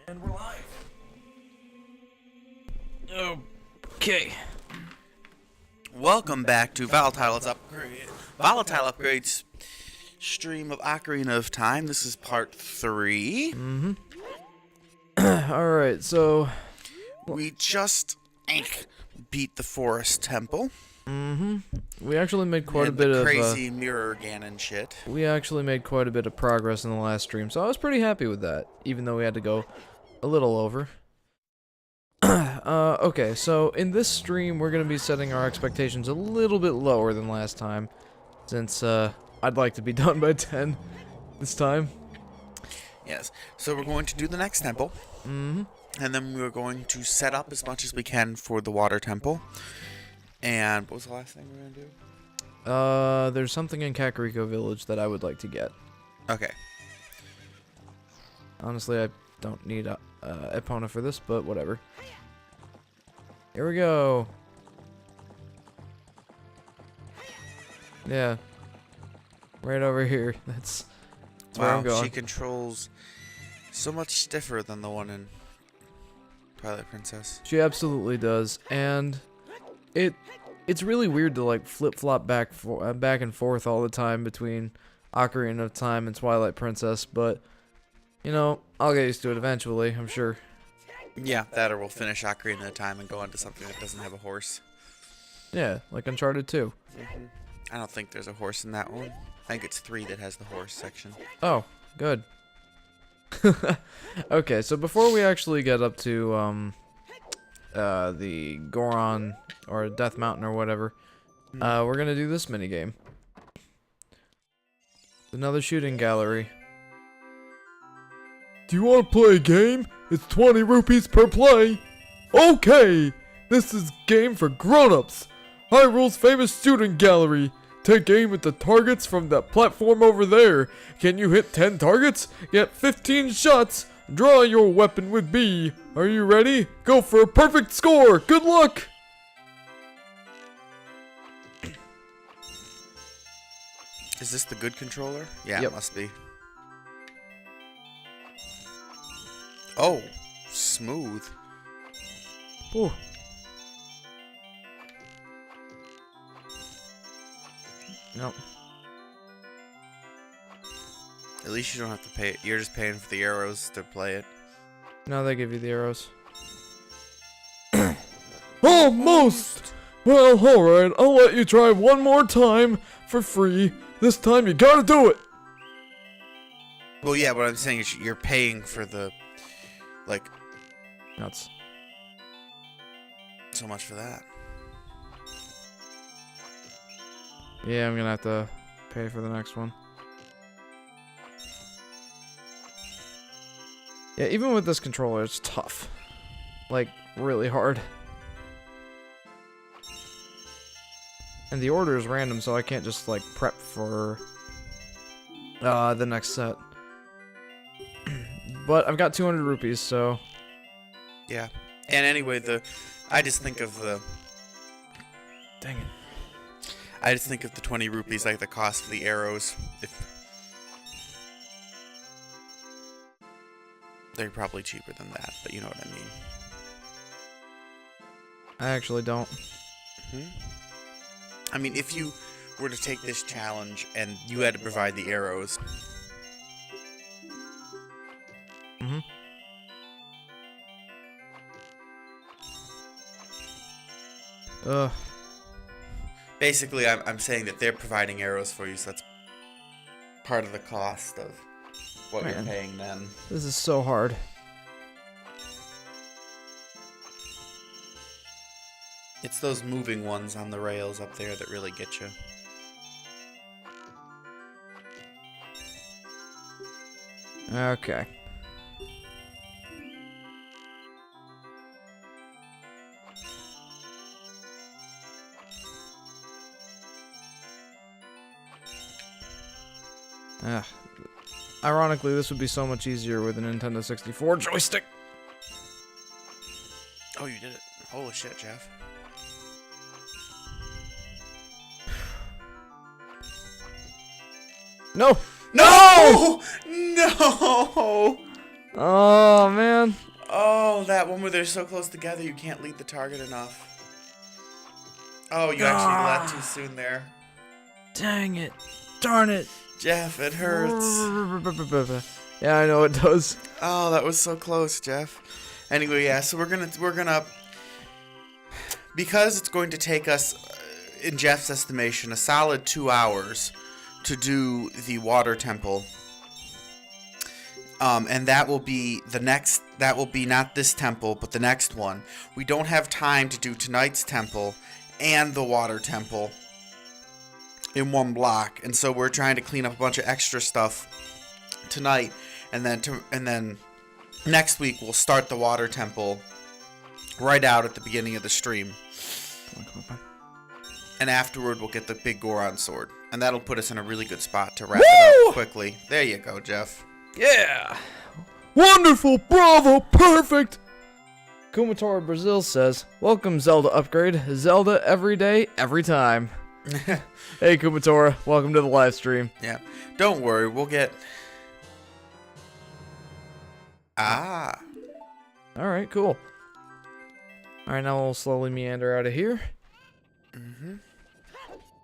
And we're live. Okay. Welcome back to Volatile's Volatile Upgrades stream of Ocarina of Time. This is part 3. Alright, so... We just beat the Forest Temple. We actually made quite a bit the of... crazy mirror Ganon shit. We actually made quite a bit of progress in the last stream, so I was pretty happy with that, even though we had to go a little over. Okay, so in this stream, we're going to be setting our expectations a little bit lower than last time, since I'd like to be done by 10 this time. Yes, so we're going to do the next temple. And then we're going to set up as much as we can for the water temple. And what was the last thing we're going to do? There's something in Kakariko Village that I would like to get. Okay. Honestly, I don't need Epona for this, but whatever. Here we go. Yeah. Right over here. That's where I'm going. She controls so much stiffer than the one in Twilight Princess. She absolutely does, and it's really weird to like flip-flop back and forth all the time between Ocarina of Time and Twilight Princess, but you know, I'll get used to it eventually, I'm sure. Yeah, that or we'll finish Ocarina of Time and go into something that doesn't have a horse. Yeah, like Uncharted 2. I don't think there's a horse in that one. I think it's 3 that has the horse section. Oh, good. Okay, so before we actually get up to the Goron or Death Mountain or whatever, we're gonna do this minigame. Another shooting gallery. Do you want to play a game? It's 20 rupees per play. Okay, this is game for grown-ups. Hyrule's famous shooting gallery. Take aim at the targets from that platform over there. Can you hit 10 targets? Get 15 shots. Draw your weapon with B. Are you ready? Go for a perfect score. Good luck. Is this the good controller? Yeah, Yep. It must be. Oh, smooth. Ooh. Nope. At least you don't have to pay it. You're just paying for the arrows to play it. Now they give you the arrows. Almost! Well, alright, I'll let you try one more time for free. This time you gotta do it! Well, yeah, what I'm saying is you're paying for the, like, Nuts. so much for that. Yeah, I'm gonna have to pay for the next one. Yeah, even with this controller, it's tough. Like, really hard. And the order is random, so I can't just, like, prep for the next set. But I've got 200 rupees, so... Yeah. And anyway, I just think of the... Dang it. I just think of the 20 rupees like the cost of the arrows. They're probably cheaper than that, but you know what I mean. I actually don't. I mean, if you were to take this challenge and you had to provide the arrows... Ugh. Basically, I'm saying that they're providing arrows for you, so that's part of the cost of what you're paying them. This is so hard. It's those moving ones on the rails up there that really get you. Okay. Ironically, this would be so much easier with a Nintendo 64 joystick. Oh, you did it. Holy shit, Jeff. No! No! No! Oh, man. Oh, that one where they're so close together you can't lead the target enough. Oh, you actually left too soon there. Dang it. Darn it. Jeff, it hurts. Yeah, I know it does. Oh, that was so close, Jeff. Anyway, yeah, so we're gonna because it's going to take us, in Jeff's estimation, a solid 2 hours to do the water temple. And that will be not this temple, but the next one. We don't have time to do tonight's temple and the water temple in one block, and so we're trying to clean up a bunch of extra stuff tonight, and then next week we'll start the water temple right out at the beginning of the stream. Come on. And afterward we'll get the big Goron sword, and that'll put us in a really good spot to wrap it up quickly. There you go, Jeff. Yeah. Wonderful, bravo, perfect. Kumatora Brazil says, welcome Zelda upgrade. Zelda every day, every time. Hey Kumatora, welcome to the live stream. Yeah. Don't worry, we'll get... Ah. Alright, cool. Alright, now we'll slowly meander out of here.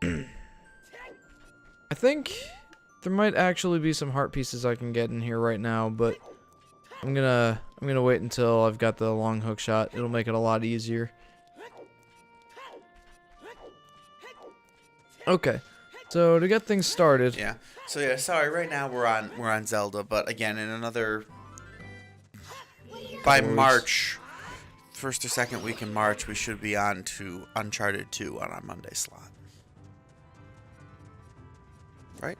I think there might actually be some heart pieces I can get in here right now, but I'm gonna wait until I've got the long hook shot. It'll make it a lot easier. Okay, so to get things started. Yeah. So yeah, sorry. Right now we're on Zelda, but again, in another by March, first or second week in March, we should be on to Uncharted 2 on our Monday slot. Right?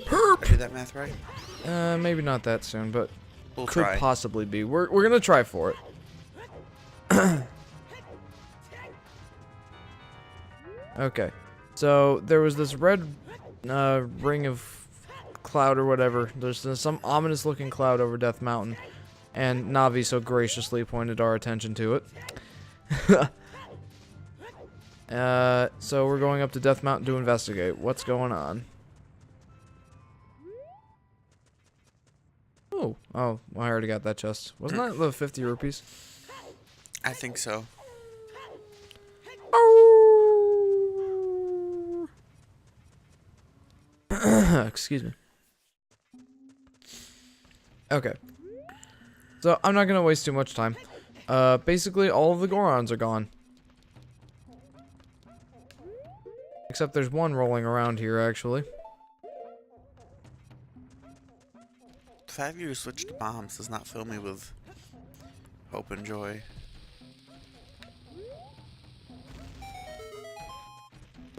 Perp. Did I do that math right? Maybe not that soon, but We'll could try. possibly be. We're gonna try for it. Okay, so there was this red ring of cloud or whatever. There's some ominous looking cloud over Death Mountain, and Navi so graciously pointed our attention to it. So we're going up to Death Mountain to investigate what's going on. Oh, well, I already got that chest. Wasn't that the 50 rupees? I think so. Excuse me. Okay. So, I'm not gonna waste too much time. Basically, all of the Gorons are gone. Except there's one rolling around here, actually. The fact that you switched to bombs does not fill me with hope and joy.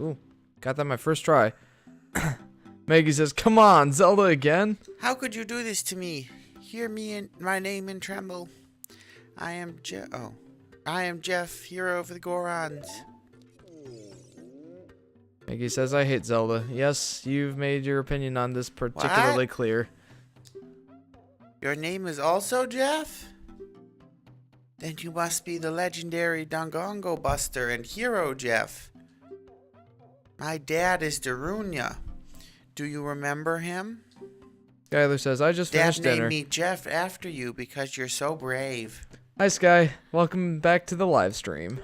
Ooh, got that my first try. Maggie says, come on, Zelda again? How could you do this to me? Hear me and my name and tremble. I am Jeff, hero of the Gorons. Maggie says, I hate Zelda. Yes, you've made your opinion on this particularly clear. Your name is also Jeff? Then you must be the legendary Dongongo Buster and hero Jeff. My dad is Darunia. Do you remember him? Skylar says, I just finished Dad dinner. named me Jeff after you because you're so brave. Hi, Sky. Welcome back to the live stream.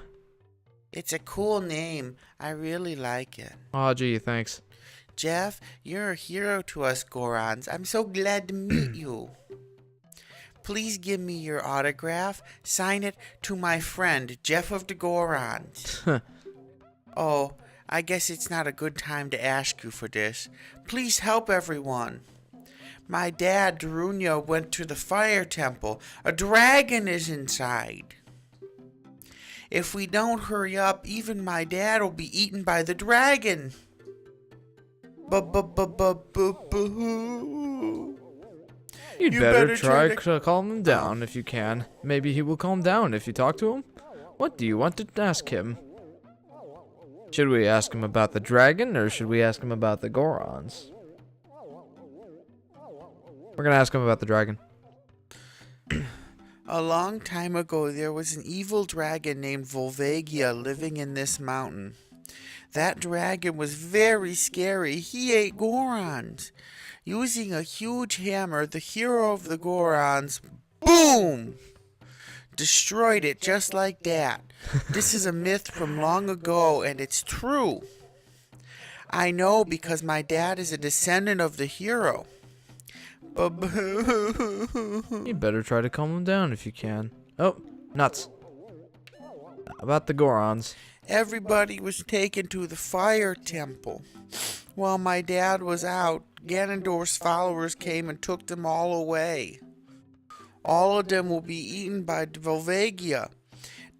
It's a cool name. I really like it. Aw, gee, thanks. Jeff, you're a hero to us Gorons. I'm so glad to meet you. Please give me your autograph. Sign it to my friend, Jeff of the Gorons. Oh, I guess it's not a good time to ask you for this. Please help everyone. My dad, Darunia, went to the fire temple. A dragon is inside. If we don't hurry up, even my dad will be eaten by the dragon. You'd better try to calm him down if you can. Maybe he will calm down if you talk to him. What do you want to ask him? Should we ask him about the dragon, or should we ask him about the Gorons? We're gonna ask him about the dragon. A long time ago, there was an evil dragon named Volvagia living in this mountain. That dragon was very scary. He ate Gorons. Using a huge hammer, the hero of the Gorons Boom! Destroyed it just like that. This is a myth from long ago, and it's true. I know because my dad is a descendant of the hero. You better try to calm him down if you can. Oh, nuts. About the Gorons. Everybody was taken to the fire temple. While my dad was out, Ganondorf's followers came and took them all away. All of them will be eaten by Volvagia.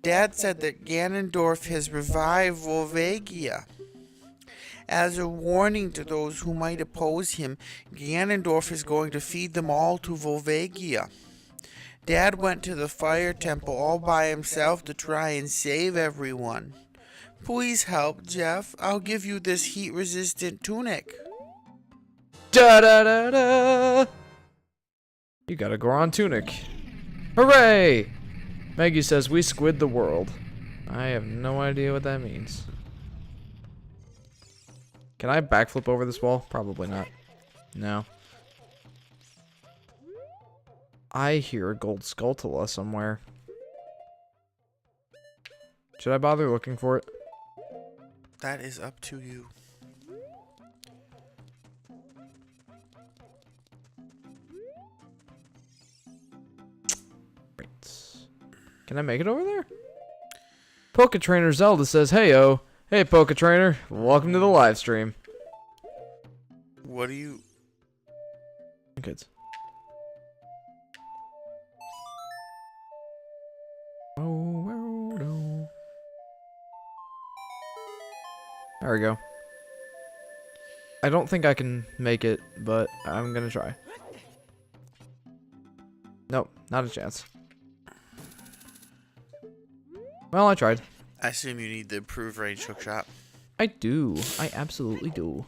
Dad said that Ganondorf has revived Volvagia. As a warning to those who might oppose him, Ganondorf is going to feed them all to Volvagia. Dad went to the fire temple all by himself to try and save everyone. Please help, Jeff. I'll give you this heat-resistant tunic. Da da da da! You got a Goron tunic. Hooray! Maggie says we squid the world. I have no idea what that means. Can I backflip over this wall? Probably not. No. I hear a gold Skulltula somewhere. Should I bother looking for it? That is up to you. Can I make it over there? Poke Trainer Zelda says, "Hey-o. Hey, Poke Trainer. Welcome to the live stream." What do you... Kids. Oh, there we go. I don't think I can make it, but I'm gonna try. Nope, not a chance. Well, I tried. I assume you need the improved range hookshot. I do. I absolutely do.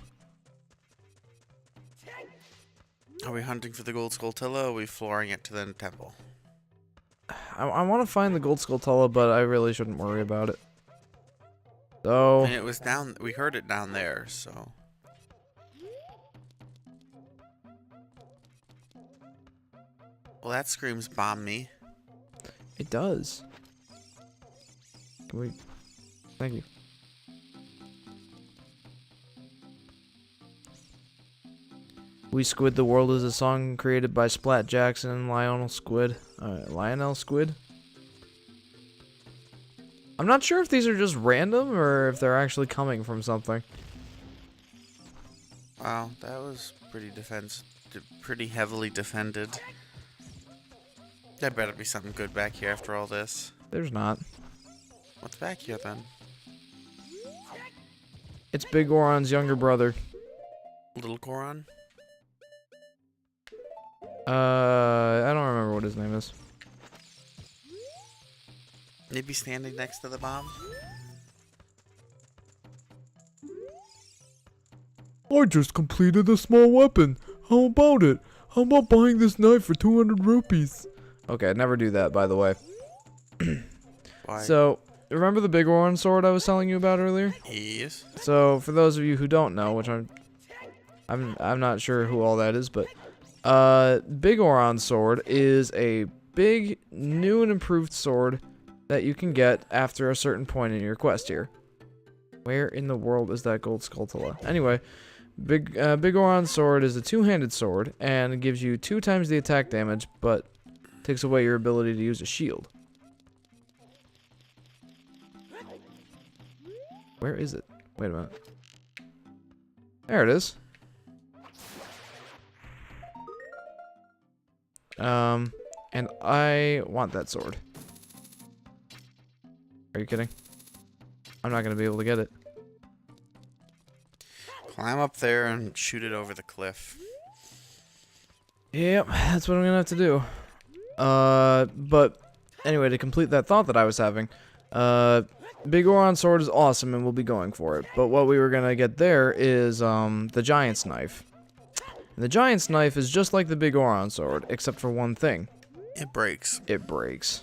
Are we hunting for the gold Skulltula, or are we flooring it to the temple? I want to find the gold Skulltula, but I really shouldn't worry about it. So... I mean, it was down... We heard it down there, so... Well, that screams bomb me. It does. Can we... Thank you. We Squid the World is a song created by Splat Jackson and Lionel Squid. Lionel Squid? I'm not sure if these are just random or if they're actually coming from something. Wow, that was pretty heavily defended. There better be something good back here after all this. There's not. What's back here then? It's Big Goron's younger brother. Little Goron? I don't remember what his name is. Maybe standing next to the bomb? I just completed a small weapon. How about it? How about buying this knife for 200 rupees? Okay, I'd never do that, by the way. Why? So, remember the Big Goron sword I was telling you about earlier? Yes. So, for those of you who don't know, which I'm not sure who all that is, but Big Goron sword is a big, new and improved sword that you can get after a certain point in your quest here. Where in the world is that gold Skulltula? Anyway, Big Goron sword is a two-handed sword and it gives you 2 times the attack damage, but takes away your ability to use a shield. Where is it? Wait a minute. There it is. And I want that sword. Are you kidding? I'm not gonna be able to get it. Climb up there and shoot it over the cliff. Yep, that's what I'm gonna have to do. But anyway, to complete that thought that I was having, Big Goron sword is awesome and we'll be going for it. But what we were gonna get there is the Giant's Knife. And the Giant's Knife is just like the Big Goron sword, except for one thing. It breaks. It breaks.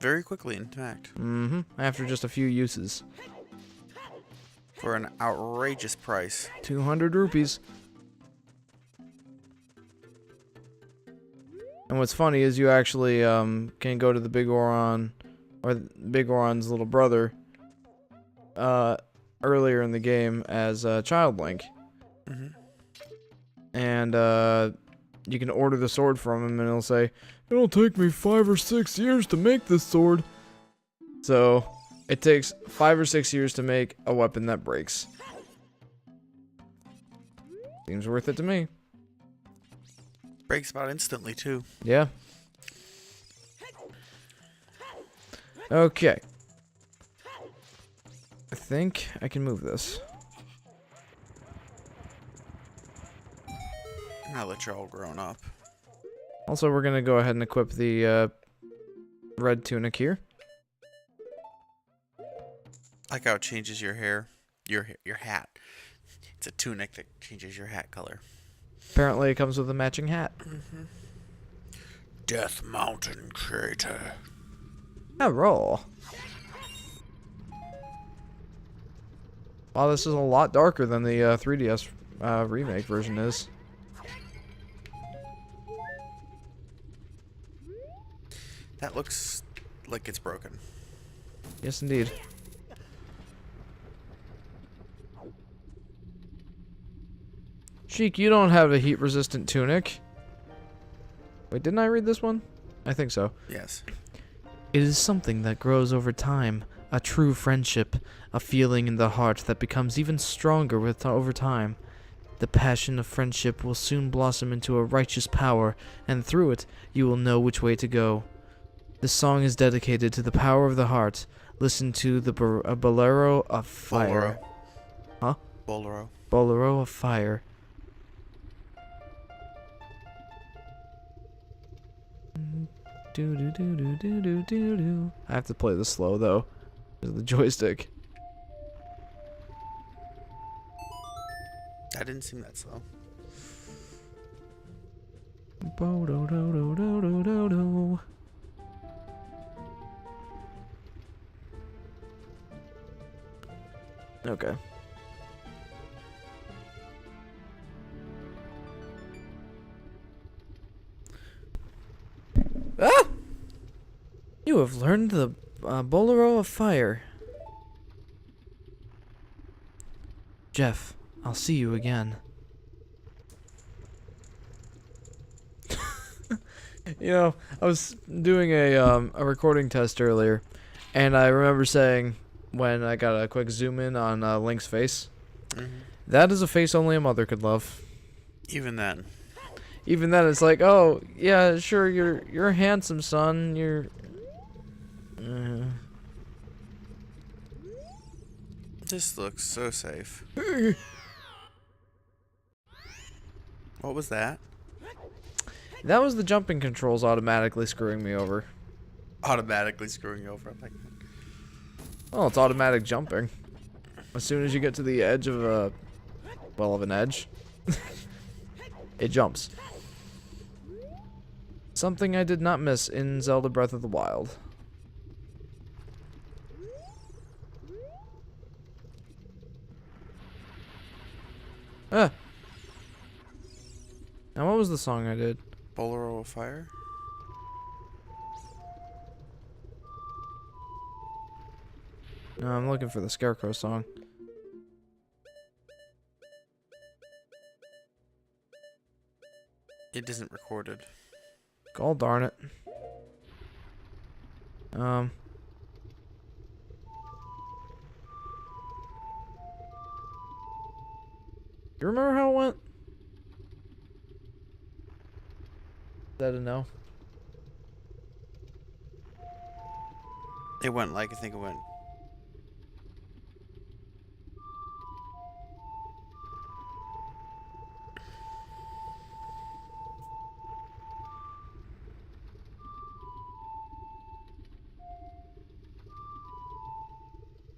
Very quickly, in fact. Mm-hmm. After just a few uses. For an outrageous price. 200 rupees. And And what's funny is you actually can go to the Big Oron, or Big Oron's little brother, earlier in the game as Child Link. Mm-hmm. And you can order the sword from him, and it'll say, "It'll take me 5 or 6 years to make this sword." So it takes 5 or 6 years to make a weapon that breaks. Seems worth it to me. Breaks about instantly, too. Yeah. Okay. I think I can move this. Now that you're all grown up. Also, we're gonna go ahead and equip the red tunic here. Like how it changes your hair. Your hat. It's a tunic that changes your hat color. Apparently, it comes with a matching hat. Death Mountain Crater. A roll. Wow, this is a lot darker than the 3DS remake version is. That looks like it's broken. Yes, indeed. Sheik, you don't have a heat-resistant tunic. Wait, didn't I read this one? I think so. Yes. It is something that grows over time, a true friendship, a feeling in the heart that becomes even stronger over time. The passion of friendship will soon blossom into a righteous power, and through it, you will know which way to go. This song is dedicated to the power of the heart. Listen to the Bolero of Fire. Bolero. Huh? Bolero. Bolero of Fire. Do do do do do do do do. I have to play this slow though, because of the joystick. That didn't seem that slow. Bo do do do do do do do. Okay. Ah! You have learned the Bolero of Fire. Jeff, I'll see you again. You know, I was doing a recording test earlier, and I remember saying when I got a quick zoom in on Link's face, that is a face only a mother could love. Even then. Even then, it's like, oh yeah, sure, you're handsome, son. You're. This looks so safe. What was that? That was the jumping controls automatically screwing me over. Automatically screwing you over. Like that. Oh, it's automatic jumping. As soon as you get to the edge of a, well, of an edge, it jumps. Something I did not miss in Zelda Breath of the Wild. Ah. Now what was the song I did? Bolero of Fire? No, I'm looking for the Scarecrow song. It isn't recorded. God darn it. You remember how it went? Is that a no? It went like, I think it went.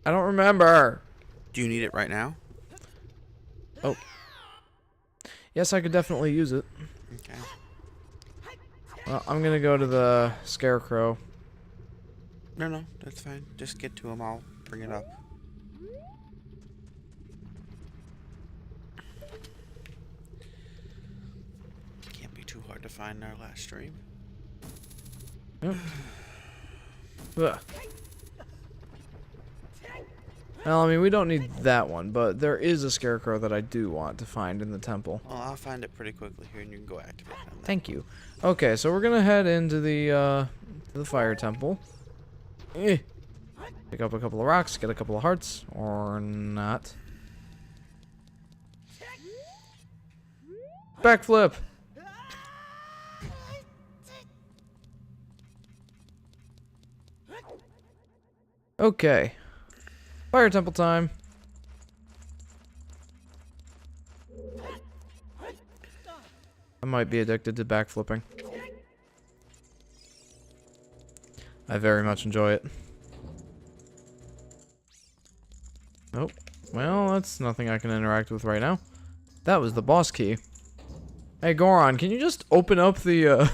I don't remember. Do you need it right now? Oh. Yes, I could definitely use it. Okay. Well, I'm gonna go to the Scarecrow. No, that's fine. Just get to him. I'll bring it up. Can't be too hard to find in our last stream. Yep. Ugh. Well, I mean, we don't need that one, but there is a scarecrow that I do want to find in the temple. Well, I'll find it pretty quickly here, and you can go activate it. Thank you. Okay, so we're gonna head into the fire temple. Pick up a couple of rocks, get a couple of hearts, or not. Backflip! Okay. Fire temple time. I might be addicted to backflipping. I very much enjoy it. Nope. Well, that's nothing I can interact with right now. That was the boss key. Hey, Goron, can you just open up the,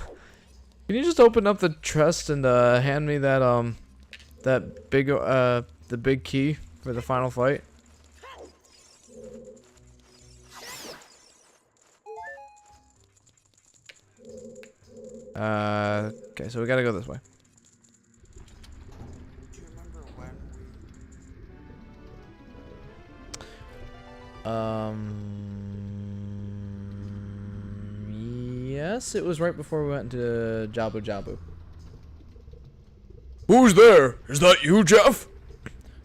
can you just open up the chest and, hand me that, that big, the big key for the final fight? Okay, so we gotta go this way. Do you remember when Yes, it was right before we went to Jabu Jabu. Who's there? Is that you, Jeff?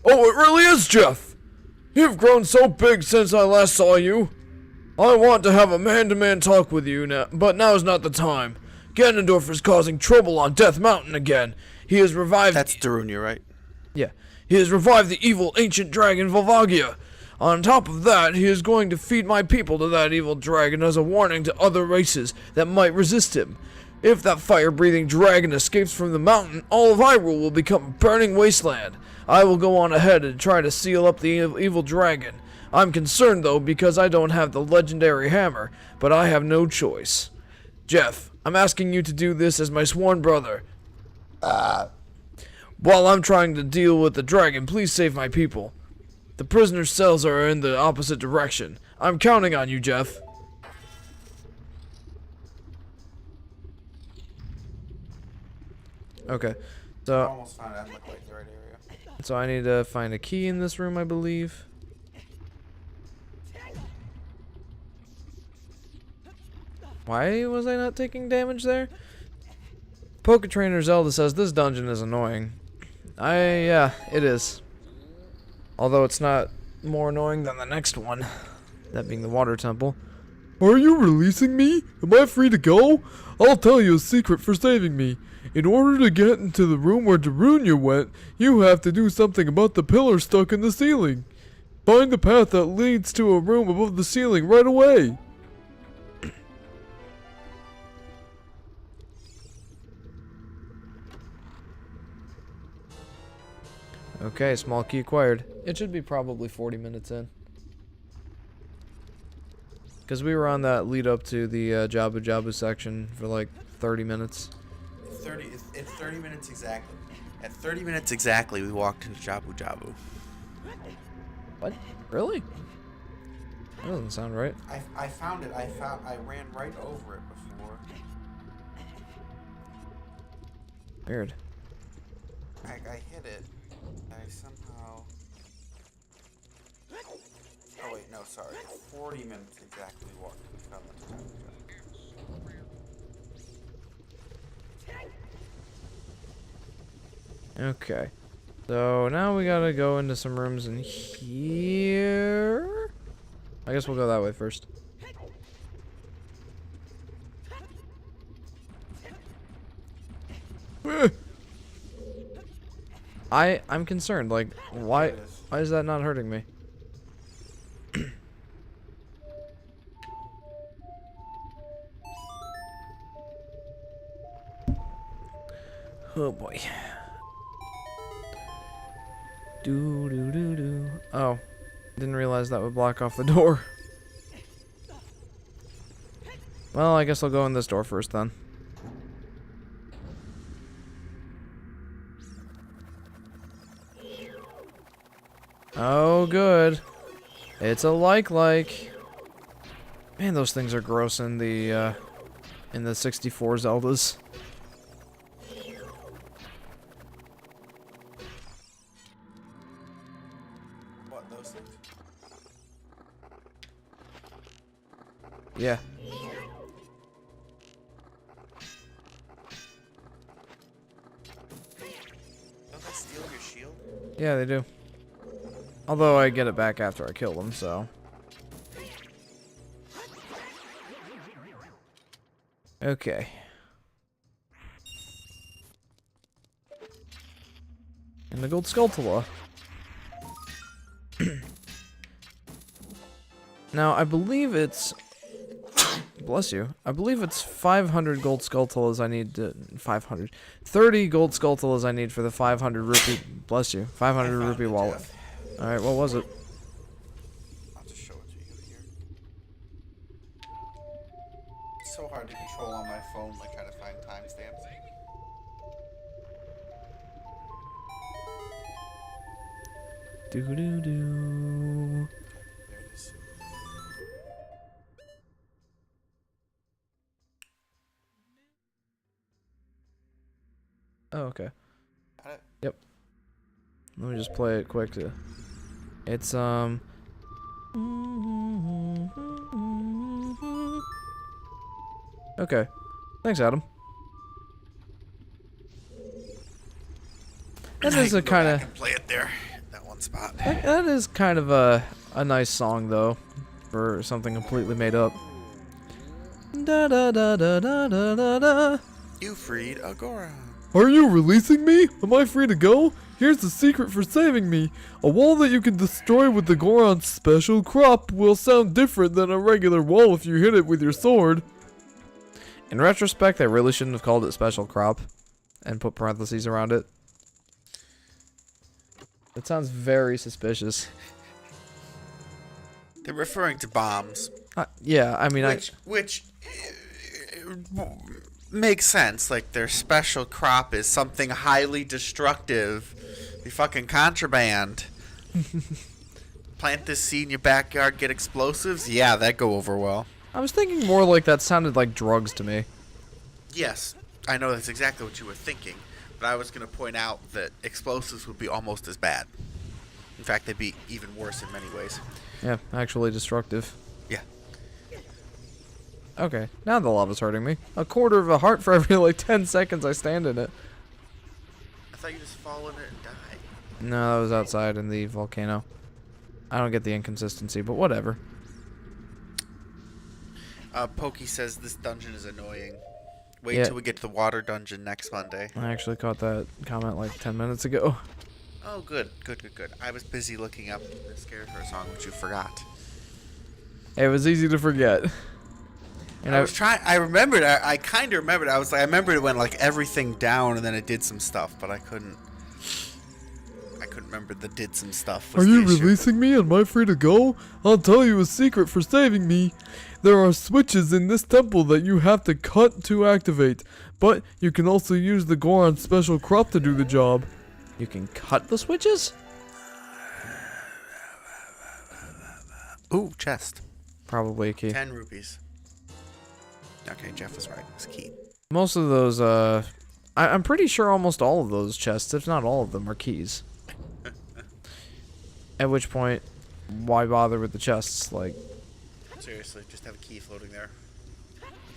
Oh, it really is Jeff! You've grown so big since I last saw you. I want to have a man-to-man talk with you now, but now's not the time. Ganondorf is causing trouble on Death Mountain again. He has revived... That's Darunia, right? Yeah. He has revived the evil ancient dragon Volvagia. On top of that, he is going to feed my people to that evil dragon as a warning to other races that might resist him. If that fire-breathing dragon escapes from the mountain, all of Hyrule will become a burning wasteland. I will go on ahead and try to seal up the evil dragon. I'm concerned, though, because I don't have the legendary hammer, but I have no choice. Jeff, I'm asking you to do this as my sworn brother. While I'm trying to deal with the dragon, please save my people. The prisoner's cells are in the opposite direction. I'm counting on you, Jeff. Okay. I So, almost found it. That looked like the right area. so I need to find a key in this room, I believe. Why was I not taking damage there? Poke Trainer Zelda says this dungeon is annoying. Yeah, it is. Although it's not more annoying than the next one. That being the water temple. Are you releasing me? Am I free to go? I'll tell you a secret for saving me. In order to get into the room where Darunia went, you have to do something about the pillar stuck in the ceiling. Find the path that leads to a room above the ceiling right away. Okay, small key acquired. It should be probably 40 minutes in. Because we were on that lead up to the Jabu Jabu section for like 30 minutes. It's 30 minutes exactly. At 30 minutes exactly, we walked into Jabu Jabu. What? Really? That doesn't sound right. I found it. I ran right over it before. Weird. I hit it. I somehow... Oh wait, no, sorry. 40 minutes exactly we walked into Jabu Jabu. Okay. So now we gotta go into some rooms in here. I guess we'll go that way first. I'm concerned. Like, why is that not hurting me? Oh boy. Do. Oh, didn't realize that would block off the door. Well, I guess I'll go in this door first then. Oh, good. It's a like. Man, those things are gross in the 64 Zeldas. Yeah. Don't they steal your shield? Yeah, they do. Although I get it back after I kill them, so. Okay. And the gold Skulltula. Now, I believe it's... Bless you. I believe it's 500 gold Skulltulas I need to... 500. 30 gold Skulltulas I need for the 500 rupee... Bless you. 500 rupee wallet. Alright, what was it? I'll just show it to you here. It's so hard to control on my phone, like trying to find timestamps. Doo-doo-doo. There it is. Oh, okay. Got it? Yep. Let me just play it quick to... It's, Okay. Thanks, Adam. That is a kind of... Play it there. That one spot. That is kind of a nice song, though, for something completely made up. Da da da da da da da da. You freed Agora. Are you releasing me? Am I free to go? Here's the secret for saving me. A wall that you can destroy with the Goron's special crop will sound different than a regular wall if you hit it with your sword. In retrospect, they really shouldn't have called it special crop and put parentheses around it. That sounds very suspicious. They're referring to bombs. Yeah, I mean, which makes sense. Like, their special crop is something highly destructive. Be fucking contraband. Plant this seed in your backyard, get explosives? Yeah, that go over well. I was thinking more like that sounded like drugs to me. Yes, I know that's exactly what you were thinking. But I was going to point out that explosives would be almost as bad. In fact, they'd be even worse in many ways. Yeah, actually destructive. Yeah. Okay, now the lava's hurting me. A quarter of a heart for every, like, 10 seconds I stand in it. I thought you just fall in it and die. No, that was outside in the volcano. I don't get the inconsistency, but whatever. Pokey says this dungeon is annoying. Wait Yeah. till we get to the water dungeon next Monday. I actually caught that comment like 10 minutes ago. Oh, good. I was busy looking up this character song, which you forgot. It was easy to forget. And I was trying. I remembered. I kind of remembered. I was like, I remembered it went like everything down, and then it did some stuff, but I couldn't remember the did some stuff. Are you releasing me? Am I free to go? I'll tell you a secret for saving me. There are switches in this temple that you have to cut to activate, but you can also use the Goron's special crop to do the job. You can cut the switches? Ooh, chest. Probably a key. 10 rupees. Okay, Jeff was right. It's key. Most of those, I'm pretty sure almost all of those chests, if not all of them, are keys. At which point, why bother with the chests? Like, Seriously, just have a key floating there.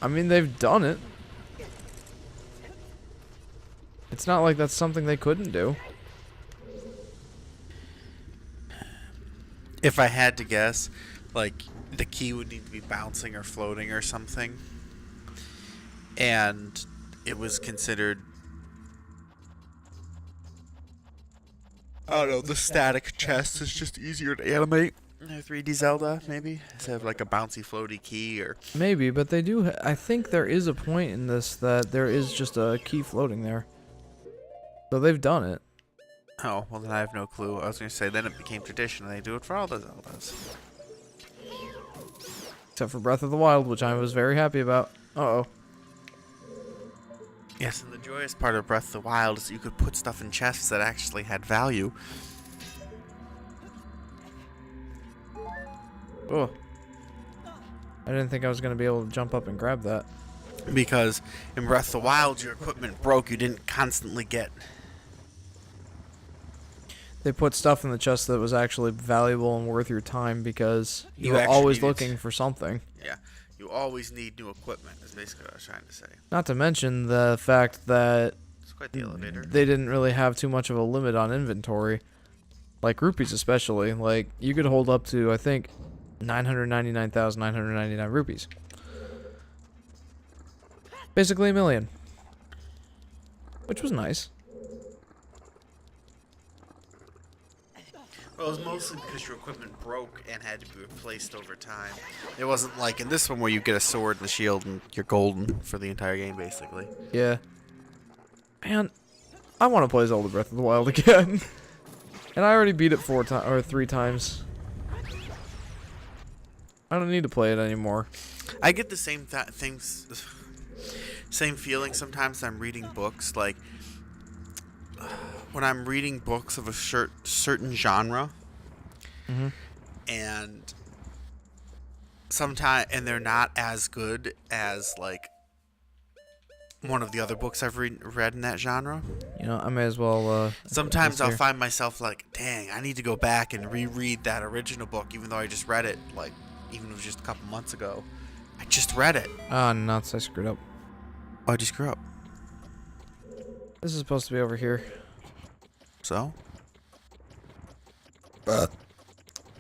I mean, they've done it. It's not like that's something they couldn't do. If I had to guess, like, the key would need to be bouncing or floating or something. And it was considered... I don't know, the static chest is just easier to animate. 3D Zelda, maybe? Instead of like a bouncy floaty key or... Maybe, but they do... I think there is a point in this that there is just a key floating there. So they've done it. Oh, well then I have no clue. I was going to say, then it became tradition and they do it for all the Zeldas. Except for Breath of the Wild, which I was very happy about. Uh-oh. Yes, and the joyous part of Breath of the Wild is you could put stuff in chests that actually had value. Oh. I didn't think I was going to be able to jump up and grab that. Because in Breath of the Wild, your equipment broke. You didn't constantly get... They put stuff in the chest that was actually valuable and worth your time because you You were actually always needed- looking for something. Yeah, You always need new equipment, is basically what I was trying to say. Not to mention the fact that It's quite the elevator. they didn't really have too much of a limit on inventory. Like rupees especially. Like, you could hold up to, I think, 999,999 rupees. Basically a million. Which was nice. Well, it was mostly because your equipment broke and had to be replaced over time. It wasn't like in this one where you get a sword and a shield and you're golden for the entire game, basically. Yeah. Man, I want to play Zelda Breath of the Wild again. And I already beat it 3 times. I don't need to play it anymore. I get the same same feeling sometimes I'm reading books. Like, when I'm reading books of a certain genre, and they're not as good as like one of the other books I've read in that genre. You know, I may as well. Sometimes I'll find myself like, dang, I need to go back and reread that original book, even though I just read it, like, even if it was just a couple months ago. I just read it. Ah, nuts! I screwed up. Oh, I just screw up. This is supposed to be over here. So?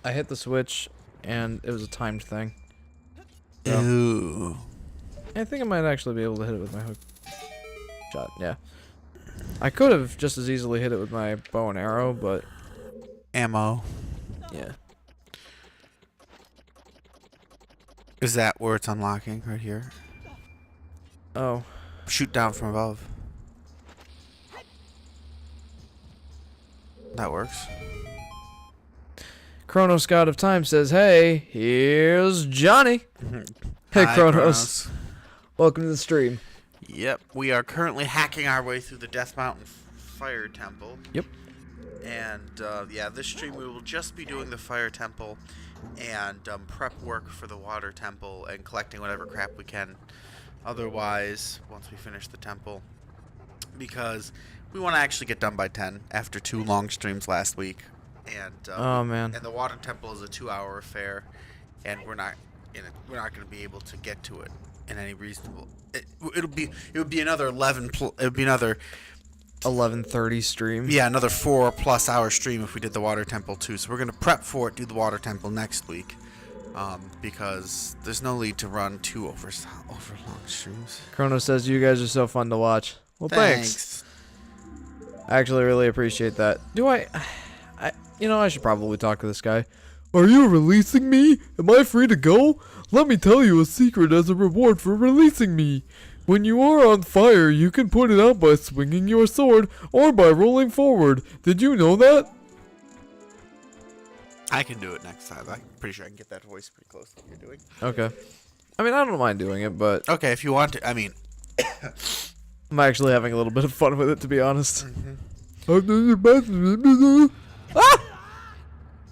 I hit the switch, and it was a timed thing. So, Ooh. I think I might actually be able to hit it with my hook shot. Yeah. I could have just as easily hit it with my bow and arrow, but Ammo. yeah. Is that where it's unlocking? Right here? Oh. Shoot down from above. That works. Chrono Scout of Time says, "Hey, here's Johnny." Hey, Hi, Chronos. Welcome to the stream. Yep, we are currently hacking our way through the Death Mountain Fire Temple. Yep. And, yeah, this stream we will just be doing the Fire Temple and prep work for the Water Temple and collecting whatever crap we can. Otherwise, once we finish the temple, because we want to actually get done by 10 after 2 long streams last week. And, Oh, man. And the Water Temple is a 2-hour affair, and we're not going to be able to get to it in any reasonable. It would be another 11:30 stream. Yeah, another 4+ hour stream if we did the Water Temple too. So we're gonna prep for it, do the Water Temple next week, because there's no need to run 2 over long streams. Chrono says, "You guys are so fun to watch." Well, thanks. I actually really appreciate that. Do I should probably talk to this guy. Are you releasing me? Am I free to go? Let me tell you a secret as a reward for releasing me. When you are on fire, you can put it out by swinging your sword or by rolling forward. Did you know that? I can do it next time. I'm pretty sure I can get that voice pretty close to what you're doing. Okay. I mean, I don't mind doing it, but Okay, if you want to. I mean, I'm actually having a little bit of fun with it, to be honest.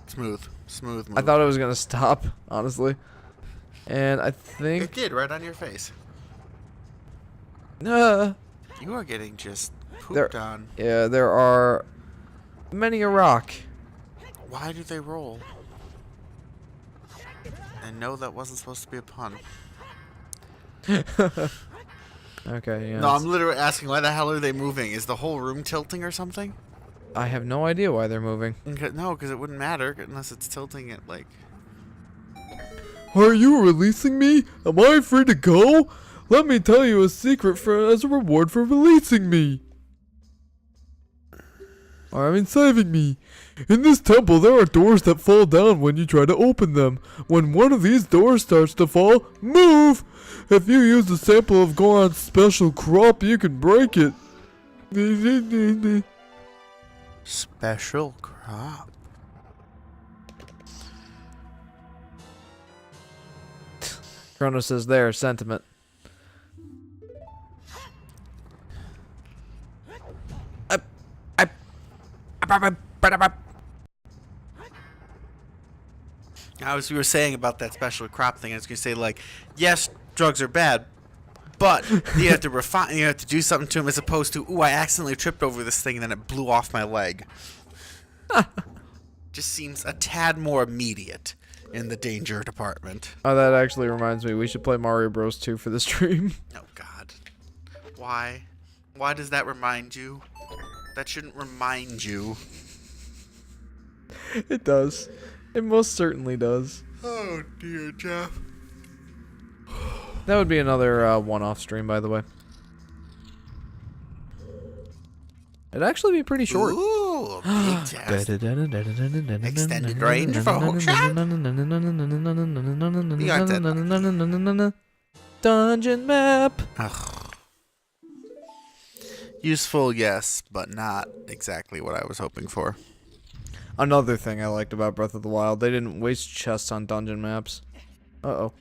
smooth move. I thought it was gonna stop, honestly, and I it think did right on your face. uh, You are getting just pooped on. yeah, there are many a rock. Why do they roll? And no, that wasn't supposed to be a pun. Okay, yeah. No, I'm literally asking why the hell are they moving? Is the whole room tilting or something? I have no idea why they're moving. No, because it wouldn't matter unless it's tilting it like. Are you releasing me? Am I free to go? Let me tell you a secret as a reward for releasing me. Saving me. In this temple, there are doors that fall down when you try to open them. When one of these doors starts to fall, move! If you use a sample of Goron's special crop, you can break it. Special crop. Chrono says there, sentiment. As we were saying about that special crop thing, I was going to say, like, yes, drugs are bad, but you have to refine, you have to do something to them as opposed to, ooh, I accidentally tripped over this thing and then it blew off my leg. Just seems a tad more immediate. in the danger department. Oh, that actually reminds me. We should play Mario Bros. 2 for the stream. Oh, God. Why? Why does that remind you? That shouldn't remind you. It does. It most certainly does. Oh, dear, Jeff. That would be another one-off stream, by the way. It'd actually be pretty short. Ooh, big test. Extended range for a hook shot? Dungeon map. Ugh. Useful, yes, but not exactly what I was hoping for. Another thing I liked about Breath of the Wild, they didn't waste chests on dungeon maps. Uh-oh.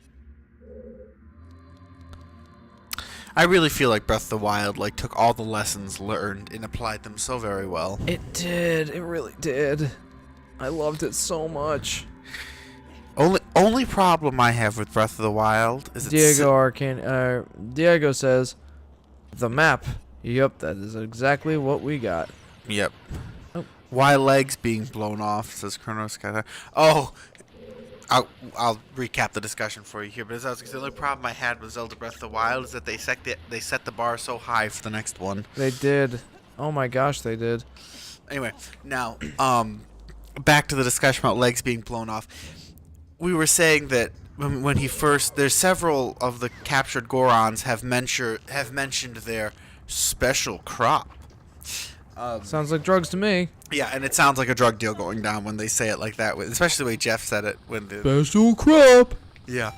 I really feel like Breath of the Wild took all the lessons learned and applied them so very well. It did. It really did. I loved it so much. Only problem I have with Breath of the Wild is Diego says, the map. Yep, that is exactly what we got. Yep. Oh. Why legs being blown off, says Kronos. Oh, I'll recap the discussion for you here. But the only problem I had with Zelda Breath of the Wild is that they set the bar so high for the next one. They did. Oh my gosh, they did. Anyway, now back to the discussion about legs being blown off. We were saying that when he first, there's several of the captured Gorons have mentioned their special crop. Sounds like drugs to me. Yeah, and it sounds like a drug deal going down when they say it like that, especially the way Jeff said it. Special crop. Yeah,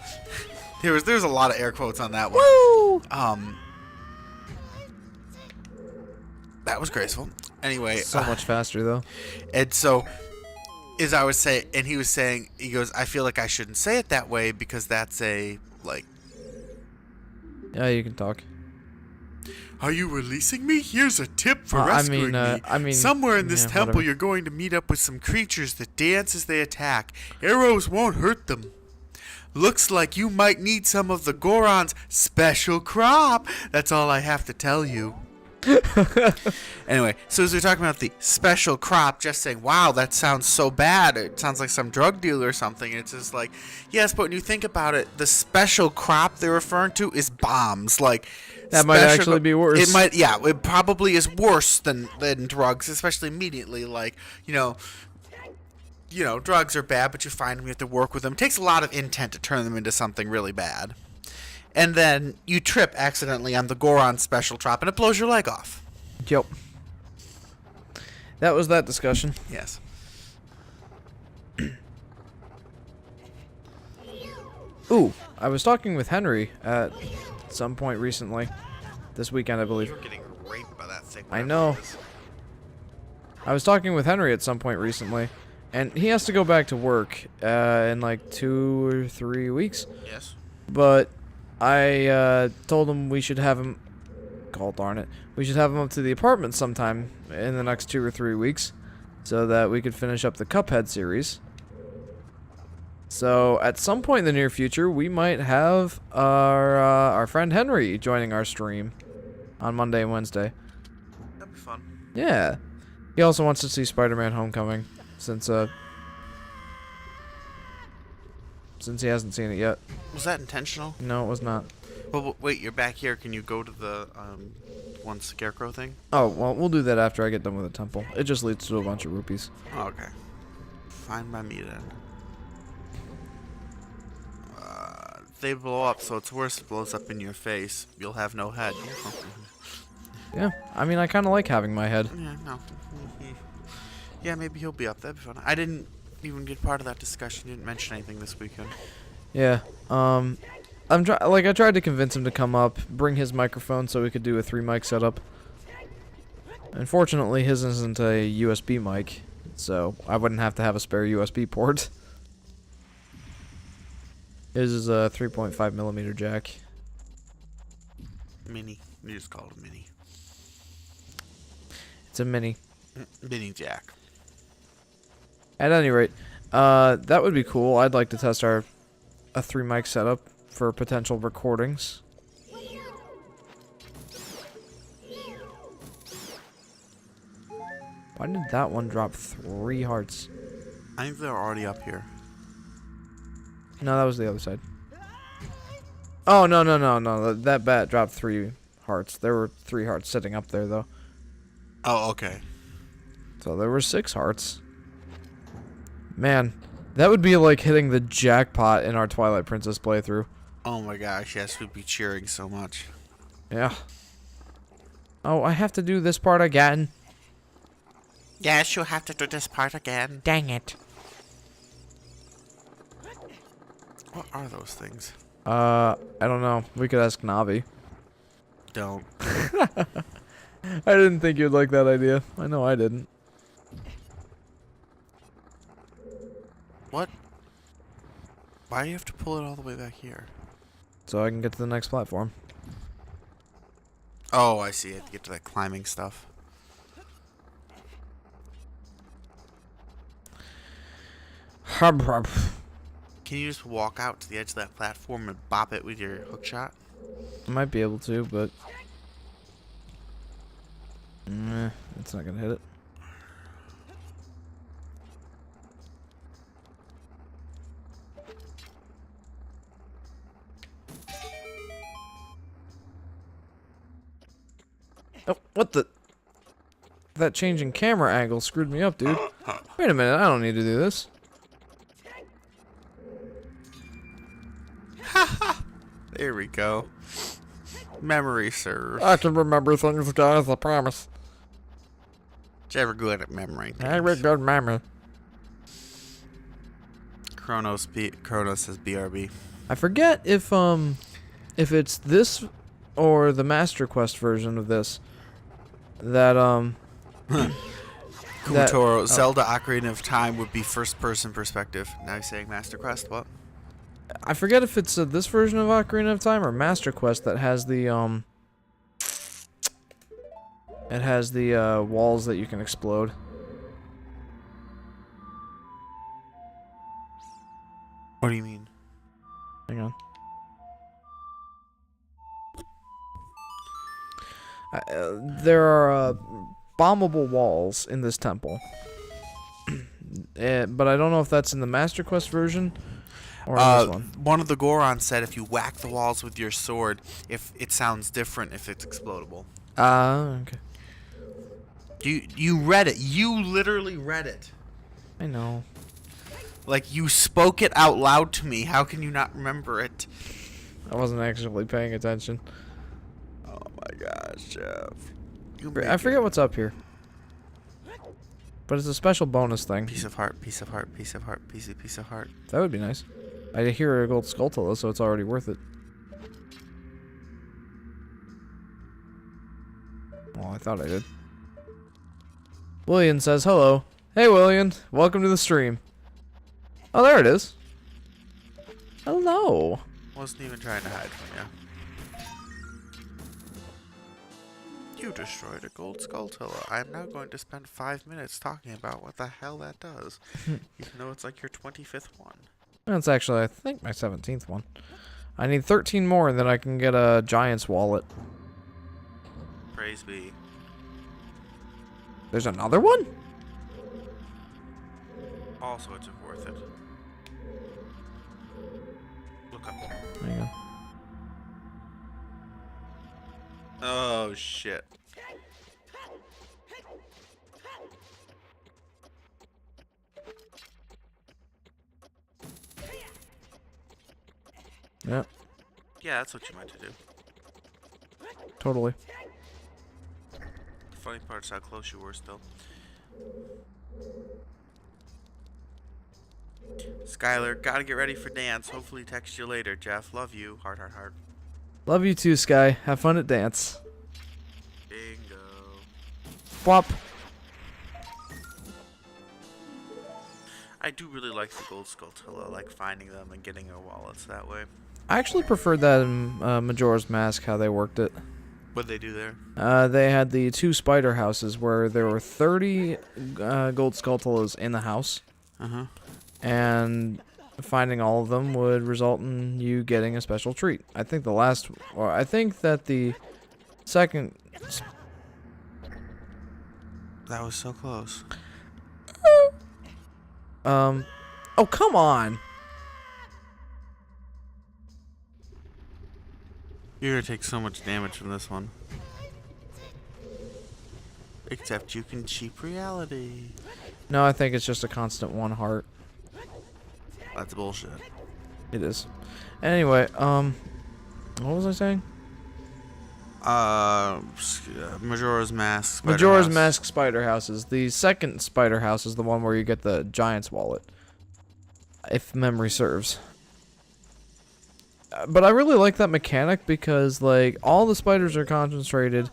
there's a lot of air quotes on that one. Woo! That was graceful. Anyway, So much faster though. and so, as I was saying, and he was saying, he goes, I feel like I shouldn't say it that way because that's a Yeah, you can talk. Are you releasing me? Here's a tip for rescuing me. I mean, Somewhere in this yeah, temple, whatever. you're going to meet up with some creatures that dance as they attack. Arrows won't hurt them. Looks like you might need some of the Goron's special crop. That's all I have to tell you. Anyway, so as we're talking about the special crop, just saying, wow, that sounds so bad. It sounds like some drug dealer or something. It's just like, yes, but when you think about it, the special crop they're referring to is bombs. That might actually be worse. It might, yeah, it probably is worse than drugs, especially immediately. Drugs are bad, but you find them, you have to work with them. It takes a lot of intent to turn them into something really bad. And then you trip accidentally on the Goron special drop, and it blows your leg off. Yep. That was that discussion. Yes. Ooh, I was talking with Henry at some point recently. This weekend, I believe. You're getting raped by that thing. I know. I was talking with Henry at some point recently, and he has to go back to work in 2 or 3 weeks. Yes. But I told him we should have him. God darn it. We should have him up to the apartment sometime in the next 2 or 3 weeks so that we could finish up the Cuphead series. So at some point in the near future, we might have our friend Henry joining our stream on Monday and Wednesday. That'd be fun. Yeah. He also wants to see Spider-Man Homecoming since he hasn't seen it yet. Was that intentional? No, it was not. Well, wait, you're back here. Can you go to the one scarecrow thing? Oh, well, we'll do that after I get done with the temple. It just leads to a bunch of rupees. Oh, okay. Fine by me then. They blow up, so it's worse if it blows up in your face. You'll have no head. Yeah, I mean, I kind of like having my head. Yeah, no. Yeah, maybe he'll be up. That'd be fun. I didn't even get part of that discussion. You didn't mention anything this weekend. Yeah, I tried to convince him to come up, bring his microphone so we could do a 3-mic setup. Unfortunately, his isn't a USB mic, so I wouldn't have to have a spare USB port. His is a 3.5mm jack. Mini. You just call it a mini. It's a mini. Mini jack. At any rate, that would be cool. I'd like to test a 3-mic setup for potential recordings. Why did that one drop 3 hearts? I think they're already up here. No, that was the other side. Oh, no, no, no, no. That bat dropped 3 hearts. There were 3 hearts sitting up there, though. Oh, okay. So there were 6 hearts. Man, that would be like hitting the jackpot in our Twilight Princess playthrough. Oh my gosh, yes, we'd be cheering so much. Yeah. Oh, I have to do this part again. Yes, you'll have to do this part again. Dang it. What are those things? I don't know. We could ask Navi. Don't. I didn't think you'd like that idea. I know I didn't. What? Why do you have to pull it all the way back here? So I can get to the next platform. Oh, I see. I have to get to that climbing stuff. Hub hub. Can you just walk out to the edge of that platform and bop it with your hook shot? I might be able to, but it's not gonna hit it. Oh, what the? That changing camera angle screwed me up, dude. Wait a minute, I don't need to do this. There we go. Memory serves. I can remember things, guys, I promise. Ever good at memory I have a things. good memory. Chronos says BRB. I forget if it's this or the Master Quest version of this that Kumotoro, Zelda Ocarina of Time would be first-person perspective. Now you're saying Master Quest, what? I forget if it's this version of Ocarina of Time or Master Quest that has the it has the walls that you can explode. What do you mean? Hang on. There are bombable walls in this temple. But I don't know if that's in the Master Quest version or in this one. One of the Gorons said if you whack the walls with your sword, if it sounds different if it's explodable. Okay. You read it. You literally read it. I know. Like, you spoke it out loud to me. How can you not remember it? I wasn't actually paying attention. Oh my gosh, Jeff. I forget what's up here. But it's a special bonus thing. Piece of heart, piece of heart, piece of heart, piece of heart. That would be nice. I hear a gold skulltula, so it's already worth it. Well, I thought I did. William says hello. Hey, William. Welcome to the stream. Oh, there it is. Hello. Wasn't even trying to hide from you. You destroyed a gold skulltula. I'm now going to spend 5 minutes talking about what the hell that does. Even though it's like your 25th one. That's actually, I think, my 17th one. I need 13 more, and then I can get a giant's wallet. Praise be. There's another one? All sorts of worth it. Look up. Hang on. Oh, shit. Yep, Yeah, that's what you meant to do. totally. The funny part is how close you were still. Skylar, gotta get ready for dance. Hopefully text you later, Jeff. Love you. Heart, heart, heart. Love you too, Sky. Have fun at dance. Bingo. Whop. I do really like the gold skulltula, like finding them and getting their wallets that way. I actually preferred that in Majora's Mask, how they worked it. What'd they do there? They had the 2 spider houses where there were 30 gold skulltulas in the house. Uh-huh. And finding all of them would result in you getting a special treat. I think the last, or I think that the second. That was so close. Oh, come on. You're gonna take so much damage from this one. Except you can cheap reality. No, I think it's just a constant 1 heart. That's bullshit. It is. Anyway, what was I saying? Majora's Mask. Spider Majora's House. Mask spider houses. The second spider house is the one where you get the giant's wallet, if memory serves. But I really like that mechanic because, like, all the spiders are concentrated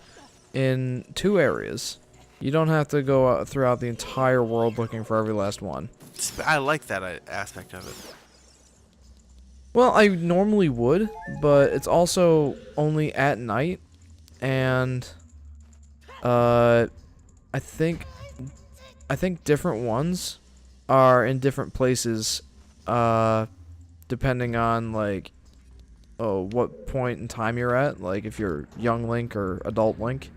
in 2 areas. You don't have to go out throughout the entire world looking for every last one. I like that aspect of it. Well, I normally would, but it's also only at night, and I think different ones are in different places, depending on, like, what point in time you're at, like if you're young Link or adult Link.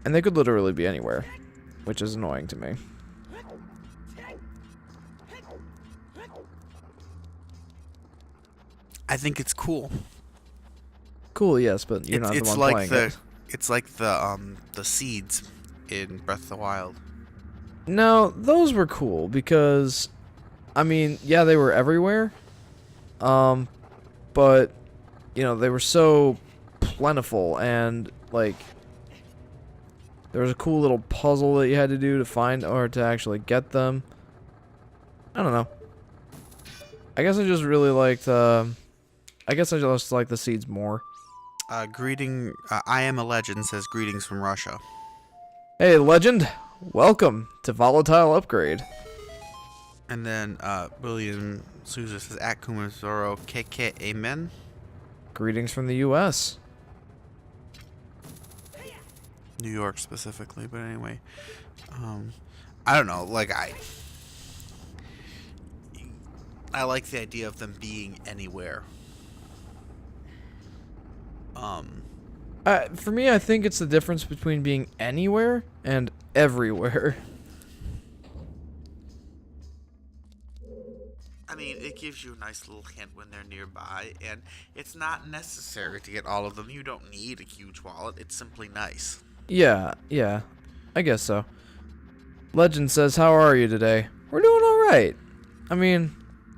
And they could literally be anywhere, which is annoying to me. I think it's cool. Cool, yes, but you're not the one playing it. It's like the seeds in Breath of the Wild. No, those were cool because, I mean, yeah, they were everywhere. But, you know, they were so plentiful and, like, there was a cool little puzzle that you had to do to find or to actually get them. I don't know. I guess I just really liked, I guess I just like the seeds more. I am a legend says greetings from Russia. Hey, legend! Welcome to Volatile Upgrade. And then William Souza says Akuma Zoro KK Amen. Greetings from the U.S. New York specifically, but anyway. I don't know, like I like the idea of them being anywhere. For me, I think it's the difference between being anywhere and everywhere. I mean, it gives you a nice little hint when they're nearby, and it's not necessary to get all of them. You don't need a huge wallet. It's simply nice. Yeah, I guess so. Legend says, how are you today? We're doing alright. I mean,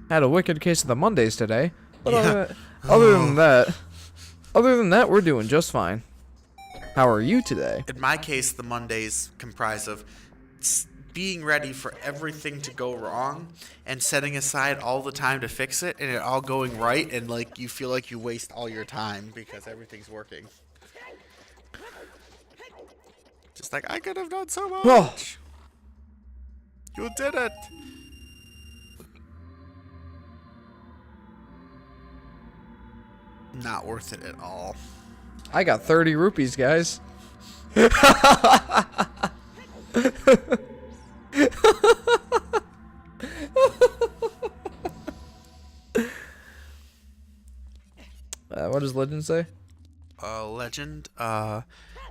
had a wicked case of the Mondays today, but Yeah. other than that, we're doing just fine. How are you today? In my case, the Mondays comprise of being ready for everything to go wrong and setting aside all the time to fix it and it all going right, and like you feel like you waste all your time because everything's working. Just like, I could have done so much. Oh. You did it. Not worth it at all. I got 30 rupees, guys. What does Legend say? Legend,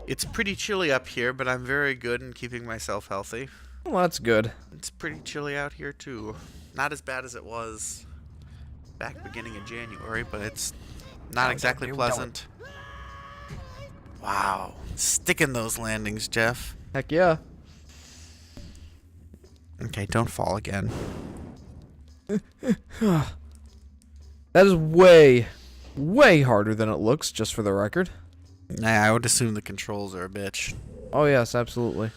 it's pretty chilly up here, but I'm very good in keeping myself healthy. Well, that's good. It's pretty chilly out here, too. Not as bad as it was back beginning of January, but it's not exactly pleasant. Wow. Sticking those landings, Jeff. Heck yeah. Okay, don't fall again. That is way harder than it looks, just for the record. Nah, I would assume the controls are a bitch. Oh, yes, absolutely.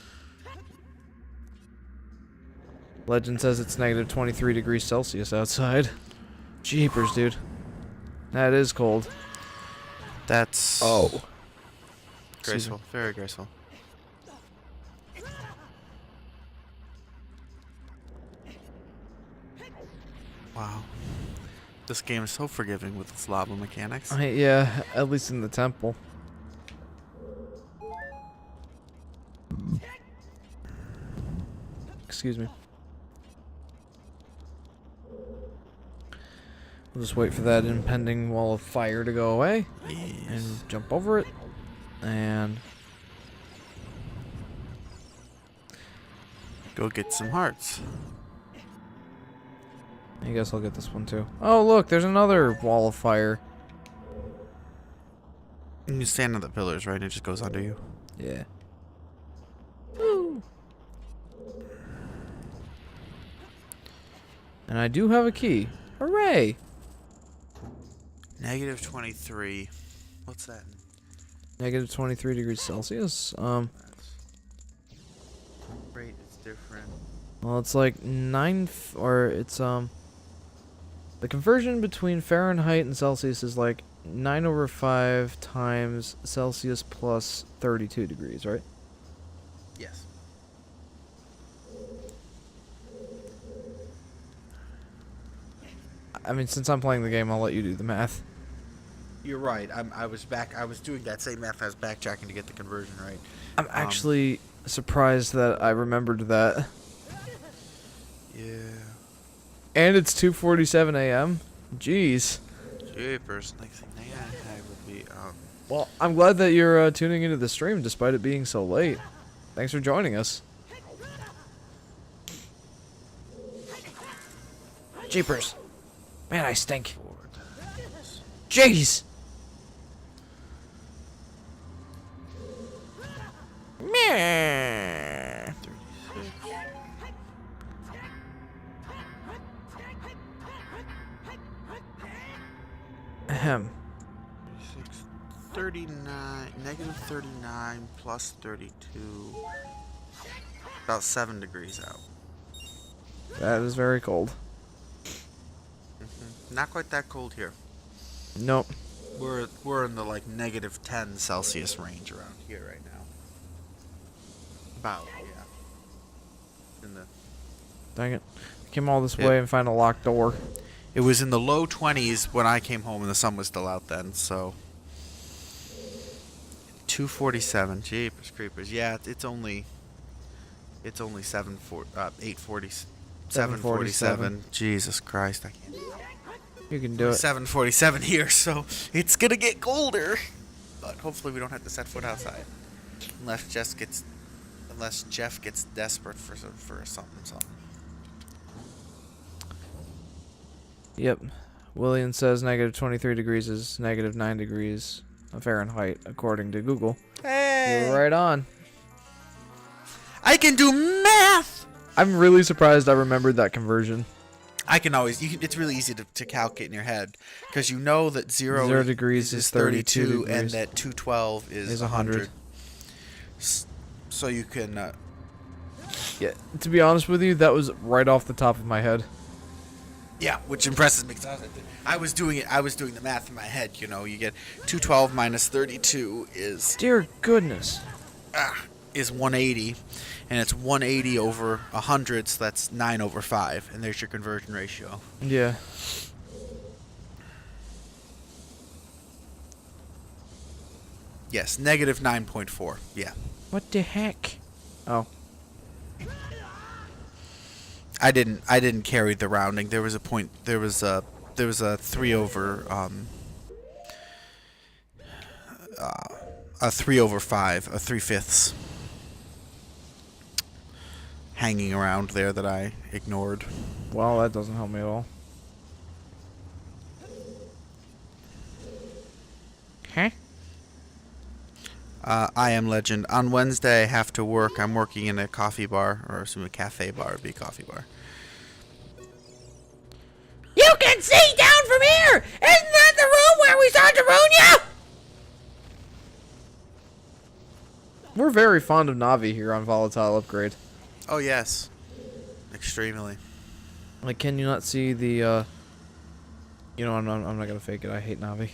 Legend says it's negative 23 degrees Celsius outside. Jeepers, dude. That is cold. That's... Oh. Graceful. Very graceful. Wow. This game is so forgiving with its lava mechanics. Yeah, at least in the temple. Excuse me. We'll just wait for that impending wall of fire to go away. Yes. And jump over it. And... go get some hearts. I guess I'll get this one too. Oh, look, there's another wall of fire. You stand on the pillars, right? And it just goes under you. Yeah. And I do have a key. Hooray! Negative 23. What's that? Negative 23 degrees Celsius. Rate is different. Well, it's like the conversion between Fahrenheit and Celsius is like 9/5 times Celsius plus 32 degrees, right? Yes. I mean, since I'm playing the game, I'll let you do the math. You're right. I was doing that same math. I was backtracking to get the conversion right. I'm actually surprised that I remembered that. Yeah. And it's 2:47 a.m. Jeez. Jeepers. Next thing I would be Well, I'm glad that you're tuning into the stream despite it being so late. Thanks for joining us. Jeepers. Man, I stink. Jeez. Meh. 36. Ahem. 39, negative 39 plus 32. About 7 degrees out. That is very cold. Not quite that cold here. Nope. We're in the like negative 10 Celsius range around here right now. About, yeah. In the Dang it. I came all this Yeah. way and found a locked door. It was in the low 20s when I came home and the sun was still out then, so 2:47. Jeepers creepers. Yeah, it's only 8:40 7:47. Jesus Christ, I can't. You can do it. 7:47 here, so it's going to get colder. But hopefully we don't have to set foot outside. Unless Jeff gets desperate for something. Yep. William says negative 23 degrees is negative 9 degrees Fahrenheit, according to Google. Hey! You're right on. I can do math! I'm really surprised I remembered that conversion. I can always, it's really easy to calculate in your head. Because you know that 0 degrees is 32 32 and degrees. that 212 is 100. So you can... Yeah, to be honest with you, that was right off the top of my head. Yeah, which impresses me because I was doing the math in my head. You know, you get 212 minus 32 is Dear goodness. 180, and it's 180 over 100, so that's 9/5, and there's your conversion ratio. Yeah. Yes, negative 9.4. Yeah. What the heck? Oh. I didn't carry the rounding. There was a 3/5, a 3/5 hanging around there that I ignored. Well, that doesn't help me at all. Huh? I am legend. On Wednesday, I have to work. I'm working in a coffee bar, or assume a cafe bar would be a coffee bar. You can see down from here! Isn't that the room where we saw Darunia? We're very fond of Navi here on Volatile Upgrade. Oh yes, extremely. Like, can you not see the, You know, I'm not gonna fake it. I hate Navi.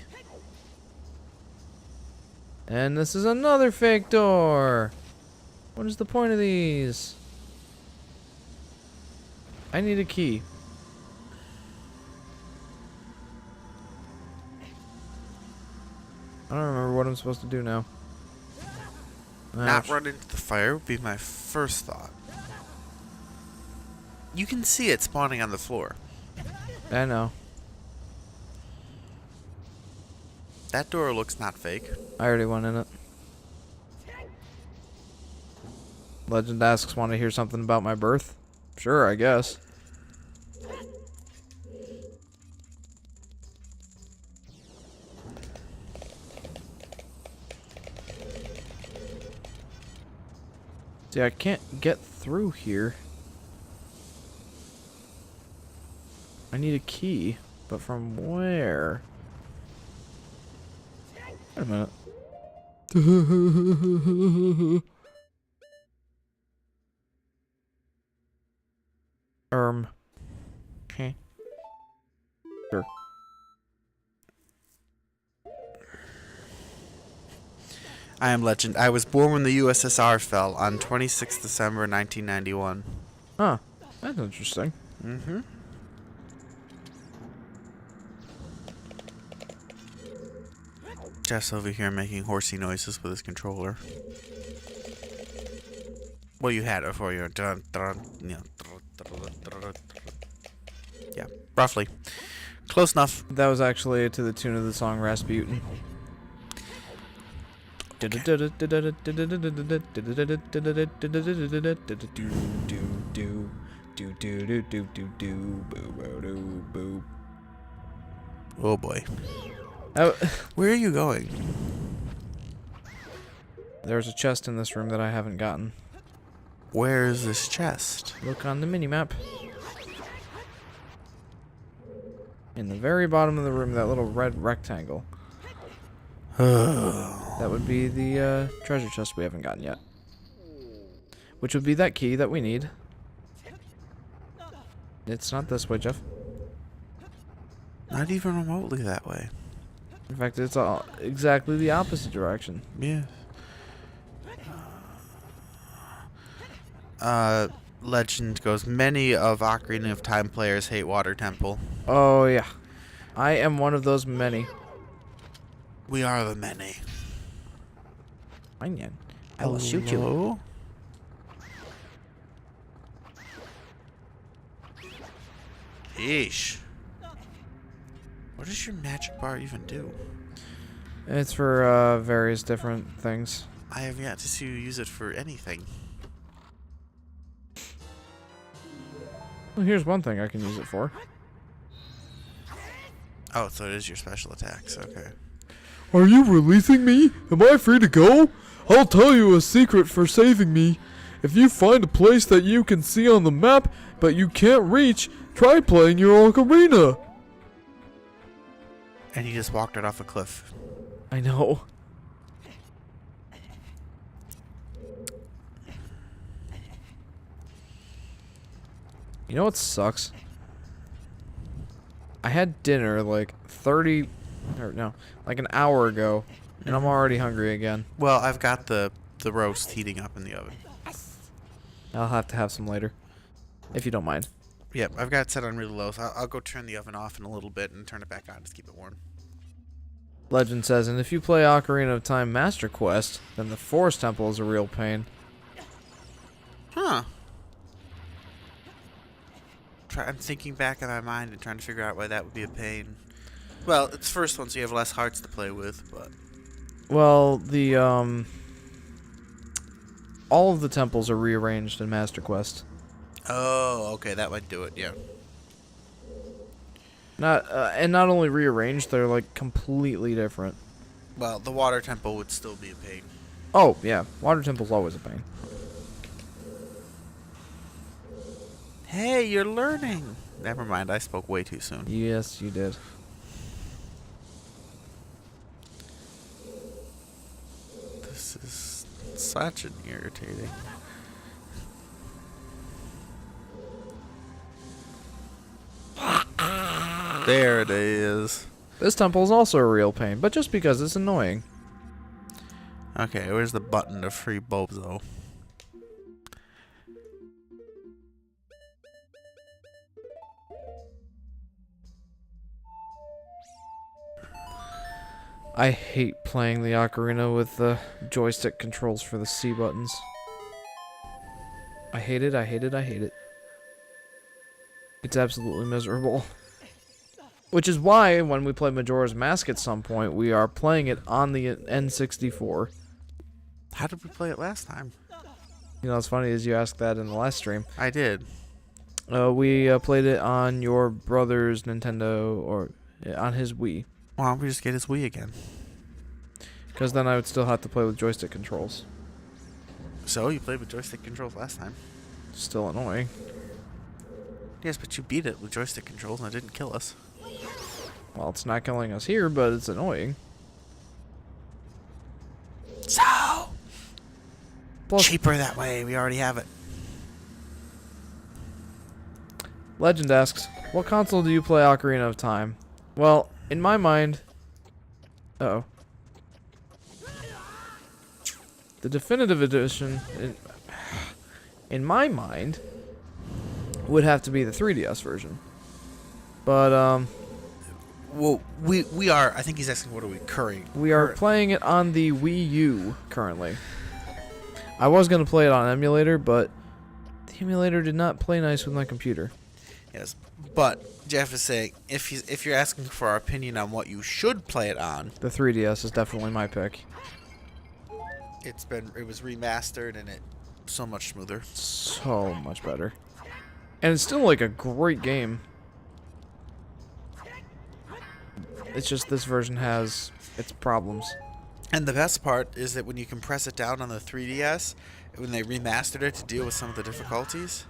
And this is another fake door. What is the point of these? I need a key. I don't remember what I'm supposed to do now. Not run into the fire would be my first thought. You can see it spawning on the floor. I know. That door looks not fake. I already went in it. Legend asks, want to hear something about my birth? Sure, I guess. See, I can't get through here. I need a key, but from where? Wait a minute. Okay. Sure. I am Legend. I was born when the USSR fell on 26th December 1991. Huh. That's interesting. Mm-hmm. Jeff's over here making horsey noises with his controller. Well, you had it for you. Yeah, roughly. Close enough. That was actually to the tune of the song Rasputin. Oh boy. Oh, Where are you going? there's a chest in this room that I haven't gotten. Where is this chest? Look on the minimap. In the very bottom of the room, that little red rectangle. That would be the treasure chest we haven't gotten yet. Which would be that key that we need. It's not this way, Jeff. Not even remotely that way. In fact, it's exactly the opposite direction. Yeah. Legend goes, many of Ocarina of Time players hate Water Temple. Oh, yeah. I am one of those many. We are the many. Onion. I will shoot you. Hello? Yeesh. What does your magic bar even do? It's for various different things. I have yet to see you use it for anything. Well, here's one thing I can use it for. Oh, so it is your special attacks. Okay. Are you releasing me? Am I free to go? I'll tell you a secret for saving me. If you find a place that you can see on the map, but you can't reach, try playing your ocarina. And he just walked right off a cliff. I know. You know what sucks? I had dinner like like an hour ago, and I'm already hungry again. Well, I've got the roast heating up in the oven. I'll have to have some later, if you don't mind. Yep, I've got it set on really low, so I'll go turn the oven off in a little bit and turn it back on to keep it warm. Legend says, and if you play Ocarina of Time Master Quest, then the Forest Temple is a real pain. Huh. I'm thinking back in my mind and trying to figure out why that would be a pain. Well, it's the first one, so you have less hearts to play with, but... Well, the, all of the temples are rearranged in Master Quest. Oh, okay, that might do it, yeah. And not only rearranged, they're, like, completely different. Well, the water temple would still be a pain. Oh, yeah. Water Temple's always a pain. Hey, you're learning! Never mind, I spoke way too soon. Yes, you did. This is such an irritating... There it is. This temple is also a real pain, but just because it's annoying. Okay, where's the button to free bulbs, though? I hate playing the ocarina with the joystick controls for the C buttons. I hate it, I hate it, I hate it. It's absolutely miserable. Which is why, when we play Majora's Mask at some point, we are playing it on the N64. How did we play it last time? You know what's funny is you asked that in the last stream. I did. We played it on your brother's Nintendo, or on his Wii. Why don't we just get his Wii again? Because then I would still have to play with joystick controls. So, you played with joystick controls last time. Still annoying. Yes, but you beat it with joystick controls and it didn't kill us. Well, it's not killing us here, but it's annoying. So, Plus, cheaper that way. We already have it. Legend asks, what console do you play Ocarina of Time? Well, in my mind... Uh-oh. The definitive edition, in my mind, would have to be the 3DS version. But, Well, we are... I think he's asking what are we currying. we are playing it on the Wii U currently. I was going to play it on emulator, but the emulator did not play nice with my computer. Yes, but Jeff is saying if you're asking for our opinion on what you should play it on, The 3DS is definitely my pick. it was remastered and it's so much smoother. So much better. And it's still like a great game. It's just this version has its problems. And the best part is that when you can press it down on the 3DS, when they remastered it to deal with some of the difficulties.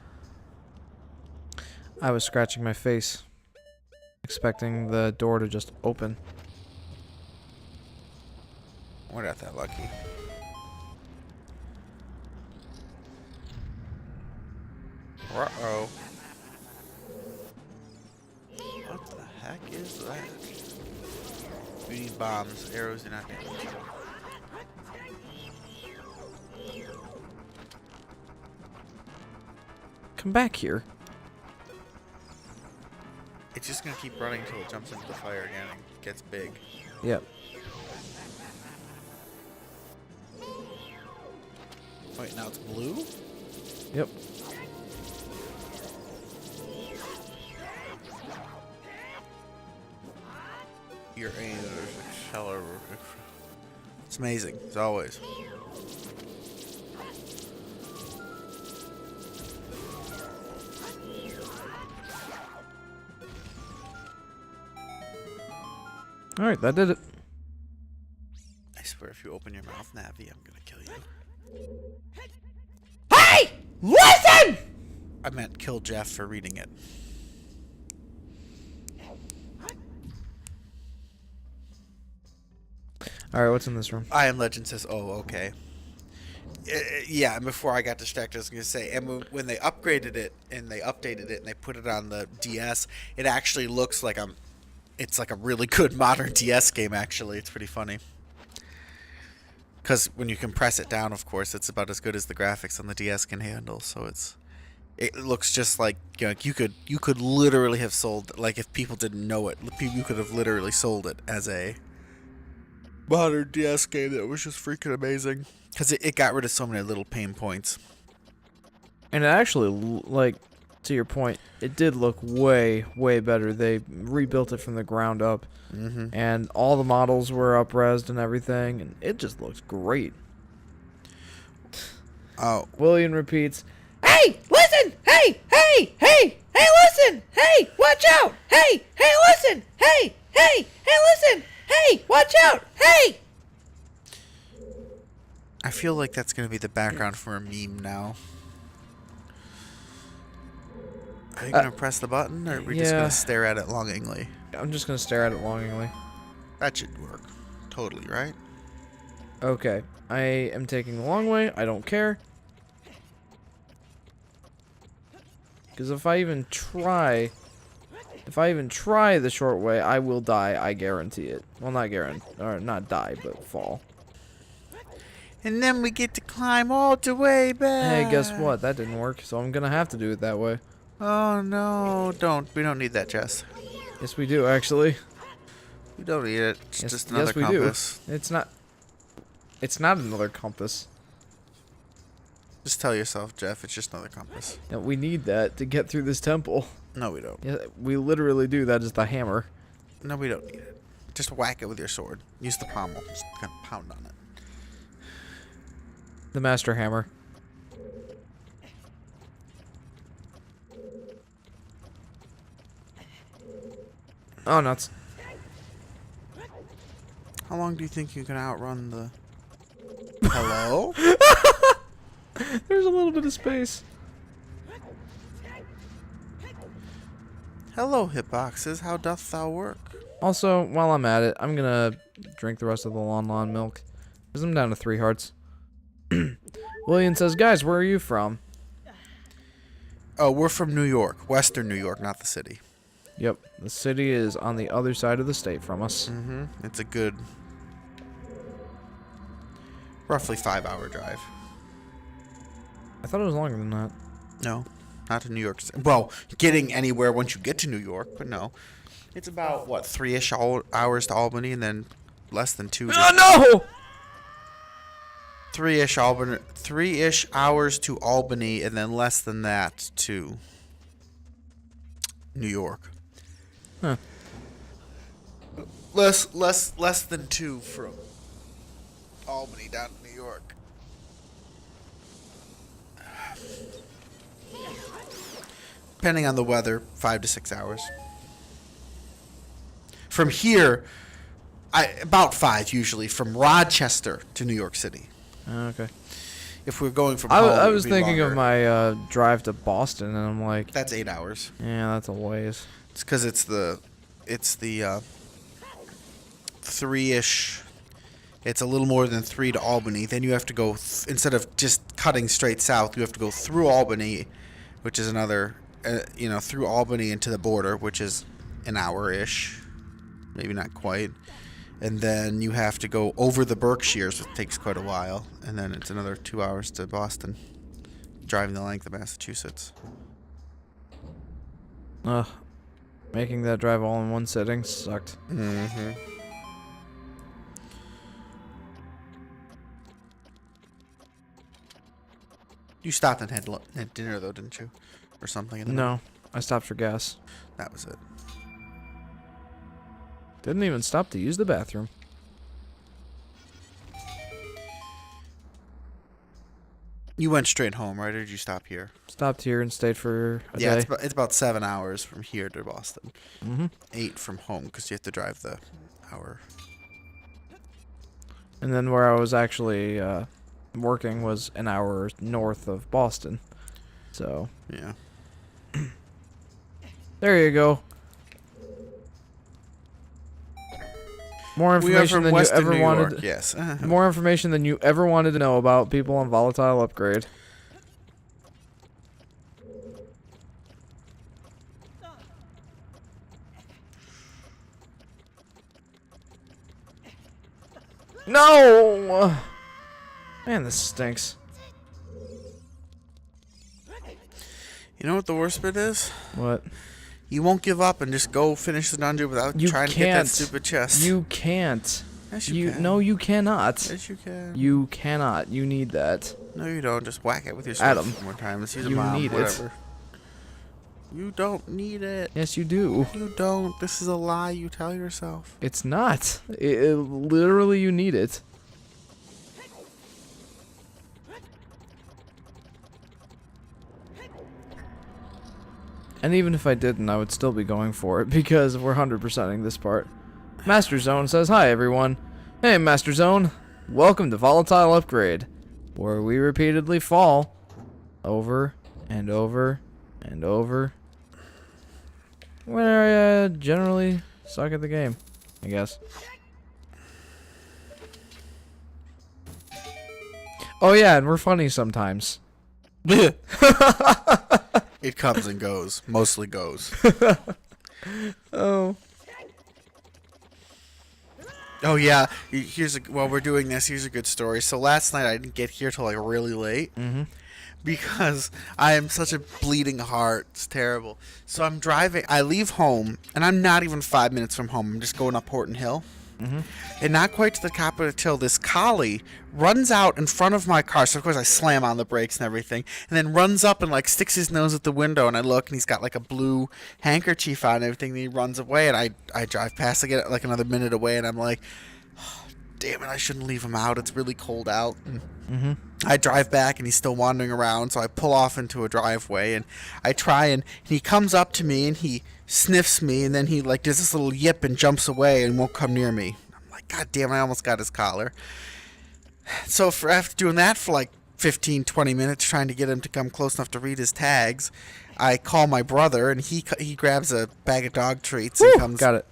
I was scratching my face, expecting the door to just open. We're not that lucky. Uh-oh. What the heck is that? We need bombs. Arrows do not damage. Come back here. It's just gonna keep running until it jumps into the fire again and gets big. Yep. Wait, now it's blue? Yep. Your aim is accelerated. It's amazing, as always. Alright, that did it. I swear, if you open your mouth, Navi, I'm gonna kill you. Hey! Listen! I meant kill Jeff for reading it. Alright, what's in this room? I Am Legend says, oh, okay. Yeah, and before I got distracted, I was going to say, and when they upgraded it and they updated it and they put it on the DS, it actually looks like it's like a really good modern DS game, actually. It's pretty funny. Because when you compress it down, of course, it's about as good as the graphics on the DS can handle. So it looks just like, you know, you could literally have sold, like if people didn't know it, you could have literally sold it as a modern DS game that was just freaking amazing. Because it got rid of so many little pain points. And it actually, like, to your point, it did look way, way better. They rebuilt it from the ground up. Mm-hmm. And all the models were up-resed and everything. And it just looks great. Oh. William repeats, hey, listen! Hey, hey, hey! Hey, listen! Hey, watch out! Hey, hey, listen! Hey, hey, hey, listen! Hey, watch out! Hey! I feel like that's going to be the background for a meme now. Are you going to press the button, or are we just going to stare at it longingly? I'm just going to stare at it longingly. That should work. Totally, right? Okay, I am taking the long way. I don't care. Because if I even try the short way, I will die. I guarantee it. Well, not guarantee, or not die, but fall. And then we get to climb all the way back. Hey, guess what? That didn't work, so I'm gonna have to do it that way. Oh no, don't. We don't need that, Jess. Yes, we do, actually. We don't need it. It's Yes, just another yes, we compass. do. It's not another compass. Just tell yourself, Jeff, it's just another compass. No, we need that to get through this temple. No, we don't. Yeah, we literally do. That is the hammer. No, we don't need it. Just whack it with your sword. Use the pommel. Just kind of pound on it. The master hammer. Oh, nuts. How long do you think you can outrun the... Hello? There's a little bit of space. Hello, hitboxes. How doth thou work? Also, while I'm at it, I'm gonna drink the rest of the Lon milk. Because I'm down to 3 hearts. William says, guys, where are you from? Oh, we're from New York. Western New York, not the city. Yep, the city is on the other side of the state from us. Mm-hmm. It's a good, roughly 5-hour drive. I thought it was longer than that. No, not to New York. Well, getting anywhere once you get to New York, but no. It's about, what, 3-ish hours to Albany, and then less than 2. Oh, no! 3-ish hours to Albany, and then less than that to New York. Huh. Less than 2 from Albany down to New York. Depending on the weather, 5 to 6 hours. From here, about 5 usually, from Rochester to New York City. Okay. If we're going from I home, was thinking of my drive to Boston, and I'm like, that's 8 hours. yeah, that's a ways. It's because it's the 3-ish. It's a little more than 3 to Albany. Then you have to go instead of just cutting straight south, you have to go through Albany, which is another, through Albany into the border, which is an hour-ish, maybe not quite. And then you have to go over the Berkshires, which takes quite a while. And then it's another 2 hours to Boston, driving the length of Massachusetts. Ugh. Making that drive all in one sitting sucked. Mm-hmm. You stopped and had dinner, though, didn't you? Or something? No, I stopped for gas. That was it. Didn't even stop to use the bathroom. You went straight home, right? Or did you stop here? Stopped here and stayed for a Yeah, day. it's about 7 hours from here to Boston. Mm-hmm. 8 from home, because you have to drive the hour. And then where I was actually working was an hour north of Boston. So, Yeah. there you go. More We are information from than you Western ever New wanted. York, yes. More information than you ever wanted to know about people on Volatile Upgrade. No! Man, this stinks. You know what the worst bit is? What? You won't give up and just go finish the dungeon without You trying to get that can't. stupid chest. You can't. Yes, you can. No, you cannot. Yes, you can. You cannot. You need that. No, you don't. Just whack it with your Adam, sword one more time. Let's use a you bomb, need it. whatever. You don't need it. Yes, you do. You don't. This is a lie you tell yourself. It's not. Literally, you need it. And even if I didn't, I would still be going for it because we're 100%ing this part. Master Zone says, hi everyone. Hey Master Zone. Welcome to Volatile Upgrade, where we repeatedly fall over and over and over. Where I generally suck at the game, I guess. Oh yeah, and we're funny sometimes. It comes and goes. Mostly goes. Oh. Oh yeah. While we're doing this, here's a good story. So last night I didn't get here till like really late. Mm-hmm. Because I am such a bleeding heart. It's terrible. So I'm driving. I leave home, and I'm not even 5 minutes from home. I'm just going up Horton Hill. Mm-hmm. And not quite to the top of the hill, this collie runs out in front of my car. So, of course, I slam on the brakes and everything. And then runs up and, like, sticks his nose at the window. And I look, and he's got, like, a blue handkerchief on and everything. And he runs away. And I drive past, I get, like, another minute away. And I'm like, oh, damn it, I shouldn't leave him out. It's really cold out. And Mm-hmm. I drive back, and he's still wandering around. So I pull off into a driveway. And I try, and he comes up to me, and he sniffs me. And then he, like, does this little yip and jumps away and won't come near me. I'm like, God damn, I almost got his collar. So after doing that for like 15, 20 minutes trying to get him to come close enough to read his tags. I call my brother, and he grabs a bag of dog treats and comes. Got it.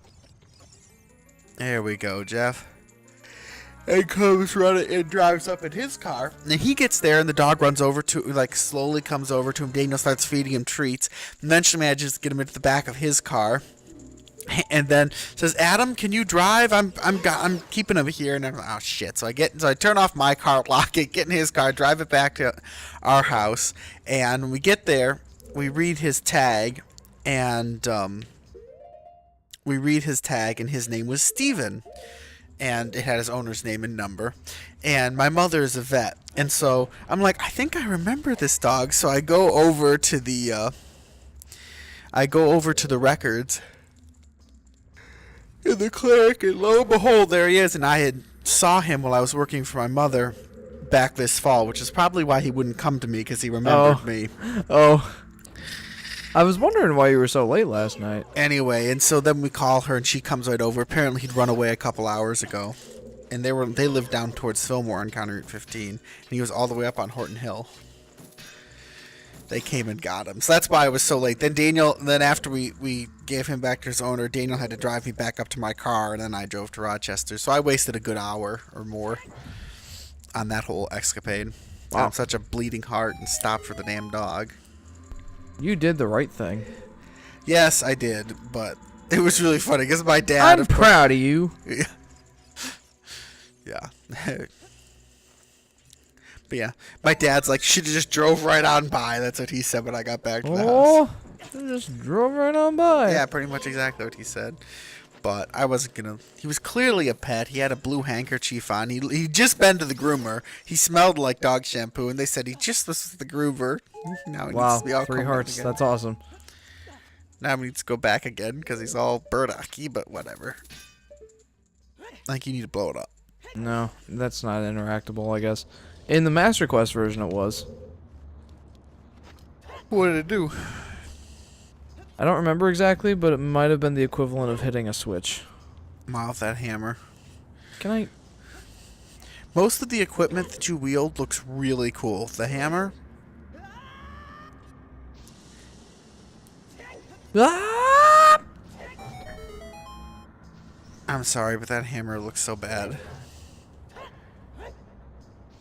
There we go, Jeff. And comes running and drives up in his car. And he gets there, and the dog runs over to, like, slowly comes over to him. Daniel starts feeding him treats. Eventually manages to get him into the back of his car. And then says, "Adam, can you drive? I'm keeping him here." And I'm like, "Oh shit!" So I turn off my car, lock it, get in his car, drive it back to our house. And when we get there, we read his tag, and his name was Steven. And it had his owner's name and number. And my mother is a vet. And so I'm like, I think I remember this dog. So I go over to the records in the clinic, and lo and behold, there he is. And I had saw him while I was working for my mother back this fall, which is probably why he wouldn't come to me, because he remembered me. Oh. I was wondering why you were so late last night. Anyway, and so then we call her, and she comes right over. Apparently, he'd run away a couple hours ago, and they lived down towards Fillmore on County Route 15, and he was all the way up on Horton Hill. They came and got him, so that's why I was so late. Then after we gave him back to his owner, Daniel had to drive me back up to my car, and then I drove to Rochester. So I wasted a good hour or more on that whole escapade. Wow. I'm such a bleeding heart and stopped for the damn dog. You did the right thing. Yes, I did, but it was really funny because my dad. I'm proud of you. Yeah. But yeah, my dad's like, should have just drove right on by. That's what he said when I got back to the house. Just drove right on by. Yeah, pretty much exactly what he said. But I wasn't gonna. He was clearly a pet. He had a blue handkerchief on. He'd just been to the groomer. He smelled like dog shampoo, and they said he just was the groomer. Now he needs to be all 3 combed hearts. again. That's awesome. Now he needs to go back again because he's all burdocky, but whatever. Like, you need to blow it up. No, that's not interactable, I guess. In the Master Quest version, it was. What did it do? I don't remember exactly, but it might have been the equivalent of hitting a switch. Mouth that hammer. Can I... Most of the equipment that you wield looks really cool. The hammer... Ah! I'm sorry, but that hammer looks so bad.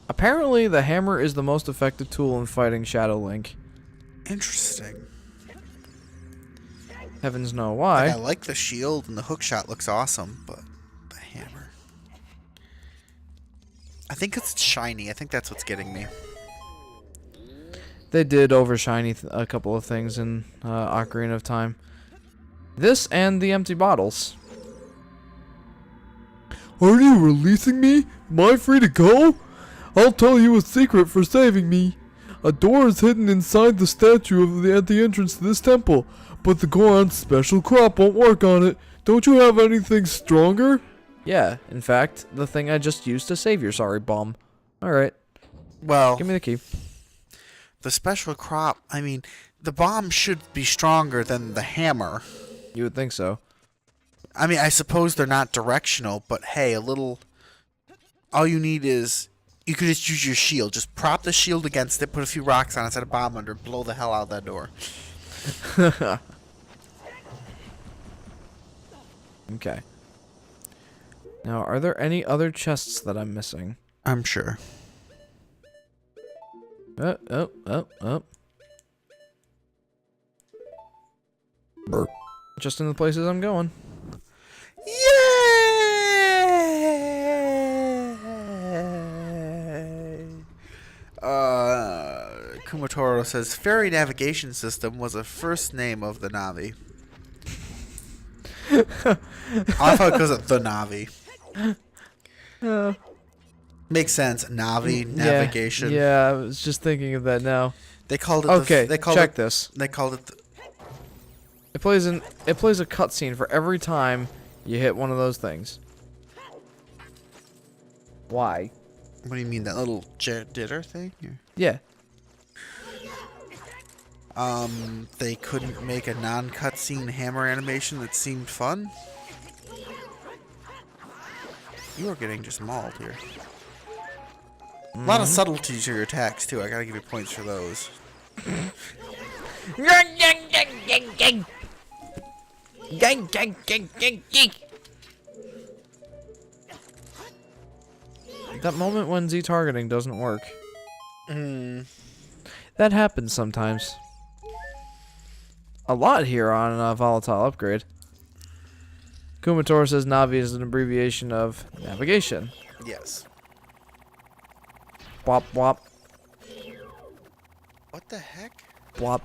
Apparently, the hammer is the most effective tool in fighting Shadow Link. Interesting. Heavens know why. Like, I like the shield, and the hookshot looks awesome, but the hammer... I think it's shiny. I think that's what's getting me. They did overshiny a couple of things in Ocarina of Time. This and the empty bottles. Are you releasing me? Am I free to go? I'll tell you a secret for saving me. A door is hidden inside the statue at the entrance to this temple, but the Goron's special crop won't work on it. Don't you have anything stronger? Yeah, in fact, the thing I just used to save your sorry bum. Alright, Well, give me the key. the special crop... I mean, the bomb should be stronger than the hammer. You would think so. I mean, I suppose they're not directional, but hey, a little... All you need is... You could just use your shield. Just prop the shield against it, put a few rocks on it, set a bomb under it, blow the hell out of that door. Okay. Now, are there any other chests that I'm missing? I'm sure. Oh. Just in the places I'm going. Yay! Kumatoro says, Ferry Navigation System was a first name of the Navi. I thought it was the Navi. Makes sense. Navi, navigation. Yeah, I was just thinking of that now. They called it Okay, check it, this. They called it... It plays a cutscene for every time you hit one of those things. Why? What do you mean, that little jitter thing? Yeah. They couldn't make a non-cutscene hammer animation that seemed fun? You are getting just mauled here. A lot of subtlety to your attacks, too. I gotta give you points for those. That moment when Z targeting doesn't work. That happens sometimes. A lot here on Volatile upgrade. Kumator says Navi is an abbreviation of navigation. Yes. Bwop bwop What the heck? bwop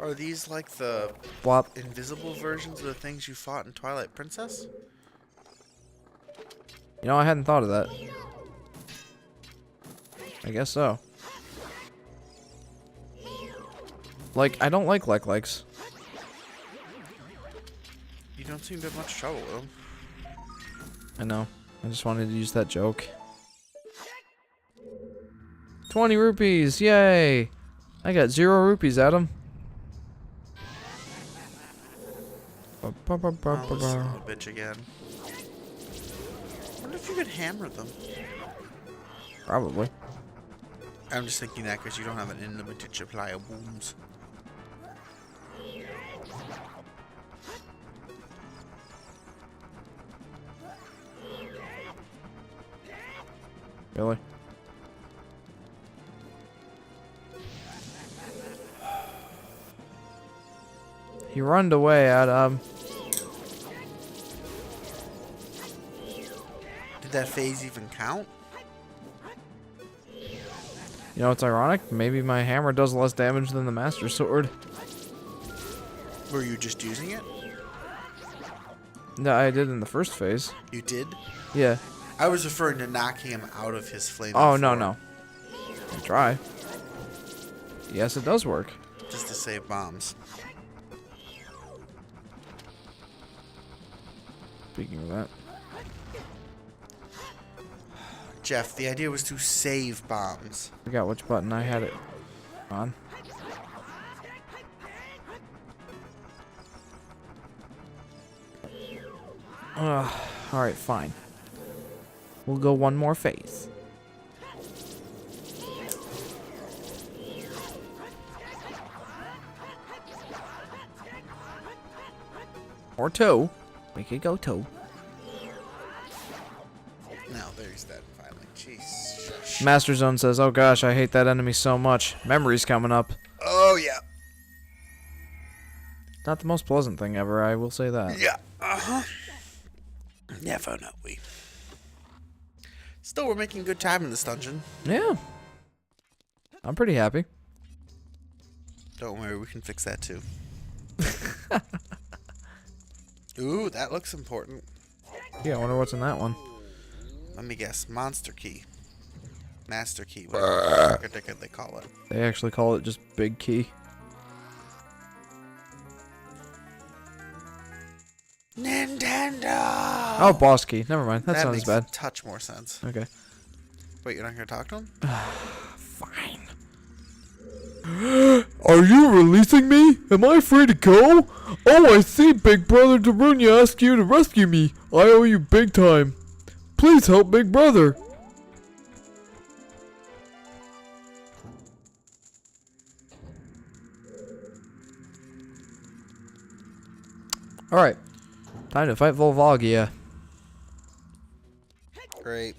Are these like the bwop. invisible versions of the things you fought in Twilight Princess? You know, I hadn't thought of that. I guess so. Like, I don't like likes. You don't seem to have much trouble with them. I know. I just wanted to use that joke. 20 rupees! Yay! I got 0 rupees, Adam. Oh, this son of a bitch again. I wonder if you could hammer them. Probably. I'm just thinking that because you don't have an unlimited supply of booms. Really? He runned away, Adam. Did that phase even count? You know what's ironic? Maybe my hammer does less damage than the Master Sword. Were you just using it? No, I did in the first phase. You did? Yeah. I was referring to knocking him out of his flame. Oh, no, no. I'll try. Yes, it does work. Just to save bombs. Speaking of that. Jeff, the idea was to save bombs. I forgot which button I had it on. Alright, fine. We'll go one more phase. Or 2. We could go 2. Now there's that finally. Jeez. Master Zone says, oh gosh, I hate that enemy so much. Memory's coming up. Oh, yeah. Not the most pleasant thing ever, I will say that. Yeah. Uh-huh. Never know we. Still, we're making good time in this dungeon. Yeah. I'm pretty happy. Don't worry, we can fix that too. Ooh, that looks important. Yeah, I wonder what's in that one. Let me guess. Monster key. Master key. Whatever they call it. They actually call it just Big Key. Nintendo! Oh, Boss Key. Never mind. That sounds makes bad. a touch more sense. Okay. Wait, you're not going to talk to him? Fine. Are you releasing me? Am I free to go? Oh, I see Big Brother Darunia asked you to rescue me. I owe you big time. Please help Big Brother. Alright. Time to fight Volvagia. Great.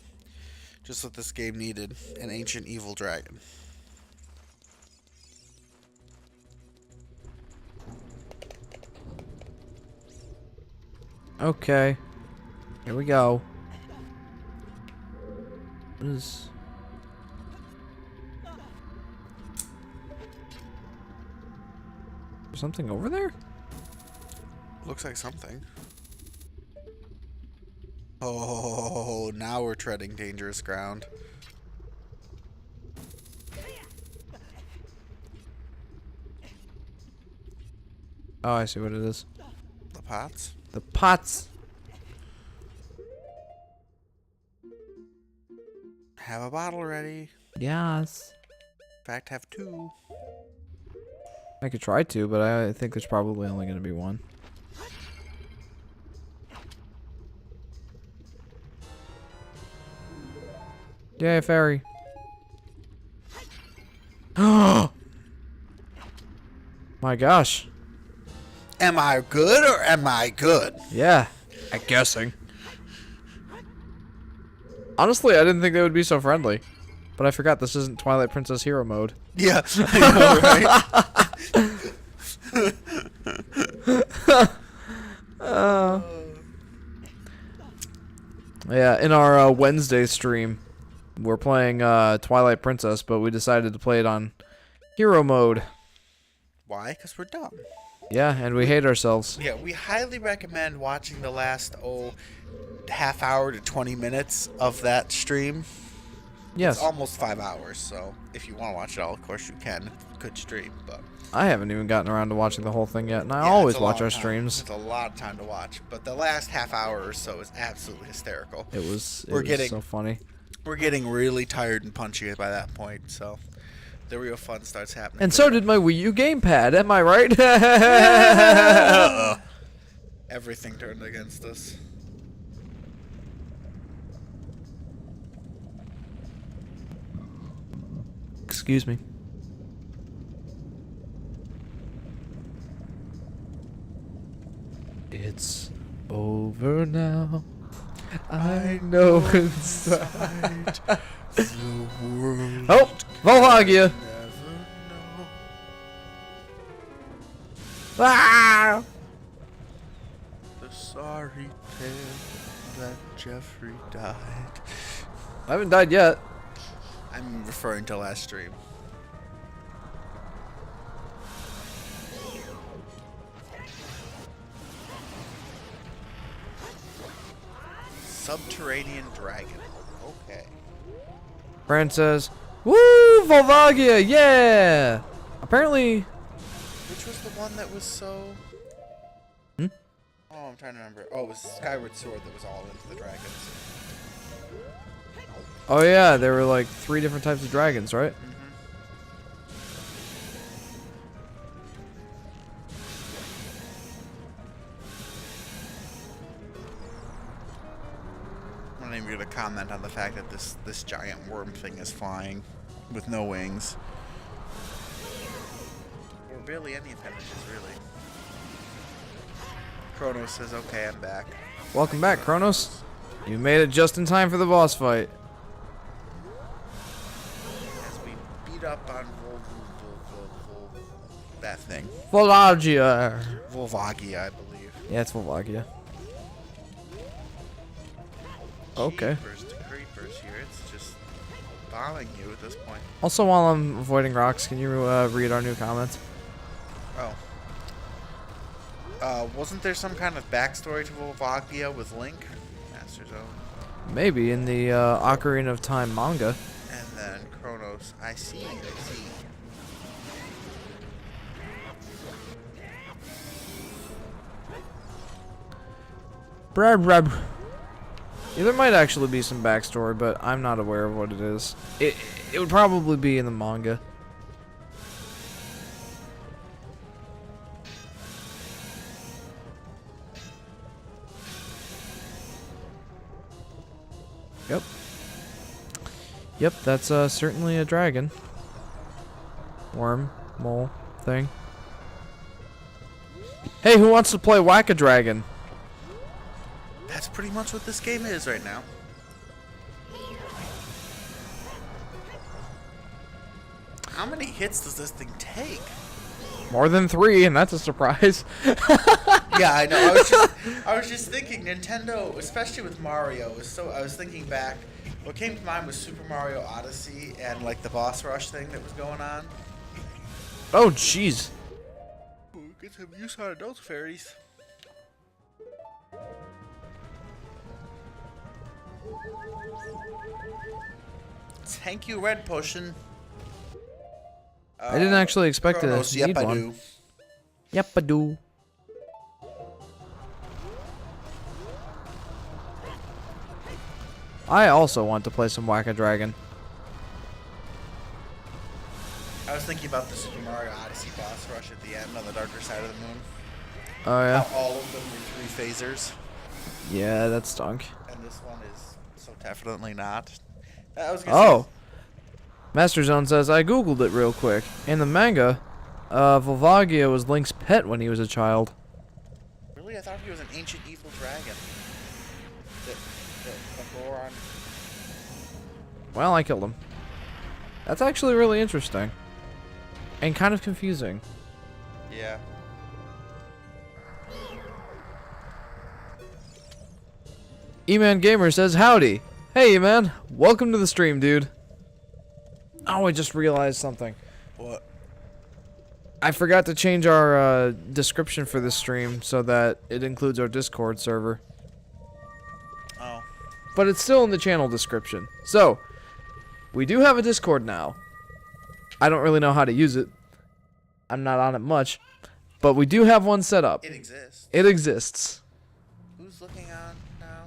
Just what this game needed. An ancient evil dragon. Okay. Here we go. What is... There's something over there? Looks like something. Oh, now we're treading dangerous ground. Oh, I see what it is. The pots? The pots. Have a bottle ready. Yes. In fact, have 2. I could try to, but I think there's probably only going to be one. Yay, fairy. Oh my gosh. Am I good or am I good? Yeah, I'm guessing. Honestly, I didn't think they would be so friendly. But I forgot this isn't Twilight Princess Hero mode. Yeah, I know, right? Yeah, in our Wednesday stream, we're playing Twilight Princess, but we decided to play it on Hero mode. Why? Because we're dumb. Yeah, and we hate ourselves. Yeah, we highly recommend watching the last, half hour to 20 minutes of that stream. Yes. It's almost 5 hours, so if you want to watch it all, of course you can. Good stream, but... I haven't even gotten around to watching the whole thing yet, and I Yeah, always it's a watch long our time. streams. It's a lot of time to watch, but the last half hour or so is absolutely hysterical. It was so funny. We're getting really tired and punchy by that point, so the real fun starts happening. And so did my Wii U gamepad, am I right? Everything turned against us. Excuse me. It's over now. I know inside. The world Oh, Volhagia. never know. Ah! The sorry tale that Jeffrey died. I haven't died yet. I'm referring to last stream. Subterranean dragon. Okay. Fran says, "Woo, Volvagia, yeah!" Apparently, Which was the one that was so... Hmm? Oh, I'm trying to remember. Oh, it was Skyward Sword that was all into the dragons. oh yeah, there were like 3 different types of dragons, right? I'm not even going to comment on the fact that this giant worm thing is flying with no wings. Or barely any appendages, really. Kronos says, okay, I'm back. Welcome back, Kronos. You made it just in time for the boss fight. As we beat up on that thing. Volvagia. Volvagia, I believe. Yeah, it's Volvagia. Okay. Jeepers to creepers here. It's just bombing you at this point. Also, while I'm avoiding rocks, can you read our new comments? Oh. Wasn't there some kind of backstory to Volvagia with Link? Master Zone. Maybe in the Ocarina of Time manga. And then Kronos. I see. Brab brab. Yeah, there might actually be some backstory, but I'm not aware of what it is. It would probably be in the manga. Yep. Yep, that's certainly a dragon. Worm, mole, thing. Hey, who wants to play Whack-A-Dragon? That's pretty much what this game is right now. How many hits does this thing take? More than 3, and that's a surprise. Yeah, I know. I was just thinking Nintendo, especially with Mario, I was thinking back. What came to mind was Super Mario Odyssey and like the boss rush thing that was going on. Oh, jeez. Ooh, get some use out of those fairies. Thank you, Red Potion. I didn't actually expect Kronos, to yep, need I one. do. Yep, I do. I also want to play some Whack-A-Dragon. I was thinking about the Super Mario Odyssey boss rush at the end on the darker side of the moon. Oh, yeah? How all of them were 3 phasers, Yeah, that stunk. and this one is so definitely not. I was gonna Oh. Master Zone says, I googled it real quick. In the manga, Volvagia was Link's pet when he was a child. say, really? I thought he was an ancient evil dragon. The Goron. Well, I killed him. That's actually really interesting. And kind of confusing. Yeah. E-Man Gamer says, howdy. Hey, E-Man. Welcome to the stream, dude. Oh, I just realized something. What? I forgot to change our description for this stream so that it includes our Discord server. Oh. But it's still in the channel description. So, we do have a Discord now. I don't really know how to use it. I'm not on it much. But we do have one set up. It exists. It exists. Who's looking on now?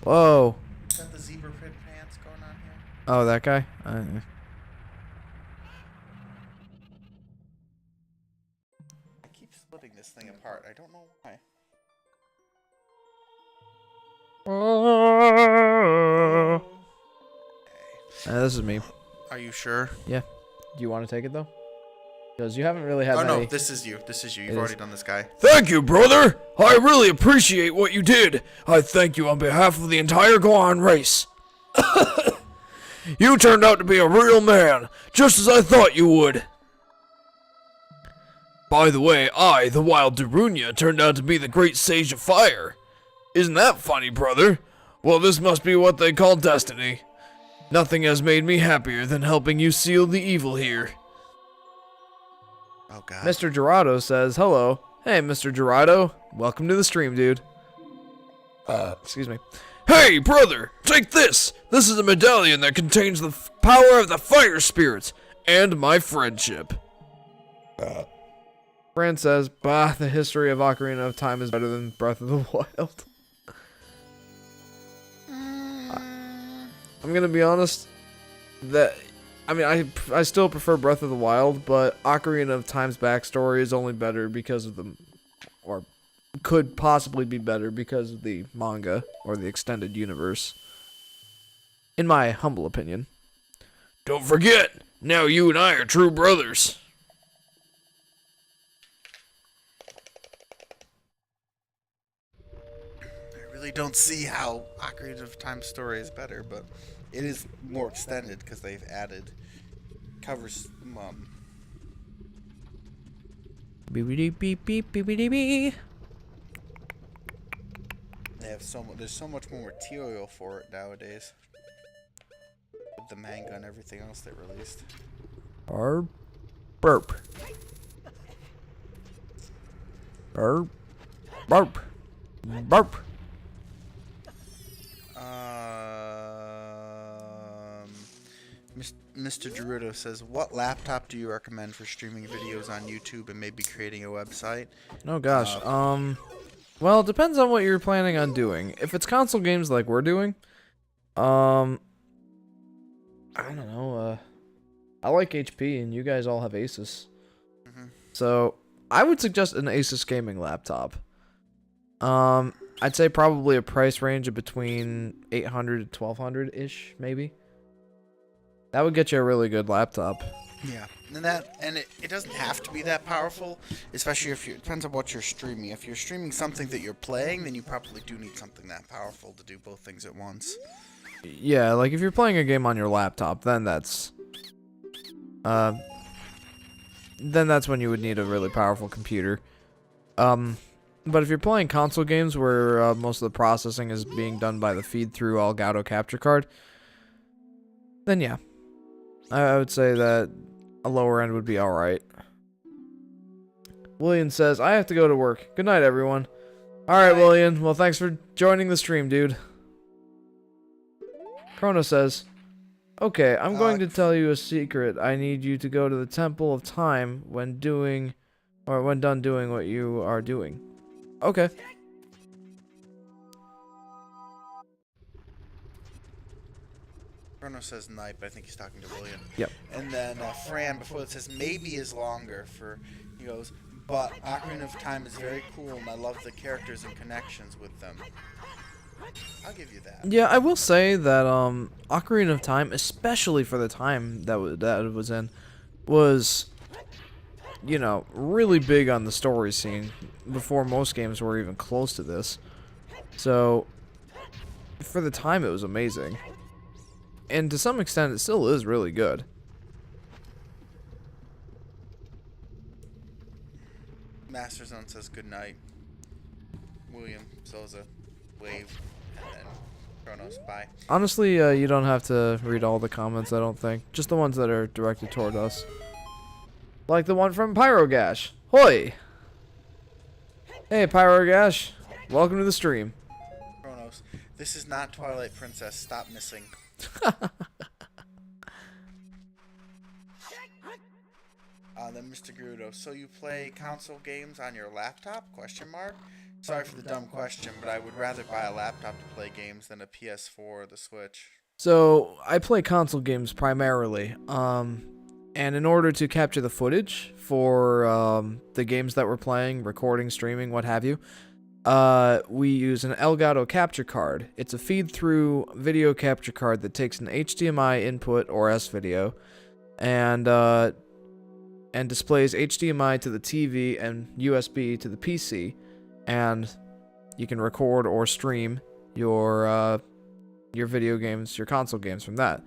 Whoa. Is that the zebra print pants going on here? Oh, that guy? I keep splitting this thing apart. I don't know why. This is me. Are you sure? Yeah. Do you want to take it, though? Because you haven't really had Oh, many... no. This is you. This is you. You've It already is. done this guy. Thank you, brother. I really appreciate what you did. I thank you on behalf of the entire Gohan race. You turned out to be a real man, just as I thought you would. By the way, I, the Wild Darunia, turned out to be the Great Sage of Fire. Isn't that funny, brother? Well, this must be what they call destiny. Nothing has made me happier than helping you seal the evil here. Oh, God. Mr. Gerardo says, hello. Hey, Mr. Gerardo. Welcome to the stream, dude. Excuse me. Hey, brother, take this. This is a medallion that contains the power of the fire spirits and my friendship. Fran says, bah, the history of Ocarina of Time is better than Breath of the Wild. I'm gonna be honest, I still prefer Breath of the Wild, but Ocarina of Time's backstory is only better because of or could possibly be better because of the manga or the extended universe. In my humble opinion. Don't forget, now you and I are true brothers. I really don't see how Ocarina of Time story is better, but it is more extended because they've added covers. Beep beep beep beep beep beep. They have there's so much more material for it nowadays with the manga and everything else they released. Burp. Burp. Burp. Burp. Burp. Mr. Gerudo says, what laptop do you recommend for streaming videos on YouTube and maybe creating a website? Oh gosh. Well, it depends on what you're planning on doing. If it's console games like we're doing, I don't know. I like HP, and you guys all have Asus. So I would suggest an Asus gaming laptop. I'd say probably a price range of between 800 to 1200 ish, maybe. That would get you a really good laptop. Yeah, and it doesn't have to be that powerful, especially if it depends on what you're streaming. If you're streaming something that you're playing, then you probably do need something that powerful to do both things at once. Yeah, like if you're playing a game on your laptop, then that's when you would need a really powerful computer. But if you're playing console games where most of the processing is being done by the feed-through Elgato capture card, then yeah, I would say that a lower end would be alright. William says, I have to go to work. Good night, everyone. Alright, William. Well, thanks for joining the stream, dude. Chrono says, okay, I'm going to tell you a secret. I need you to go to the Temple of Time when done doing what you are doing. Okay. Chrono says night, but I think he's talking to William. Yep. And then Fran, before it says maybe is longer he goes, but Ocarina of Time is very cool, and I love the characters and connections with them. I'll give you that. Yeah, I will say that Ocarina of Time, especially for the time that it was in, was, you know, really big on the story scene before most games were even close to this. So for the time, it was amazing, and to some extent, it still is really good. Master Zone says goodnight. William Zoza, wave, and then Kronos, bye. Honestly, you don't have to read all the comments, I don't think. Just the ones that are directed toward us. Like the one from Pyrogash. Hoi! Hey, Pyrogash. Welcome to the stream. Kronos, this is not Twilight Princess. Stop missing. Then Mr. Gerudo, so you play console games on your laptop? Question mark. Sorry for the dumb question, but I would rather buy a laptop to play games than a PS4 or the Switch. So, I play console games primarily. And in order to capture the footage for the games that we're playing, recording, streaming, what have you, we use an Elgato capture card. It's a feed-through video capture card that takes an HDMI input or S-video and displays HDMI to the TV and USB to the PC, and you can record or stream your video games, your console games from that.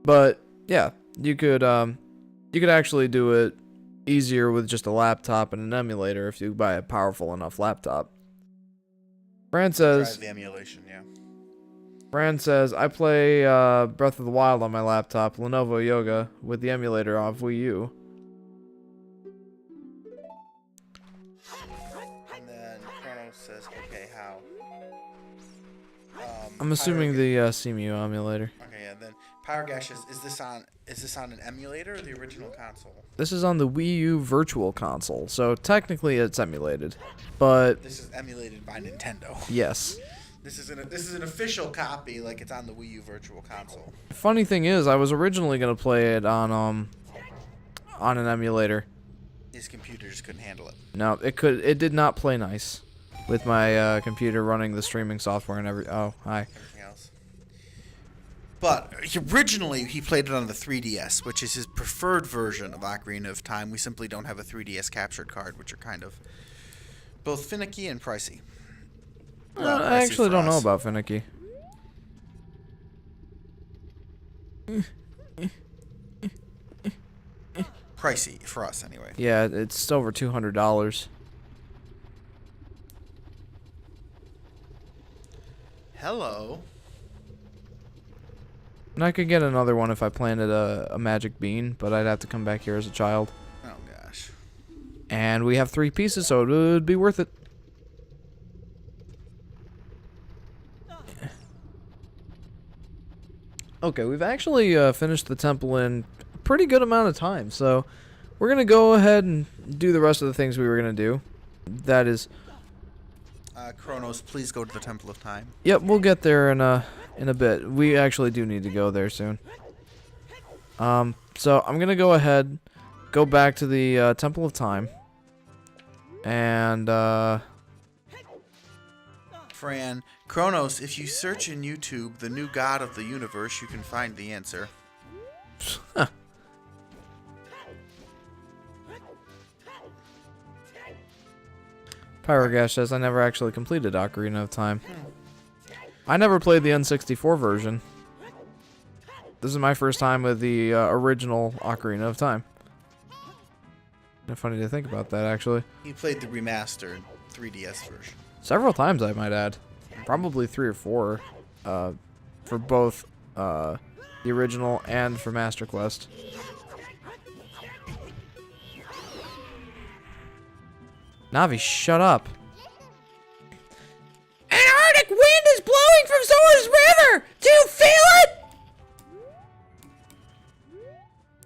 But yeah, you could actually do it easier with just a laptop and an emulator if you buy a powerful enough laptop. Fran says, Drive the emulation, yeah. Fran says, I play Breath of the Wild on my laptop, Lenovo Yoga, with the emulator of Wii U. And then Kronos says, okay, how? I'm assuming the CMU emulator. Okay, and then Pyrogash is this on an emulator or the original console? This is on the Wii U Virtual Console, so technically it's emulated, but This is emulated by Nintendo. yes. This is an official copy, like it's on the Wii U Virtual Console. Funny thing is, I was originally gonna play it on an emulator. His computer just couldn't handle it. No, it did not play nice with my computer running the streaming software and oh, hi. Everything else. But originally he played it on the 3DS, which is his preferred version of Ocarina of Time. We simply don't have a 3DS captured card, which are kind of both finicky and pricey. Well, I actually don't know us. about finicky. Pricey for us, anyway. Yeah, it's over $200. Hello. And I could get another one if I planted a magic bean, but I'd have to come back here as a child. Oh gosh. And we have 3 pieces, so it would be worth it. Okay, we've actually finished the temple in a pretty good amount of time, so we're going to go ahead and do the rest of the things we were going to do. That is... Kronos, please go to the Temple of Time. Yep, we'll get there in a bit. We actually do need to go there soon. So I'm going to go ahead, go back to the Temple of Time, and... Fran, Kronos, if you search in YouTube the new god of the universe, you can find the answer. Pyrogash says, I never actually completed Ocarina of Time. I never played the N64 version. This is my first time with the original Ocarina of Time. Kinda funny to think about that, actually. He played the remastered 3DS version. Several times, I might add. Probably 3 or 4. For both the original and for Master Quest. Navi, shut up. An Arctic wind is blowing from Zora's River! Do you feel it?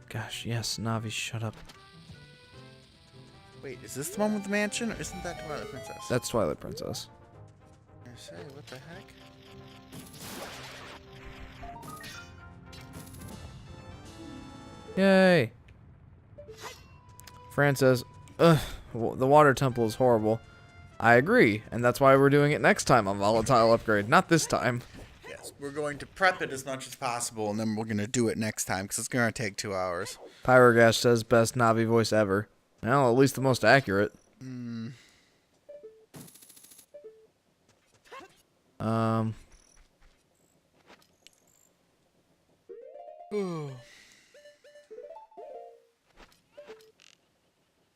Gosh, yes, Navi, shut up. Wait, is this the one with the mansion, or isn't that Twilight Princess? That's Twilight Princess. I say, what the heck? Yay. Fran says, ugh, the water temple is horrible. I agree, and that's why we're doing it next time on Volatile Upgrade, not this time. Yes, we're going to prep it as much as possible, and then we're going to do it next time, because it's going to take 2 hours. Pyrogash says best Navi voice ever. Well, at least the most accurate. I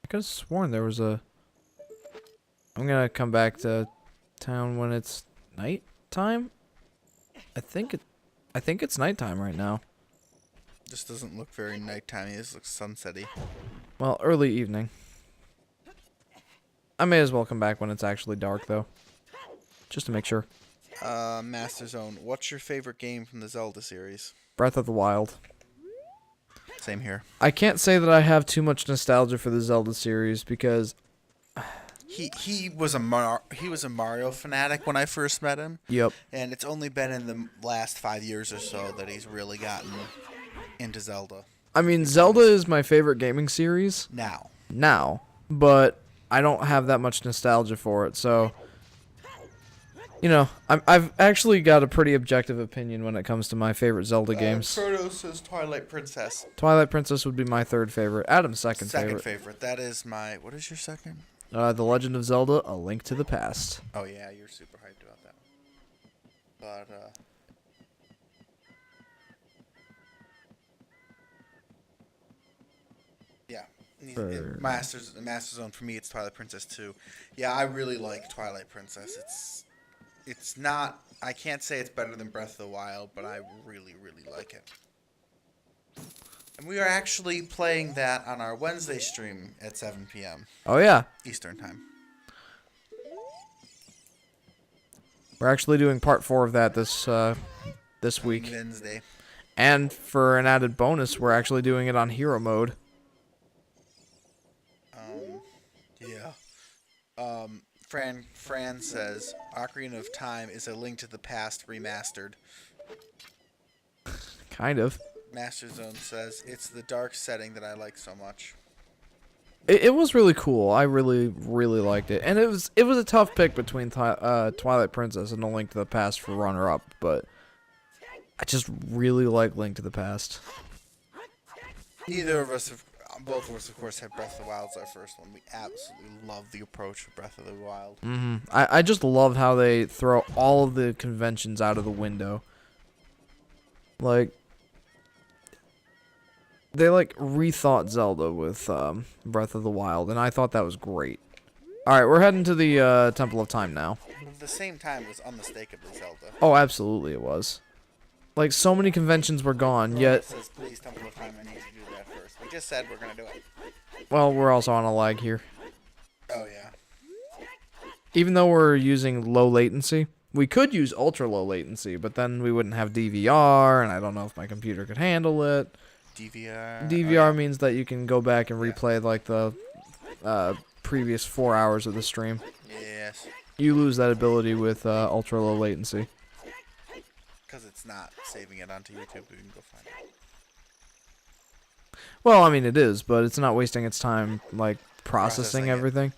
could have sworn there was a... I'm gonna come back to town when it's night time. I think it's nighttime right now. This doesn't look very nighttime-y. This looks sunsetty. Well, early evening. I may as well come back when it's actually dark, though. Just to make sure. Master Zone, what's your favorite game from the Zelda series? Breath of the Wild. Same here. I can't say that I have too much nostalgia for the Zelda series because he was a Mario fanatic when I first met him. Yep. And it's only been in the last 5 years or so that he's really gotten into Zelda. I mean, Zelda is my favorite gaming series now, but I don't have that much nostalgia for it, so you know, I've actually got a pretty objective opinion when it comes to my favorite Zelda games. Frodo says Twilight Princess. Twilight Princess would be my third favorite. Adam's second favorite. That is my... What is your second? The Legend of Zelda: A Link to the Past. Oh yeah, you're super hyped about that one. But yeah, Master Zone for me. It's Twilight Princess 2. Yeah, I really like Twilight Princess. It's not... I can't say it's better than Breath of the Wild, but I really, really like it. And we are actually playing that on our Wednesday stream at 7 p.m. Oh, yeah. Eastern Time. We're actually doing part 4 of that this week. Wednesday. And for an added bonus, we're actually doing it on hero mode. Yeah. Fran says Ocarina of Time is a Link to the Past remastered. Kind of. Master Zone says it's the dark setting that I like so much. It was really cool. I really, really liked it, and it was a tough pick between Twilight Princess and A Link to the Past for runner-up, but I just really like Link to the Past. Both of us, of course, have Breath of the Wild as our first one. We absolutely love the approach of Breath of the Wild. I just love how they throw all of the conventions out of the window. Like, they rethought Zelda with Breath of the Wild, and I thought that was great. All right, we're heading to the Temple of Time now. At the same time, it was unmistakably Zelda. Oh, absolutely it was. Like, so many conventions were gone, yet... Says, please, Temple of Time, I need you to do that first. We just said we're going to do it. Well, we're also on a lag here. Oh, yeah. Even though we're using low latency, we could use ultra low latency, but then we wouldn't have DVR, and I don't know if my computer could handle it. DVR means that you can go back and replay, like, the previous 4 hours of the stream. Yes. You lose that ability with ultra low latency. Because it's not saving it onto YouTube, we can go find it. Well, I mean, it is, but it's not wasting its time, like, processing everything.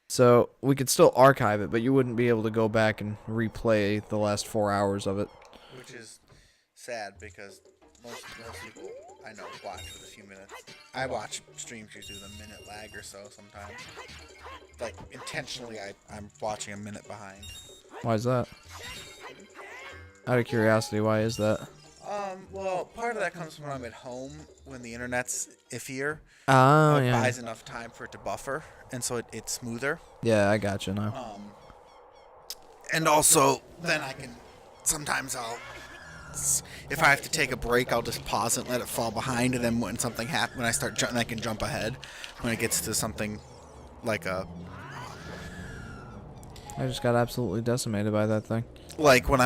So, we could still archive it, but you wouldn't be able to go back and replay the last 4 hours of it. Which is sad, because most people I know watch with a few minutes. I watch streams usually with a minute lag or so sometimes. Like, intentionally, I'm watching a minute behind. Why is that? Out of curiosity, why is that? Well, part of that comes from when I'm at home, when the internet's iffier. Oh, It yeah. buys enough time for it to buffer, and so it's smoother. Yeah, I gotcha now. And also, then sometimes if I have to take a break, I'll just pause it and let it fall behind, and then when something happens, when I start jumping, I can jump ahead when it gets to something like I just got absolutely decimated by that thing. Like when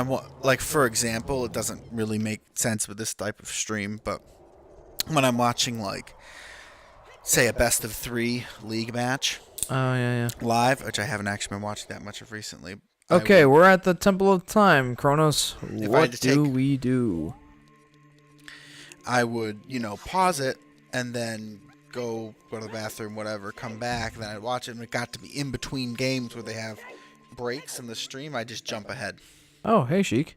for example, it doesn't really make sense with this type of stream, but when I'm watching, like, say a best of 3 league match. Oh, yeah. Live, which I haven't actually been watching that much of recently. Okay, we're at the Temple of Time, Kronos. What do we do? I would, pause it and then go to the bathroom, whatever, come back, then I'd watch it, and it got to be in between games where they have breaks in the stream, I just jump ahead. Oh, hey, Sheik.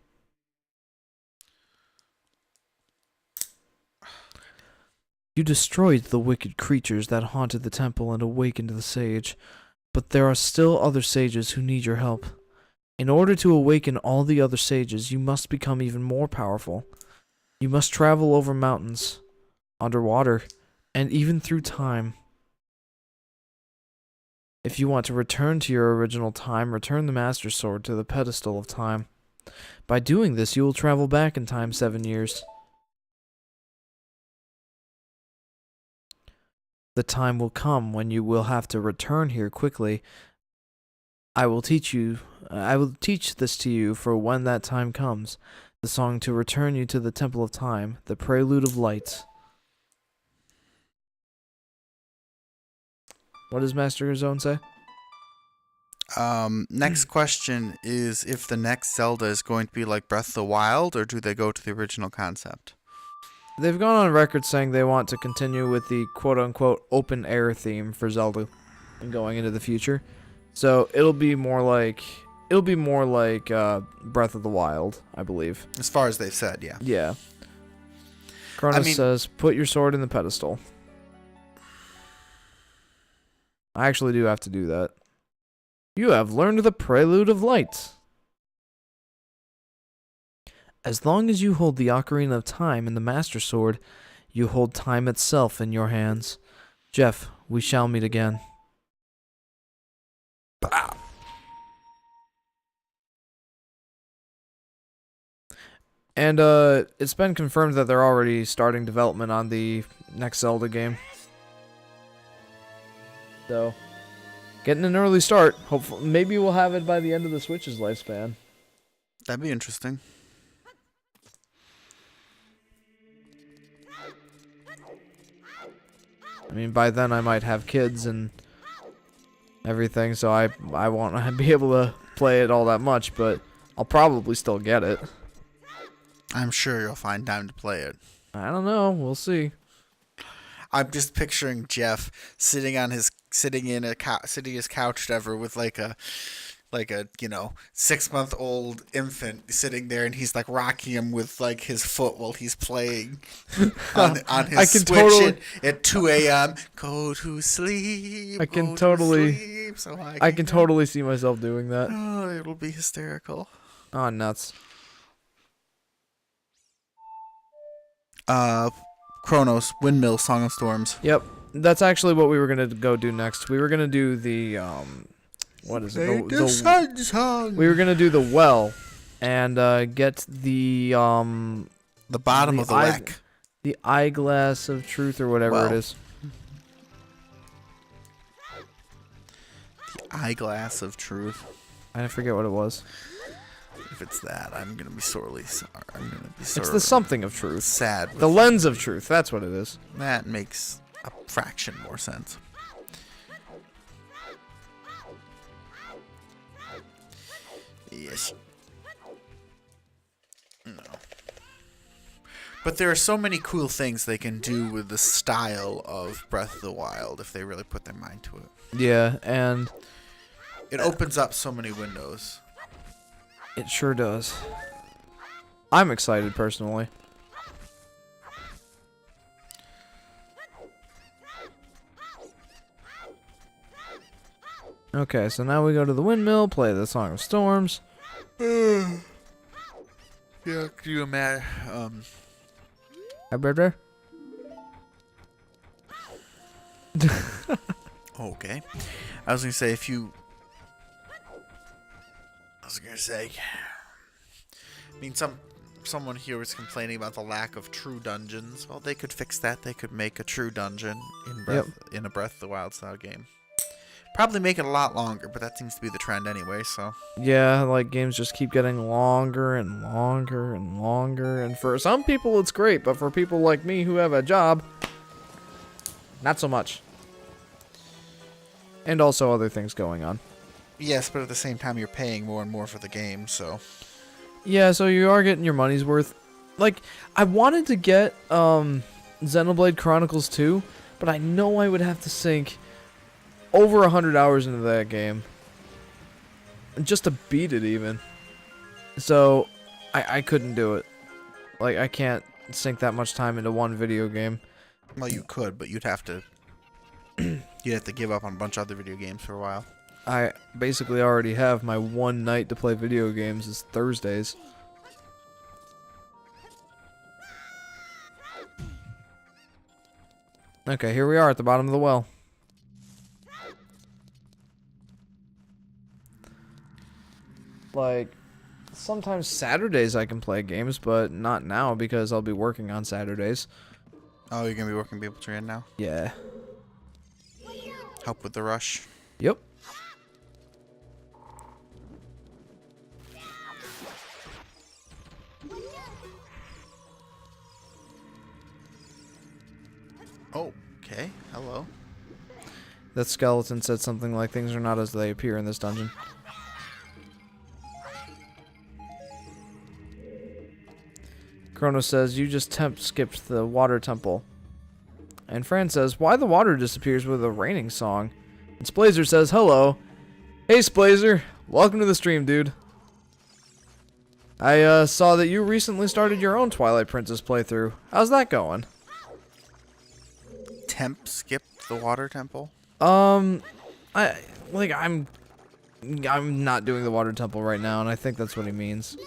You destroyed the wicked creatures that haunted the temple and awakened the sage, but there are still other sages who need your help. In order to awaken all the other sages, you must become even more powerful. You must travel over mountains, underwater, and even through time. If you want to return to your original time, return the Master Sword to the pedestal of time. By doing this, you will travel back in time 7 years. The time will come when you will have to return here quickly. I will teach this to you for when that time comes. The song to return you to the Temple of Time, the Prelude of Light. What does Master Zone say? Next question is if the next Zelda is going to be like Breath of the Wild, or do they go to the original concept? They've gone on record saying they want to continue with the quote-unquote open-air theme for Zelda going into the future. So it'll be more like Breath of the Wild, I believe. As far as they've said, yeah. Yeah. Cronus says, put your sword in the pedestal. I actually do have to do that. You have learned the Prelude of Light. As long as you hold the Ocarina of Time and the Master Sword, you hold time itself in your hands. Jeff, we shall meet again. Bah. And it's been confirmed that they're already starting development on the next Zelda game. So, getting an early start. Hopefully, maybe we'll have it by the end of the Switch's lifespan. That'd be interesting. I mean, by then I might have kids and everything, so I won't be able to play it all that much, but I'll probably still get it. I'm sure you'll find time to play it. I don't know. We'll see. I'm just picturing Jeff sitting his couch ever with like a 6-month-old infant sitting there, and he's like rocking him with like his foot while he's playing on his Switch at 2 a.m. Go to sleep. I can totally totally see myself doing that. Oh, it'll be hysterical. Oh, nuts. Kronos, Windmill, Song of Storms. Yep, that's actually what we were gonna go do next. We were gonna do the what is it? We were gonna do the well, and get the bottom of the wreck. The eyeglass of truth or whatever it is. The eyeglass of truth. I forget what it was. If it's that, I'm gonna be sorely sorry. It's the something of truth. Sad. The lens of truth. That's what it is. That makes a fraction more sense. Yes. No. But there are so many cool things they can do with the style of Breath of the Wild if they really put their mind to it. Yeah, and it opens up so many windows. It sure does. I'm excited personally. Okay, so now we go to the windmill, play the Song of Storms. Yeah, can you imagine? Okay. I was gonna say I mean, someone here was complaining about the lack of true dungeons. Well, they could fix that. They could make a true dungeon in a Breath of the Wild style game. Probably make it a lot longer, but that seems to be the trend anyway, so. Yeah, like games just keep getting longer and longer and longer, and for some people it's great, but for people like me who have a job, not so much. And also other things going on. Yes, but at the same time you're paying more and more for the game, so. Yeah, so you are getting your money's worth. Like, I wanted to get Xenoblade Chronicles 2, but but I know I would have to sink over 100 hours into that game. Just to beat it even. So, I couldn't do it. Like, I can't sink that much time into one video game. Well, you could, but you'd have to you'd have to give up on a bunch of other video games for a while. I basically already have my one night to play video games is Thursdays. Okay, here we are at the bottom of the well. Like, sometimes Saturdays I can play games, but not now because I'll be working on Saturdays. Oh, you're gonna be working People Tree now? Yeah. Help with the rush. Yep. Oh, okay. Hello. That skeleton said something like things are not as they appear in this dungeon. Chronos says, you just skipped the water temple. And Fran says, why the water disappears with a raining song? And Splazer says, hello. Hey Splazer, welcome to the stream, dude. I saw that you recently started your own Twilight Princess playthrough. How's that going? Temp skipped the water temple? I'm not doing the water temple right now, and I think that's what he means.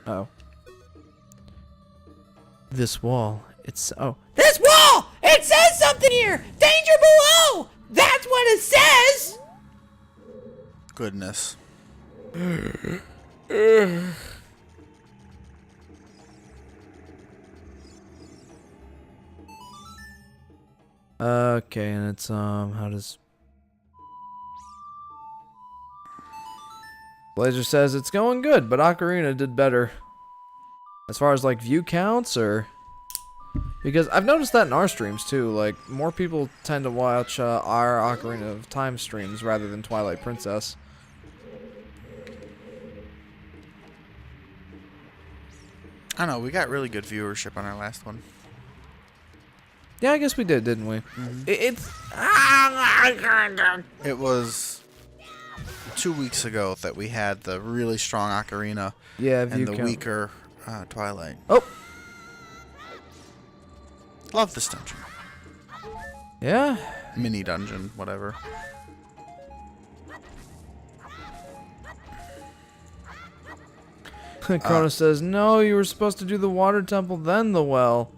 Oh. This wall, it's... Oh. This wall! It says something here! Danger below! That's what it says! Goodness. Okay, and it's, how does... Blazer says it's going good, but Ocarina did better. As far as, like, view counts, or... Because I've noticed that in our streams, too. Like, more people tend to watch our Ocarina of Time streams rather than Twilight Princess. I don't know, we got really good viewership on our last one. Yeah, I guess we did, didn't we? It was 2 weeks ago that we had the really strong Ocarina Yeah, view and the count. weaker Twilight. Oh! Love this dungeon. Yeah? Mini dungeon, whatever. Chronos says, no, you were supposed to do the water temple, then the well.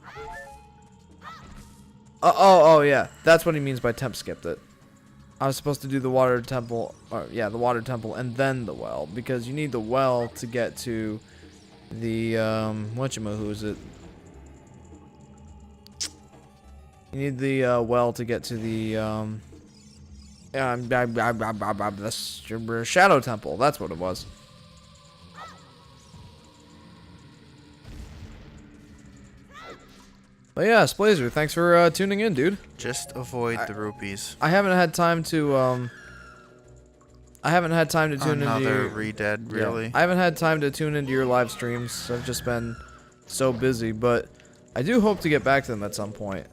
Oh, yeah. That's what he means by temp skipped it. I was supposed to do the water temple, the water temple and then the well, because you need the well to get to the, whatchamahoo it? You need the, well to get to the, the Shadow Temple. That's what it was. But yeah, Splazer, thanks for tuning in, dude. Just avoid the rupees. I haven't had time to tune into Another your... Re-Dead, really? Yeah, I haven't had time to tune into your live streams. I've just been so busy, but I do hope to get back to them at some point.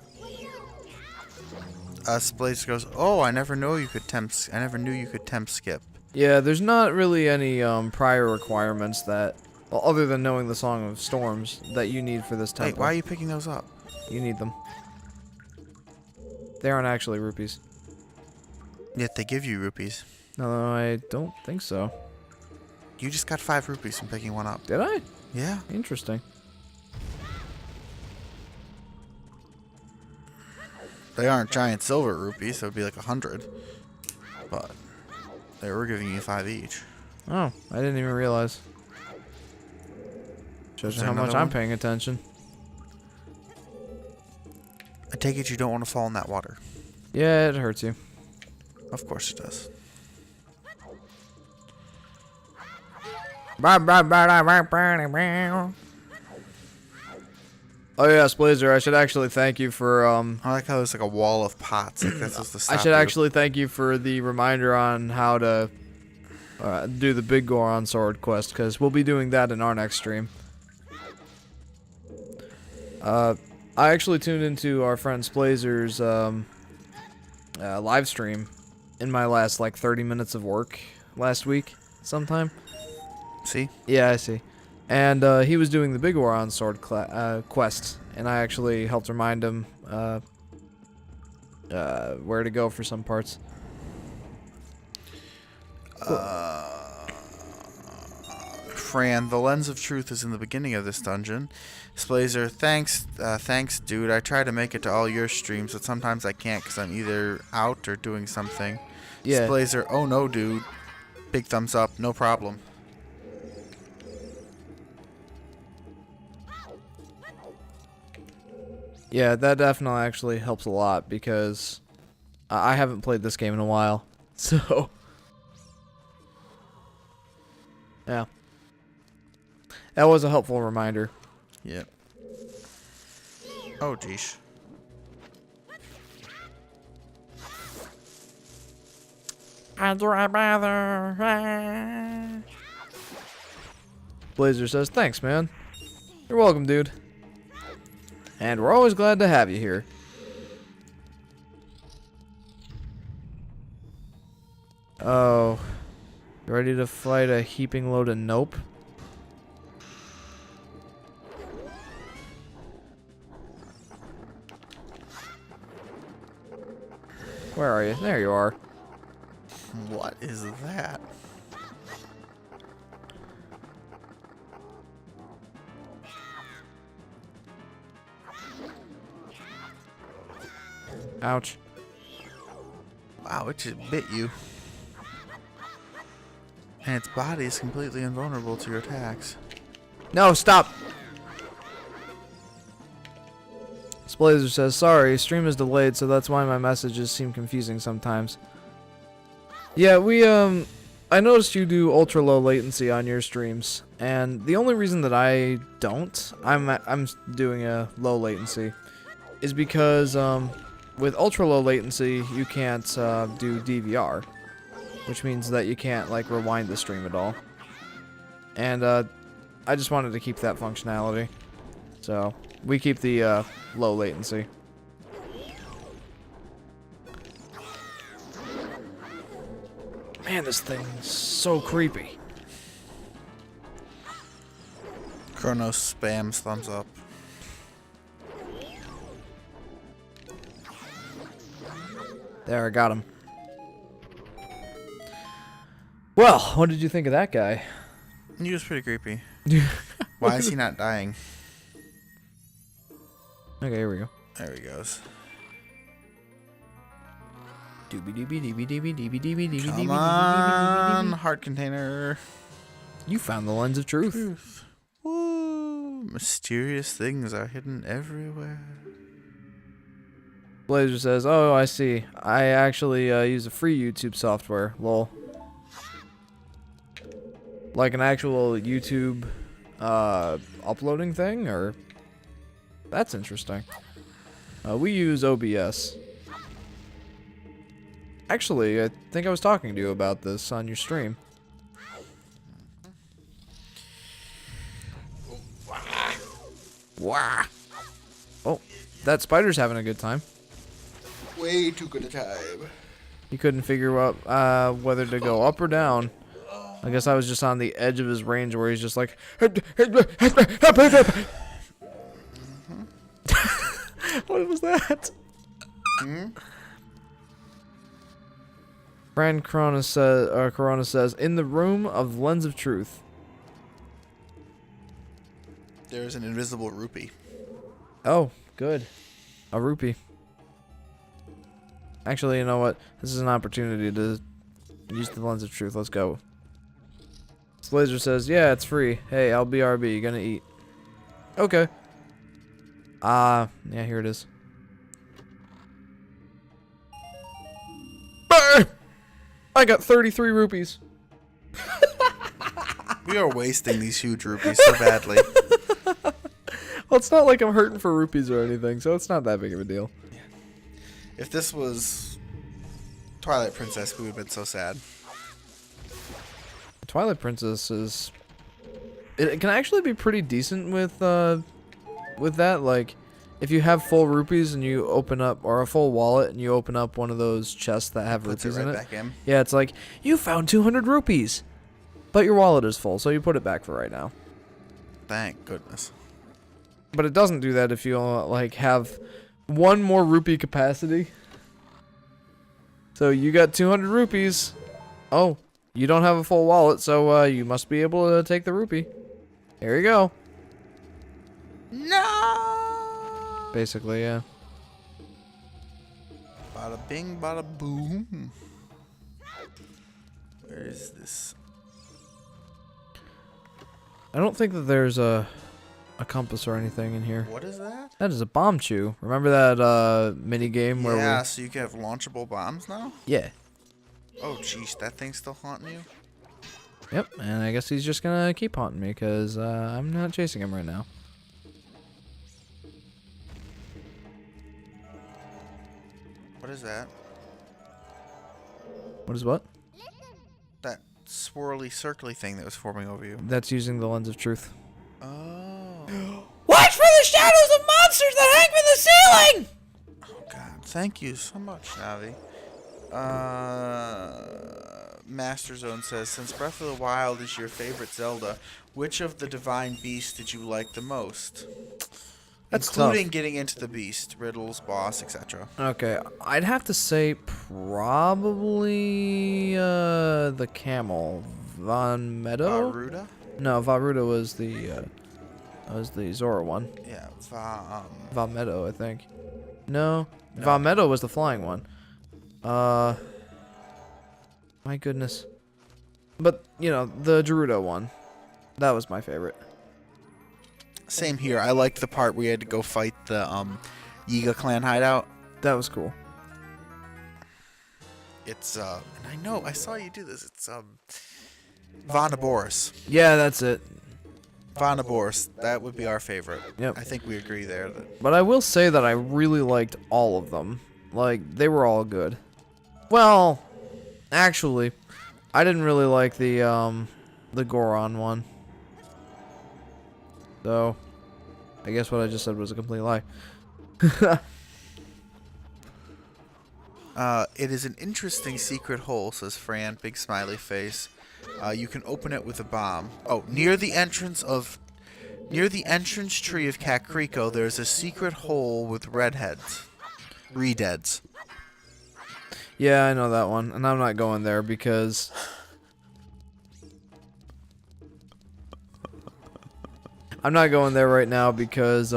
Blaze goes, oh, I never knew you could temp skip. Yeah, there's not really any prior requirements that, well, other than knowing the Song of Storms, that you need for this temple. Wait, why are you picking those up? You need them. They aren't actually rupees. Yet they give you rupees. No, I don't think so. You just got 5 rupees from picking one up. Did I? Yeah. Interesting. They aren't giant silver rupees, so it'd be like 100. But they were giving you 5 each. Oh, I didn't even realize. Shows you there how much another I'm one? paying attention. I take it you don't want to fall in that water. Yeah, it hurts you. Of course it does. Oh yes, Blazer, I should actually thank you for I like how there's like a wall of pots. Like that's supposed to stop I should you. actually thank you for the reminder on how to do the Big Goron Sword quest, because we'll be doing that in our next stream. I actually tuned into our friend Splazer's live stream in my last like 30 minutes of work last week sometime. See? Yeah, I see. And he was doing the Big Oron Sword quest, and I actually helped remind him where to go for some parts. Fran, the lens of truth is in the beginning of this dungeon. Splazer, thanks, dude. I try to make it to all your streams, but sometimes I can't because I'm either out or doing something. Yeah. Splazer, oh no, dude. Big thumbs up, no problem. Yeah, that definitely actually helps a lot because I haven't played this game in a while. So, yeah. That was a helpful reminder. Yep. Oh, geesh. I'd rather. Blazer says, thanks, man. You're welcome, dude. And we're always glad to have you here. Oh. Ready to fight a heaping load of nope? Where are you? There you are. What is that? Ouch. Wow, it just bit you. And its body is completely invulnerable to your attacks. No, stop! Splazer says, sorry, stream is delayed, so that's why my messages seem confusing sometimes. Yeah, I noticed you do ultra low latency on your streams, and the only reason that I don't, I'm doing a low latency, is because, with ultra low latency, you can't, do DVR, which means that you can't, like, rewind the stream at all. And, I just wanted to keep that functionality. So, we keep the, low latency. Man, this thing's so creepy. Chronos spams thumbs up. There, I got him. Well, what did you think of that guy? He was pretty creepy. Why is he not dying? Okay, here we go. There he goes. Come on, heart container. You found the lens of truth. Woo! Mysterious things are hidden everywhere. Blazer says, oh, I see. I actually use a free YouTube software. Lol. Like an actual YouTube uploading thing? Or that's interesting. We use OBS. Actually, I think I was talking to you about this on your stream. Wah! Oh, that spider's having a good time. Way too good a time. He couldn't figure out whether to go up or down. I guess I was just on the edge of his range where he's just like... What was that? Fran Corona says, in the room of lens of truth. There's an invisible rupee. Oh, good. A rupee. Actually, you know what? This is an opportunity to use the lens of truth. Let's go. Slazer says, yeah, it's free. Hey, I'll BRB. You gonna eat? Okay. Yeah, here it is. I got 33 rupees. We are wasting these huge rupees so badly. Well, it's not like I'm hurting for rupees or anything, so it's not that big of a deal. If this was Twilight Princess, we would have been so sad. Twilight Princess is... It can actually be pretty decent with that. Like, if you have full rupees and you open up, or a full wallet and you open up one of those chests that have Puts it rupees right in it. back in. Yeah, it's like, you found 200 rupees. But your wallet is full, so you put it back for right now. Thank goodness. But it doesn't do that if you like have one more rupee capacity. So you got 200 rupees. Oh, you don't have a full wallet, so you must be able to take the rupee. Here you go. No! Basically, yeah. Bada bing, bada boom. Where is this? I don't think that there's a compass or anything in here. What is that? That is a bomb chew. Remember that mini game where Yeah, so you can have launchable bombs now? Yeah. Oh, jeez, that thing's still haunting you? Yep, and I guess he's just gonna keep haunting me because I'm not chasing him right now. What is that? What is what? That swirly, circly thing that was forming over you. That's using the lens of truth. Oh. Watch for the shadows of monsters that hang from the ceiling! Oh, God. Thank you so much, Navi. Master Zone says, since Breath of the Wild is your favorite Zelda, which of the divine beasts did you like the most? That's Including tough. getting into the beast, riddles, boss, etc. Okay, I'd have to say probably the camel, Von Meadow. Varuda? No, Varuda was the Zora one. Yeah, Von Meadow, I think. No, Von Meadow was the flying one. My goodness. But you know, the Gerudo one, that was my favorite. Same here. I liked the part where you had to go fight the Yiga clan hideout. That was cool. It's and I know I saw you do this. It's Vonaboris. Yeah, that's it. Vonaboris. That would be our favorite. Yep. I think we agree there. But I will say that I really liked all of them. Like, they were all good. Well, actually, I didn't really like the Goron one. So, I guess what I just said was a complete lie. It is an interesting secret hole, says Fran, big smiley face. You can open it with a bomb. Oh, near the entrance tree of Kakriko, there's a secret hole with redheads. Redeads. Yeah, I know that one. And I'm not going there because... I'm not going there right now because,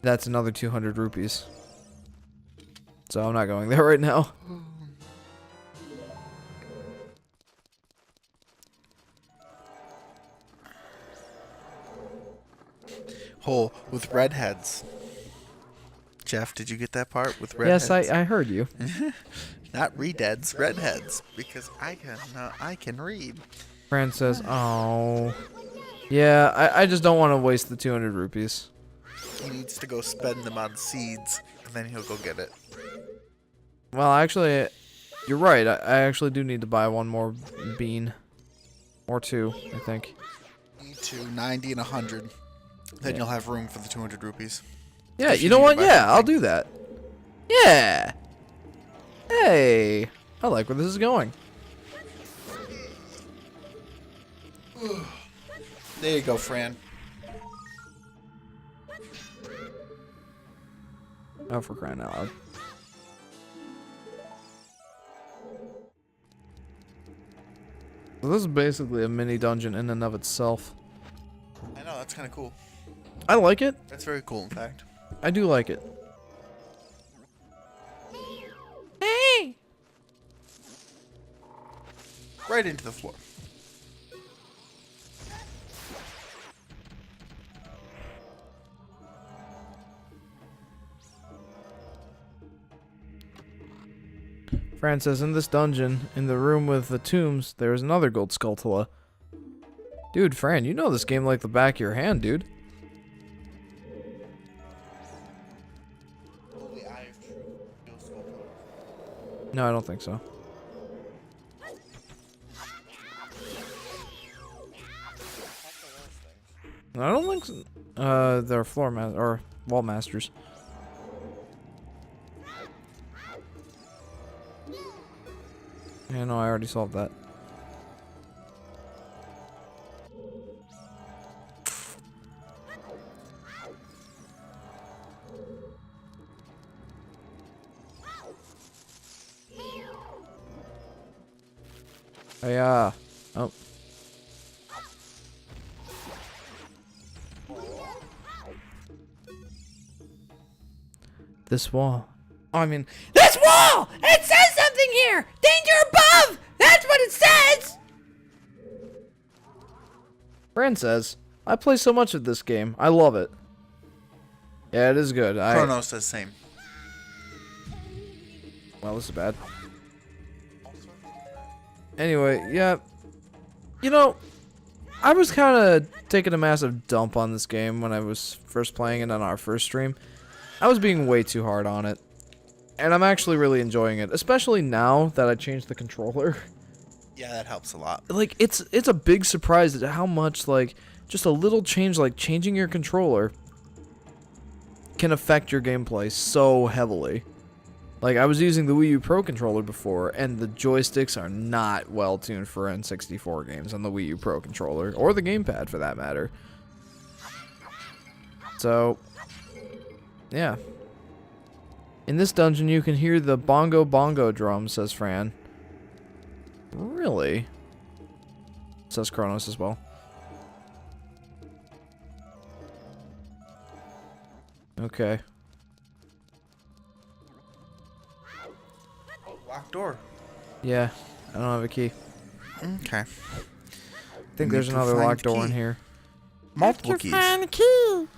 that's another 200 rupees. So I'm not going there right now. Hole with redheads. Jeff, did you get that part with redheads? Yes, I heard you. Not redeads, redheads, because I can read. Fran says, oh. Yeah, I just don't want to waste the 200 rupees. He needs to go spend them on seeds, and then he'll go get it. Well, actually, you're right. I actually do need to buy one more bean. Or two, I think. Need to 90 and 100. Then you'll have room for the 200 rupees. Yeah, If you know need what? to buy Yeah, I'll something. do that. Yeah. Hey, I like where this is going. There you go, Fran. Oh, for crying out loud. So this is basically a mini dungeon in and of itself. I know, that's kind of cool. I like it. That's very cool, in fact. I do like it. Hey! Right into the floor. Fran says, in this dungeon, in the room with the tombs, there is another gold skulltula. Dude, Fran, you know this game like the back of your hand, dude. No, I don't think so. I don't think so. They're floor mat or Vault Masters. Yeah, no, I already solved that. Oh, yeah. Oh. This wall. I mean, This wall! It says something here! Danger above! That's what it says! Fran says, I play so much of this game. I love it. Yeah, it is good. Chronos says same. Well, this is bad. Anyway, yeah. You know, I was kind of taking a massive dump on this game when I was first playing it on our first stream. I was being way too hard on it. And I'm actually really enjoying it, especially now that I changed the controller. Yeah, that helps a lot. Like, it's a big surprise at how much, like, just a little change, like changing your controller, can affect your gameplay so heavily. Like, I was using the Wii U Pro controller before, and the joysticks are not well tuned for N64 games on the Wii U Pro controller, or the gamepad for that matter. So, yeah. In this dungeon, you can hear the bongo bongo drum, says Fran. Really? Says Kronos as well. Okay. Locked door. Yeah, I don't have a key. Okay. I think there's another locked door in here. Multiple keys. Find the key.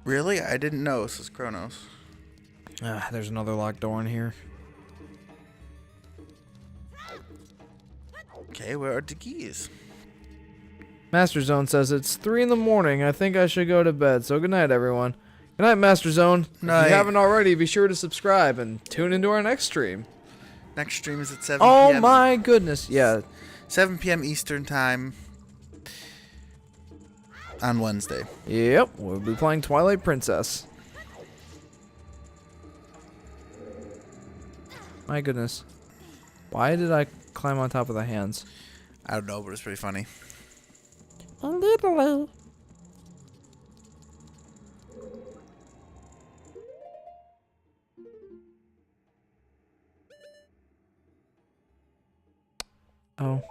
Really? I didn't know, says Chronos. Ah, there's another locked door in here. Okay, where are the keys? Master Zone says it's 3 in the morning. I think I should go to bed. So good night, everyone. Good night, Master Zone. Night. If you haven't already, be sure to subscribe and tune into our next stream. Next stream is at 7 Oh p.m. my goodness. Yeah. 7 p.m. Eastern Time on Wednesday. Yep. We'll be playing Twilight Princess. My goodness. Why did I climb on top of the hands? I don't know, but it's pretty funny. Indubitably. Oh.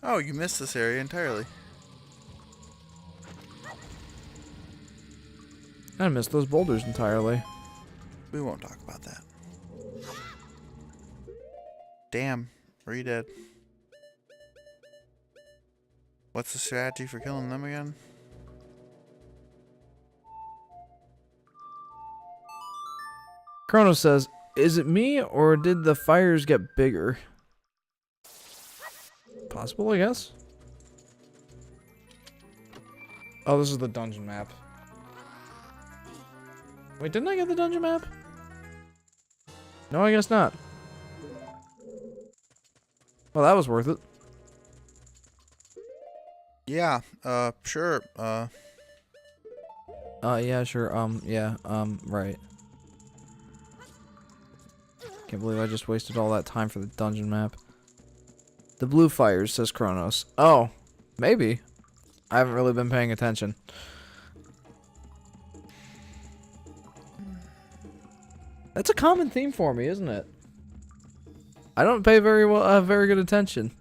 Oh, you missed this area entirely. I missed those boulders entirely. We won't talk about that. Damn, are you dead? What's the strategy for killing them again? Chrono says, is it me or did the fires get bigger? Possible, I guess. Oh, this is the dungeon map. Wait, didn't I get the dungeon map? No, I guess not. Well, that was worth it. Yeah, sure, Yeah, sure, yeah, right. Can't believe I just wasted all that time for the dungeon map. The blue fires, says Kronos. Oh, maybe. I haven't really been paying attention. That's a common theme for me, isn't it? I don't pay very good attention.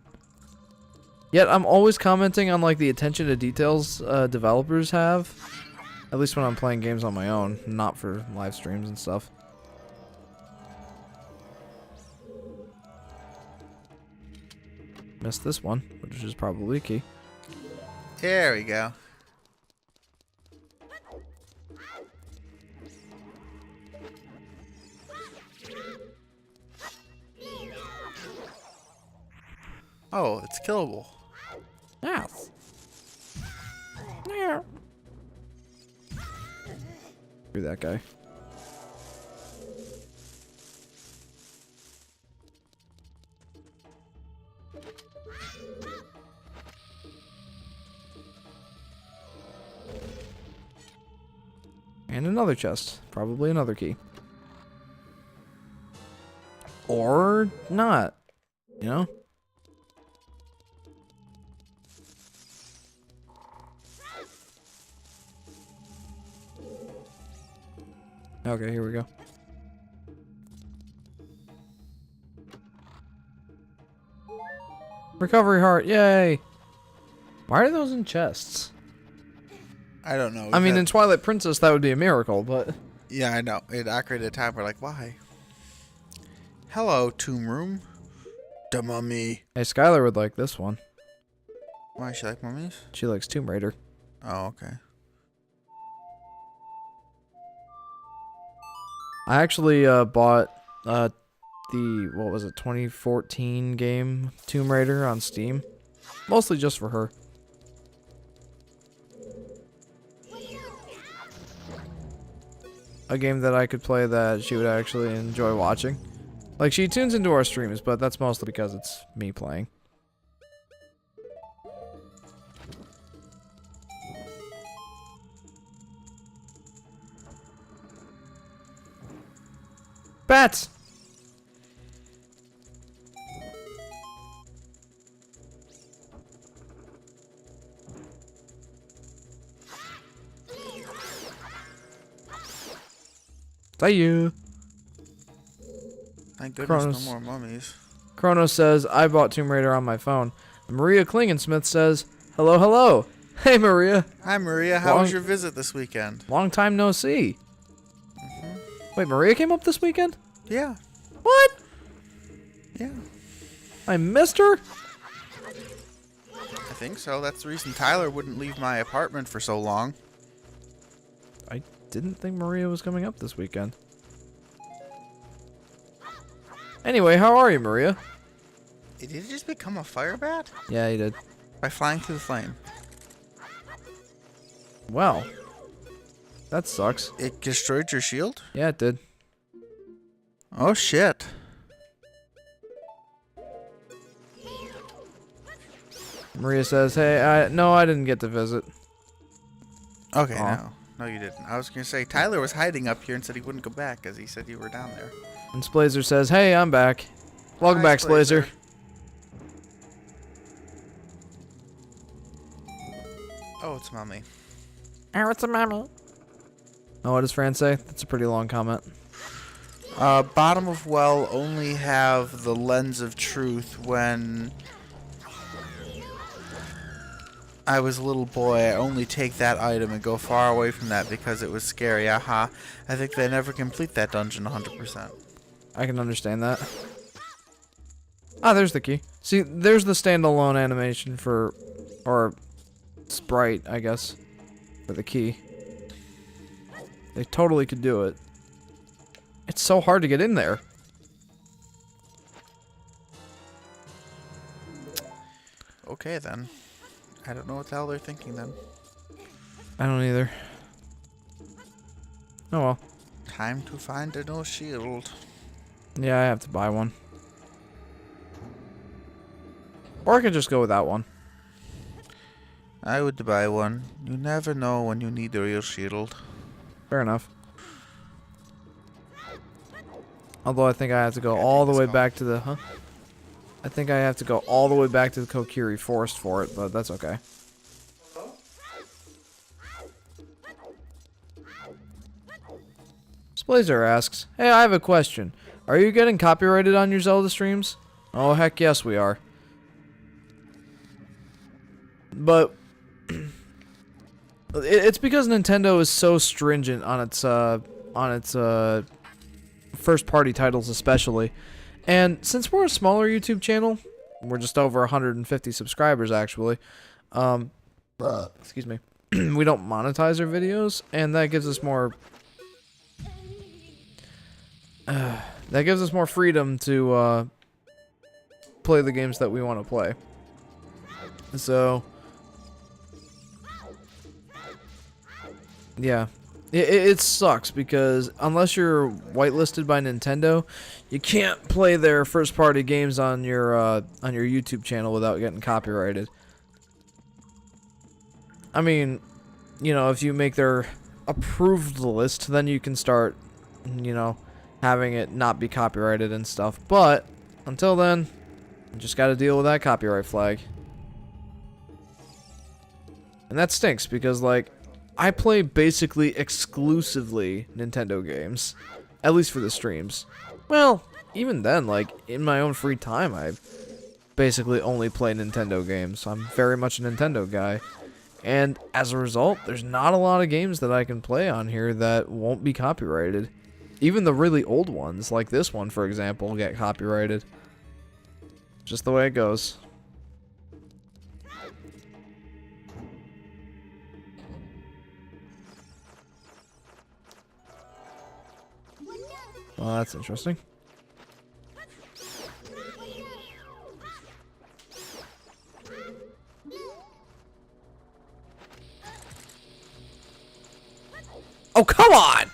Yet I'm always commenting on like the attention to details developers have. At least when I'm playing games on my own, not for live streams and stuff. Missed this one, which is probably a key. there we go. Oh, it's killable. Yes. Screw that guy. And another chest. Probably another key. Or not. You know? Okay, here we go. Recovery heart, yay! Why are those in chests? I don't know. I mean, in Twilight Princess, that would be a miracle, but... Yeah, I know. It occurred at a time we're like, why? Hello, Tomb Room. The mummy. Hey, Skylar would like this one. Why, she like mummies? She likes Tomb Raider. Oh, okay. I actually bought the, what was it, 2014 game Tomb Raider on Steam. Mostly just for her. A game that I could play that she would actually enjoy watching. Like, she tunes into our streams, but that's mostly because it's me playing. Bats! Thank you. Thank goodness Kronos. no more mummies. Chronos says, I bought Tomb Raider on my phone. Maria Klingensmith says, hello, hello. Hey, Maria. Hi, Maria. How was your visit this weekend? Long time no see. Wait, Maria came up this weekend? Yeah. What? Yeah. I missed her? I think so. That's the reason Tyler wouldn't leave my apartment for so long. I didn't think Maria was coming up this weekend. Anyway, how are you, Maria? Did he just become a fire bat? Yeah, he did. By flying through the flame. Well, that sucks. It destroyed your shield? Yeah, it did. Oh, shit. Maria says, hey, no, I didn't get to visit. Okay, Aw. no. No, you didn't. I was going to say, Tyler was hiding up here and said he wouldn't go back because he said you were down there. And Splazer says, hey, I'm back. Welcome Hi, back, Splazer. Oh, it's Mommy. Oh, it's a mommy. Oh, what does Fran say? That's a pretty long comment. Bottom of well only have the lens of truth. When I was a little boy, I only take that item and go far away from that because it was scary. Aha. I think they never complete that dungeon 100%. I can understand that. Ah, there's the key. See, there's the standalone animation for, or sprite, I guess, for the key. They totally could do it. It's so hard to get in there. Okay, then. I don't know what the hell they're thinking, then. I don't either. Oh well. Time to find a no shield. Yeah, I have to buy one. Or I could just go without one. I would buy one. You never know when you need a real shield. Fair enough. Although I think I have to go all the way back to the... Huh? I think I have to go all the way back to the Kokiri Forest for it, but that's okay. Splazer asks, hey, I have a question. Are you getting copyrighted on your Zelda streams? Oh, heck yes, we are. But... it's because Nintendo is so stringent on its first-party titles especially. And since we're a smaller YouTube channel, we're just over 150 subscribers actually. Excuse me. We don't monetize our videos, and that gives us more freedom to play the games that we want to play. So yeah. It sucks because unless you're whitelisted by Nintendo, you can't play their first-party games on your YouTube channel without getting copyrighted. I mean, you know, if you make their approved list, then you can start, you know, having it not be copyrighted and stuff. But until then, you just gotta deal with that copyright flag. And that stinks because, like, I play basically exclusively Nintendo games. At least for the streams. Well, even then, like, in my own free time, I basically only play Nintendo games. I'm very much a Nintendo guy. And as a result, there's not a lot of games that I can play on here that won't be copyrighted. Even the really old ones, like this one, for example, get copyrighted. Just the way it goes. Well, that's interesting. Oh, come on!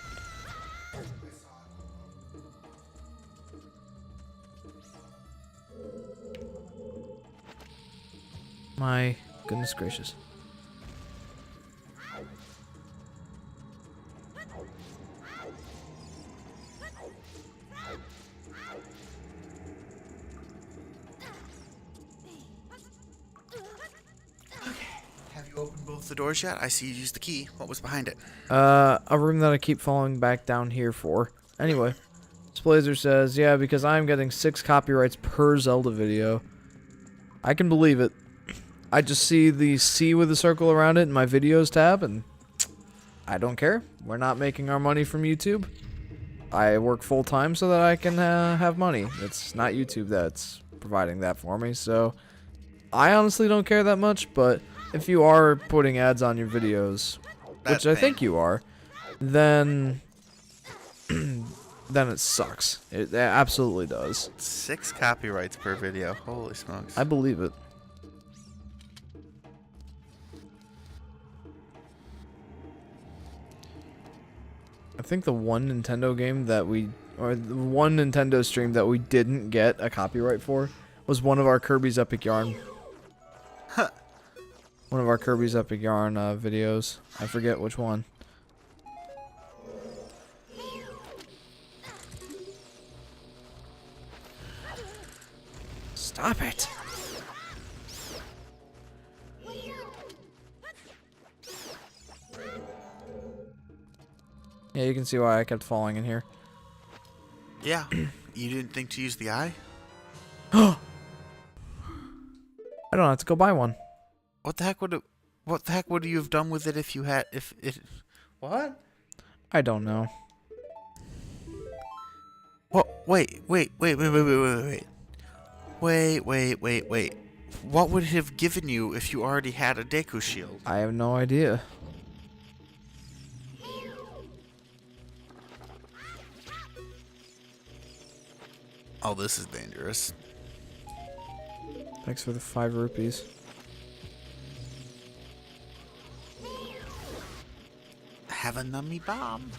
My goodness gracious. Have you opened both the doors yet? I see you used the key. What was behind it? A room that I keep falling back down here for. Anyway, Splazer says, yeah, because I'm getting 6 copyrights per Zelda video. I can believe it. I just see the C with a circle around it in my videos tab, and I don't care. We're not making our money from YouTube. I work full-time so that I can have money. It's not YouTube that's providing that for me, so I honestly don't care that much, but if you are putting ads on your videos, which I think you are, then then it sucks. It absolutely does. 6 copyrights per video. Holy smokes. I believe it. I think the one Nintendo game that or the one Nintendo stream that we didn't get a copyright for was one of our Kirby's Epic Yarn. Huh. One of our Kirby's Epic Yarn videos. I forget which one. Stop it! Yeah, you can see why I kept falling in here. Yeah. You didn't think to use the eye? I don't have to go buy one. What the heck would you have done with it if you had what? I don't know. What? Wait. Wait. What would it have given you if you already had a Deku shield? I have no idea. Oh, this is dangerous. Thanks for the 5 rupees. Have a nummy bomb.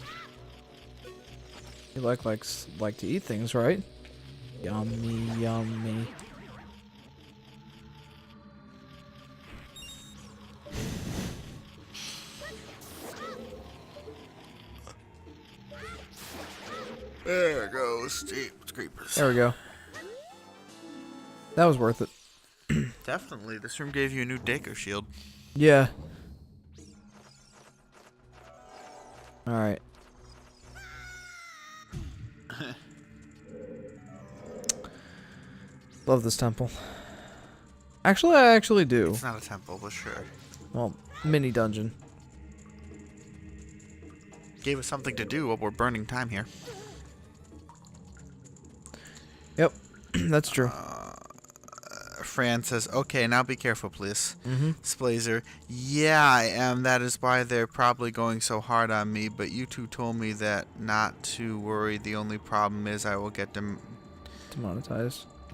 You like to eat things, right? Yummy, yummy. There goes creepers. There we go. That was worth it. Definitely. This room gave you a new Deku shield. Yeah. Alright. Love this temple. Actually, I actually do. It's not a temple, but sure. Well, mini dungeon. Gave us something to do while we're burning time here. Yep, that's true. Fran says, okay, now be careful, please. Mm-hmm. Splazer, yeah, I am. That is why they're probably going so hard on me, but you two told me that not to worry. The only problem is I will get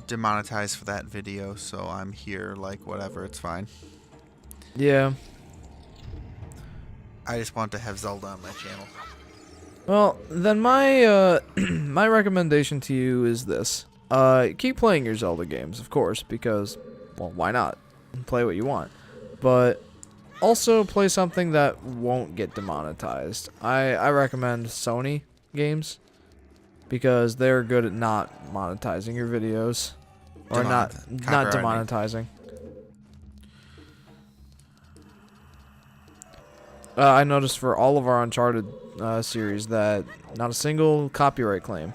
demonetized for that video, so I'm here, like, whatever, it's fine. Yeah. I just want to have Zelda on my channel. Well, then my my recommendation to you is this. Keep playing your Zelda games, of course, because, well, why not? Play what you want. But Also, play something that won't get demonetized. I recommend Sony games because they're good at not monetizing your videos, or not demonetizing. I noticed for all of our Uncharted series that not a single copyright claim.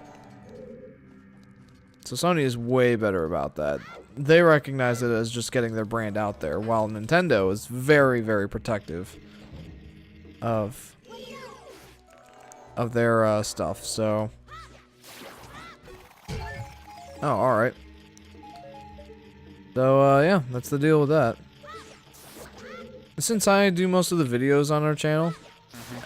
So Sony is way better about that. They recognize it as just getting their brand out there, while Nintendo is very, very protective of their stuff. So, oh, all right. So yeah, that's the deal with that. Since I do most of the videos on our channel,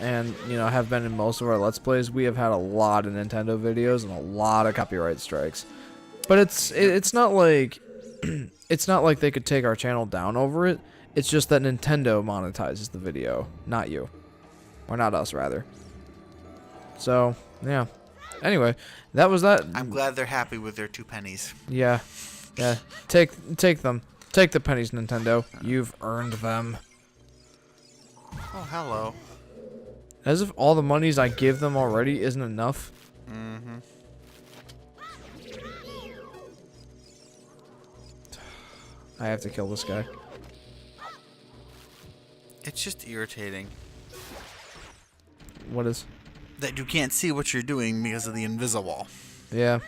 and you know have been in most of our Let's Plays, we have had a lot of Nintendo videos and a lot of copyright strikes. But it's not like it's not like they could take our channel down over it. It's just that Nintendo monetizes the video, not you, or not us rather. So yeah. Anyway, that was that. I'm glad they're happy with their 2 pennies. Yeah, yeah. Take them. Take the pennies, Nintendo. You've earned them. Oh, hello. As if all the monies I give them already isn't enough. Mm-hmm. I have to kill this guy. It's just irritating What is? that you can't see what you're doing because of the invisible. Yeah.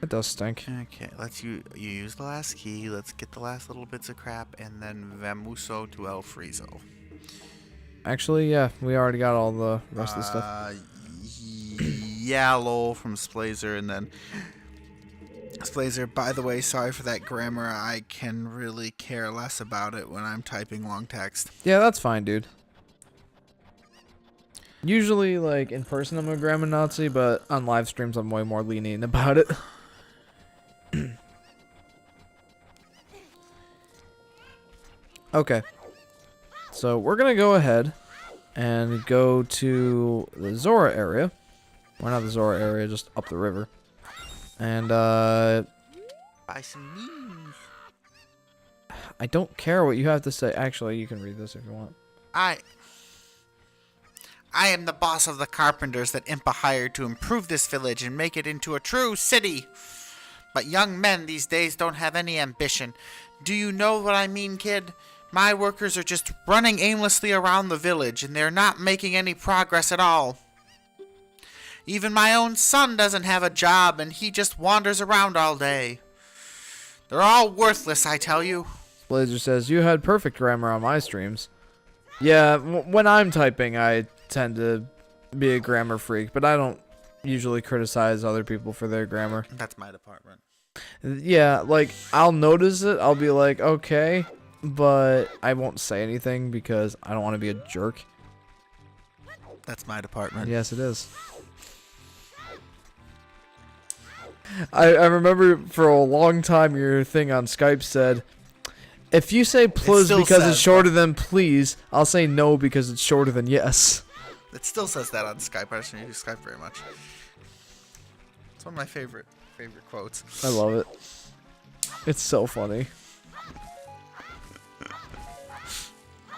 It does stink. Okay, you use the last key. Let's get the last little bits of crap, and then Vamuso to El Frizo. Actually, yeah, we already got all the rest of the stuff. Yellow from Splazer, and then Splazer, by the way, sorry for that grammar. I can really care less about it when I'm typing long text. Yeah, that's fine, dude. Usually, like, in person I'm a grammar Nazi, but on live streams I'm way more lenient about it. Okay. So, we're gonna go ahead and go to the Zora area. Or not the Zora area, just up the river. And, Buy some news. I don't care what you have to say. Actually, you can read this if you want. I am the boss of the carpenters that Impa hired to improve this village and make it into a true city. But young men these days don't have any ambition. Do you know what I mean, kid? My workers are just running aimlessly around the village, and they're not making any progress at all. Even my own son doesn't have a job, and he just wanders around all day. They're all worthless, I tell you. Blazer says, you had perfect grammar on my streams. Yeah, when I'm typing, I tend to be a grammar freak, but I don't usually criticize other people for their grammar. That's my department. Yeah, like, I'll notice it, I'll be like, okay, but I won't say anything because I don't want to be a jerk. That's my department. Yes, it is. I remember for a long time your thing on Skype said, if you say plus because it's shorter than please, I'll say no because it's shorter than yes. It still says that on Skype. I just don't use Skype very much. It's one of my favorite quotes. I love it. It's so funny.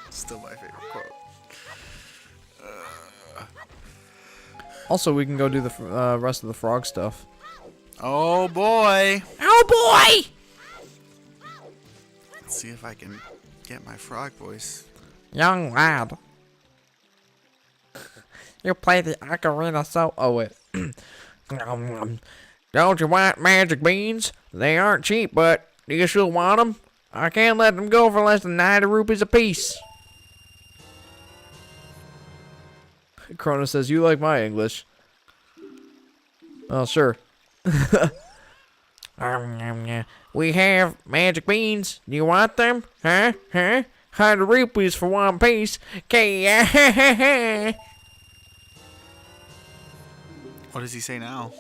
Still my favorite quote. Also, we can go do the rest of the frog stuff. Oh boy! Oh boy! Let's see if I can get my frog voice. Young lad. You play the ocarina so... Oh, wait. Don't you want magic beans? They aren't cheap, but do you still want them? I can't let them go for less than 90 rupees a piece. Krona says, you like my English. Oh, sure. We have magic beans. Do you want them? Huh? 100 rupees for one piece. Okay. What does he say now?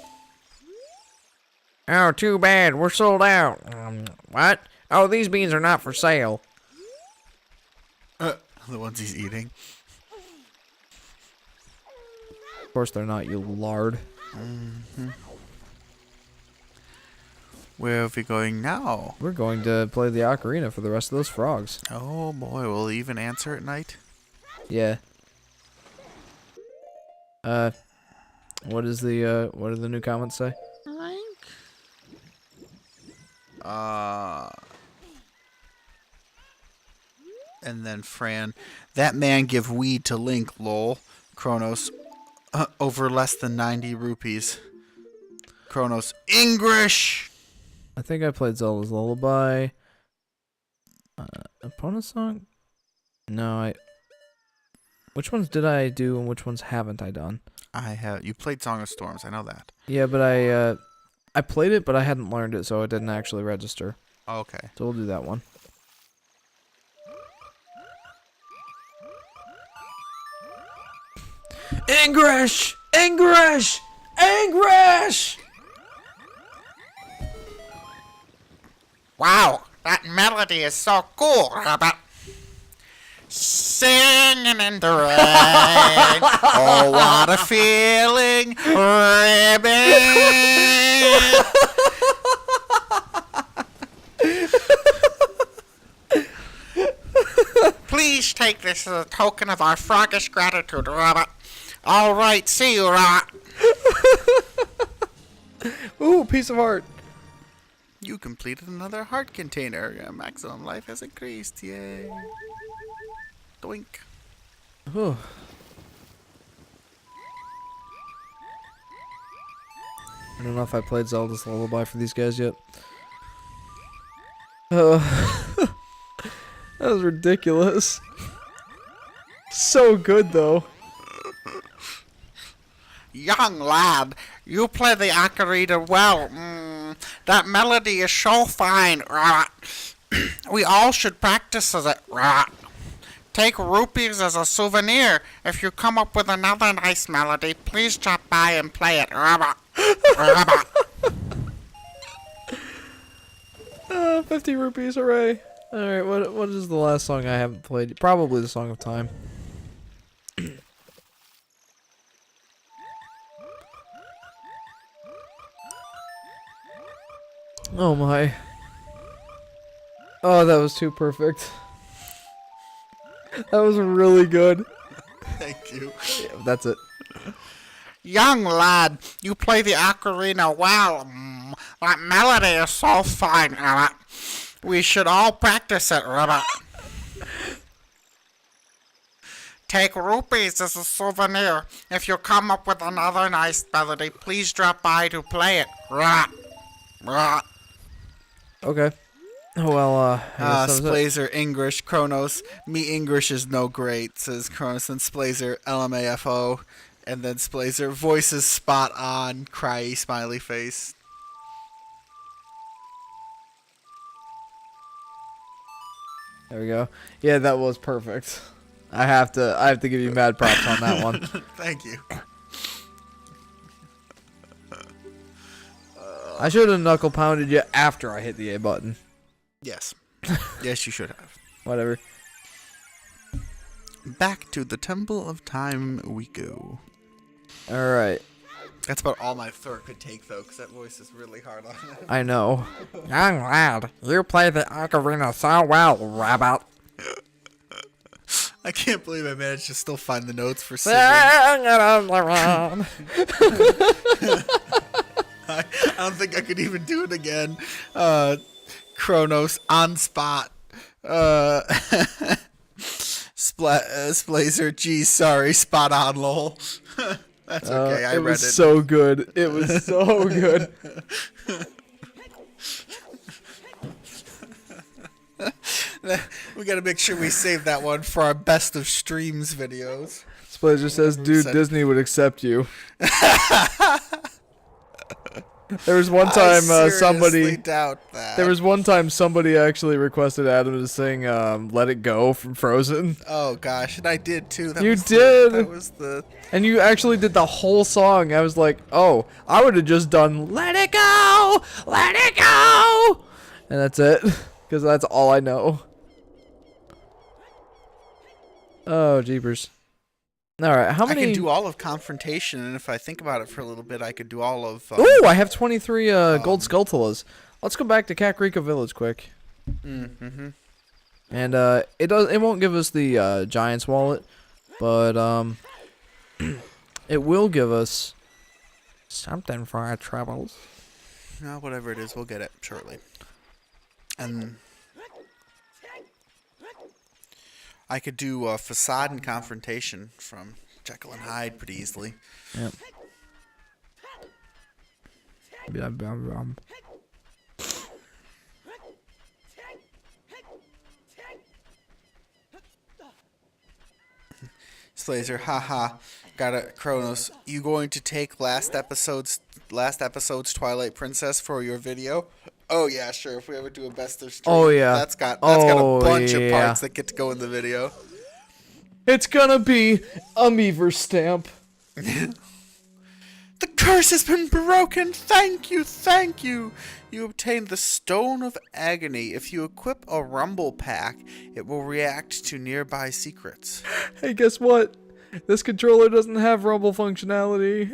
Oh, too bad. We're sold out. What? Oh, these beans are not for sale. The ones he's eating. Of course they're not, you lard. Mm-hmm. Where are we going now? We're going to play the ocarina for the rest of those frogs. Oh boy, will he even answer at night? Yeah. What do the new comments say? And then Fran, that man give weed to Link, lol. Kronos, over less than 90 rupees. Kronos, English! I think I played Zelda's Lullaby. Opponent song? No, Which ones did I do and which ones haven't I done? You played Song of Storms, I know that. Yeah, but I played it, but I hadn't learned it, so it didn't actually register. Okay. So we'll do that one. English! English! English! Wow, that melody is so cool, Rabbit. Singing in the rain. Oh, what a feeling, Rabbit. Please take this as a token of our froggish gratitude, Rabbit. All right, see you, Rabbit. Ooh, piece of art. You completed another heart container. Your maximum life has increased. Yay. Doink. Oh. I don't know if I played Zelda's Lullaby for these guys yet. That was ridiculous. So good, though. Young lad, you play the ocarina well. That melody is so fine. We all should practice it. Take rupees as a souvenir. If you come up with another nice melody, please drop by and play it. 50 rupees, hooray. Alright, what is the last song I haven't played? Probably the Song of Time. Oh my. Oh, that was too perfect. That was really good. Thank you. Yeah, that's it. Young lad, you play the ocarina well. That melody is so fine. We should all practice it. Take rupees as a souvenir. If you come up with another nice melody, please drop by to play it. Okay. Oh, well, I guess that was it. Splazer, English, Kronos. Me English is no great, says Kronos. And Splazer, LMAFO. And then Splazer, voices spot on, cryy, smiley face. There we go. Yeah, that was perfect. I have to give you mad props on that one. Thank you. I should have knuckle pounded you after I hit the A button. Yes. Yes, you should have. Whatever. Back to the Temple of Time we go. Alright. That's about all my throat could take, though, because that voice is really hard on it. I know. Young lad, you play the ocarina so well, Rabbit. I can't believe I managed to still find the notes for singing. I don't think I could even do it again. Kronos on spot. Splazer, geez, sorry, spot on, lol. That's okay, I read it. It was so good. It was so good. We gotta make sure we save that one for our best of streams videos. Splazer says, dude, Disney would accept you. There was one time somebody doubt that. There was one time somebody actually requested Adam to sing "Let It Go" from Frozen. Oh gosh, and I did too. You did. That was the. And you actually did the whole song. I was like, oh, I would have just done "Let It Go, Let It Go," and that's it, because that's all I know. Oh, jeepers. Alright, how many... I can do all of Confrontation, and if I think about it for a little bit, I could do all of... Ooh, I have 23 gold Skulltulas. Let's go back to Kakariko Village quick. Mm-hmm. And it won't give us the Giant's wallet, but it will give us something for our troubles. No, whatever it is, we'll get it shortly. And I could do Facade and Confrontation from Jekyll and Hyde pretty easily. Yep. Slazer, haha. Got it, Kronos. You going to take last episode's Twilight Princess for your video? Oh yeah, sure. If we ever do a best of stream, Oh, yeah. that's got a bunch of yeah. parts that get to go in the video. It's gonna be a Meaver stamp. The curse has been broken. Thank you, thank you. You obtained the Stone of Agony. If you equip a Rumble Pack, it will react to nearby secrets. Hey, guess what? This controller doesn't have rumble functionality.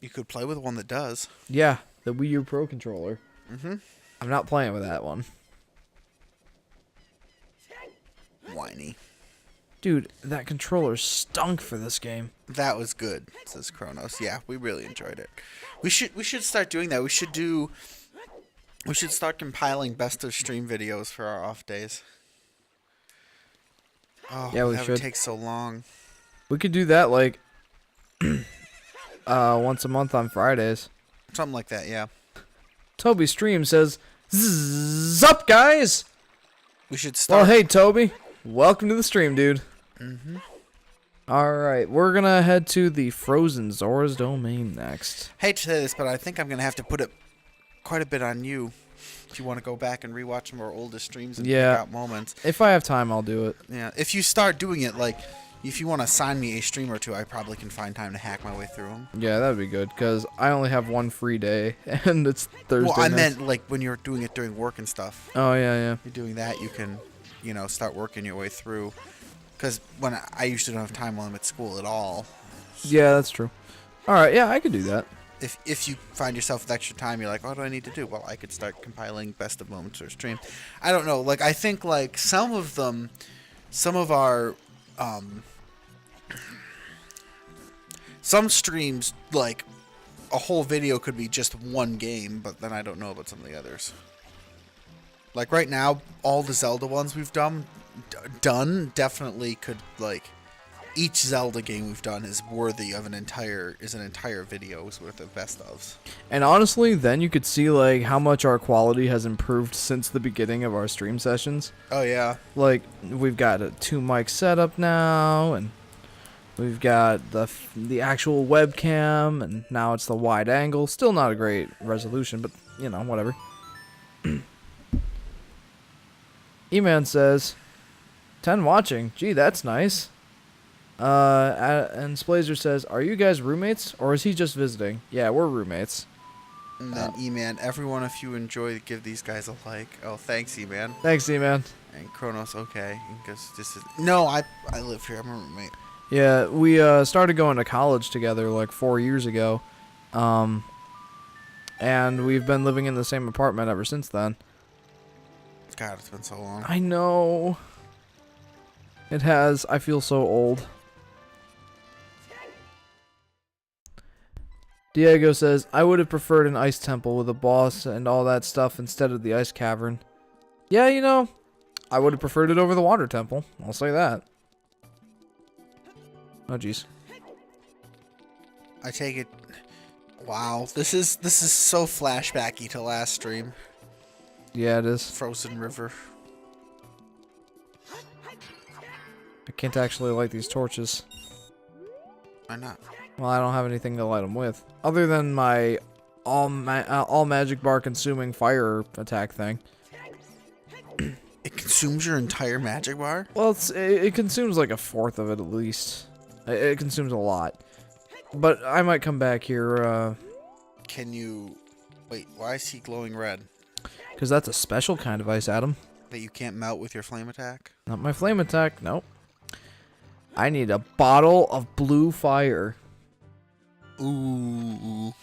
You could play with one that does. Yeah, the Wii U Pro controller. Mm-hmm. I'm not playing with that one. Whiny. Dude, that controller stunk for this game. That was good, says Kronos. Yeah, we really enjoyed it. We should start doing that. We should start compiling best of stream videos for our off days. Oh, Yeah, we that should. would take so long. We could do that like once a month on Fridays. Something like that, yeah. Toby Stream says, "Zup, guys!" We should start. Well, hey, Toby. Welcome to the stream, dude. Mm-hmm. Alright, we're gonna head to the Frozen Zora's Domain next. Hate to say this, but I think I'm going to have to put it quite a bit on you if you want to go back and rewatch some of our oldest streams and pick out moments. If I have time, I'll do it. Yeah, if you start doing it, like, if you want to assign me a stream or two, I probably can find time to hack my way through them. Yeah, that'd be good, because I only have one free day, and it's Thursday Well, I night. meant, like, when you're doing it during work and stuff. Oh, yeah. You're doing that, you can, you know, start working your way through. Because when I usually don't have time while I'm at school at all. Yeah, that's true. Alright, yeah, I could do that. If you find yourself with extra time, you're like, what do I need to do? Well, I could start compiling best of moments or stream. I don't know. Like, I think, like, some of our, some streams, like, a whole video could be just one game, but then I don't know about some of the others. Like, right now, all the Zelda ones we've done definitely could, like, each Zelda game we've done is worthy of an entire video's worth of best ofs. And honestly, then you could see, like, how much our quality has improved since the beginning of our stream sessions. Oh, yeah. Like, we've got a 2-mic setup now, and we've got the actual webcam, and now it's the wide angle. Still not a great resolution, but, you know, whatever. E-Man says, 10 watching. Gee, that's nice. And Splazer says, are you guys roommates, or is he just visiting? Yeah, we're roommates. And then E-Man, everyone, if you enjoy, give these guys a like. Oh, thanks, E-Man. Thanks, E-Man. And Kronos, okay. Because this is... No, I live here. I'm a roommate. Yeah, we started going to college together like 4 years ago. And we've been living in the same apartment ever since then. God, it's been so long. I know. It has. I feel so old. Diego says, I would have preferred an ice temple with a boss and all that stuff instead of the ice cavern. Yeah, you know, I would have preferred it over the water temple. I'll say that. Oh, jeez. I take it... Wow, this is so flashbacky to last stream. Yeah, it is. Frozen River. I can't actually light these torches. Why not? Well, I don't have anything to light them with. Other than my all magic bar consuming fire attack thing. It consumes your entire magic bar? Well, it consumes like a fourth of it at least. It consumes a lot. But I might come back here, Can you... Wait, why is he glowing red? because that's a special kind of ice atom. That you can't melt with your flame attack? Not my flame attack, nope. I need a bottle of blue fire. Ooh.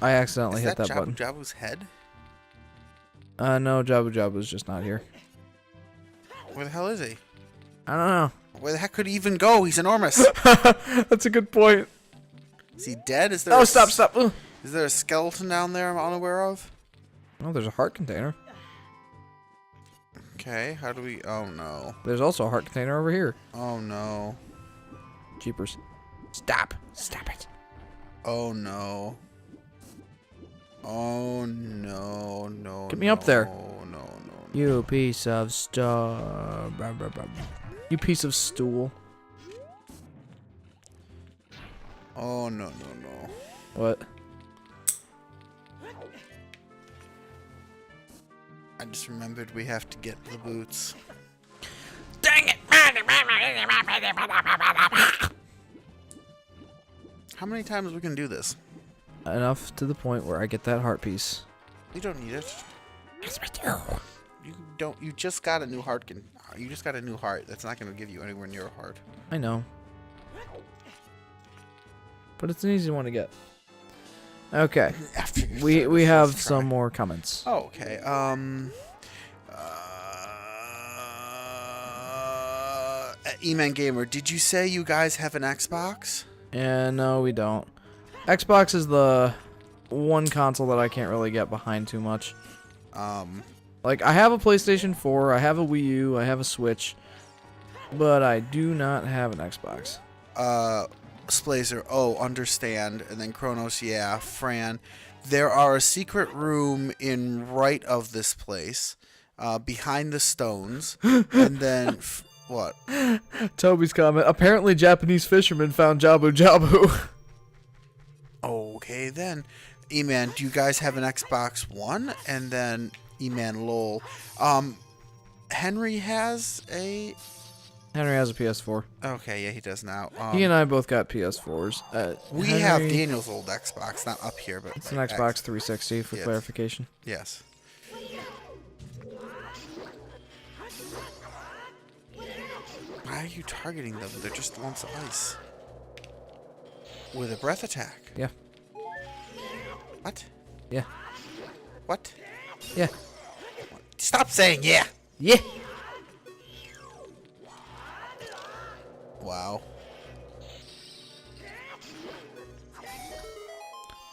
I accidentally Is hit that Jabu button. Jabu's head? No, Jabu Jabu's just not here. Where the hell is he? I don't know. Where the heck could he even go? He's enormous. That's a good point. Is he dead? Is there Oh, a stop. Ugh. Is there a skeleton down there I'm unaware of? Oh, there's a heart container. Okay, how do we... Oh, no. There's also a heart container over here. Oh, no. Jeepers. Stop it. Oh, no. Oh, no, no, Get me up there. No. You piece of stuff. You piece of stool. Oh, no. What? I just remembered we have to get the boots. Dang it! How many times we can do this? Enough to the point where I get that heart piece. You don't need it. Yes, we do. You don't. You just got a new heart. You just got a new heart. That's not going to give you anywhere near a heart. I know. But it's an easy one to get. Okay. After you We start the have first some try. more comments. Oh, okay. E-Man Gamer, did you say you guys have an Xbox? And no, we don't. Xbox is the one console that I can't really get behind too much. Like, I have a PlayStation 4, I have a Wii U, I have a Switch, but I do not have an Xbox. Splazer, oh, understand. And then Kronos, yeah. Fran, there are a secret room in right of this place, behind the stones, and then... What? Toby's comment, apparently Japanese fishermen found Jabu Jabu. Okay, then. E-Man, do you guys have an Xbox One? And then E-Man lol. Henry has a... Henry has a PS4. Okay, yeah, he does now. He and I both got PS4s. We have Daniel's old Xbox, not up here, but... It's an Xbox 360 for Yes. clarification. Yes. Why are you targeting them? They're just lumps of ice. With a breath attack. Yeah. What? Yeah. What? Yeah. Stop saying yeah! Yeah. Wow.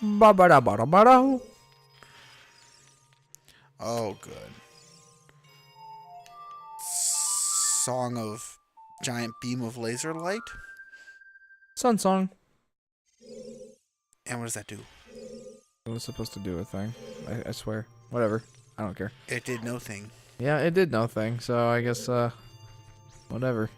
Ba-ba-da-ba-da-ba-da. Oh, good. Song of giant beam of laser light? Sun Song. And what does that do? It was supposed to do a thing. I swear. Whatever. I don't care. It did no thing. Yeah, it did nothing, so I guess, whatever.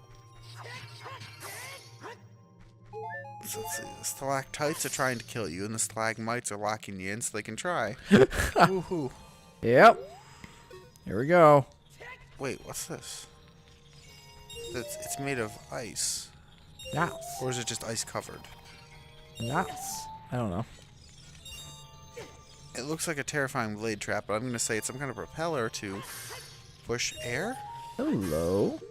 So let's see. The stalactites are trying to kill you, and the stalagmites are locking you in so they can try. Woohoo. Yep. Here we go. Wait, what's this? It's made of ice. Yes. Or is it just ice covered? Yes. I don't know. It looks like a terrifying blade trap, but I'm going to say it's some kind of propeller to push air? Hello.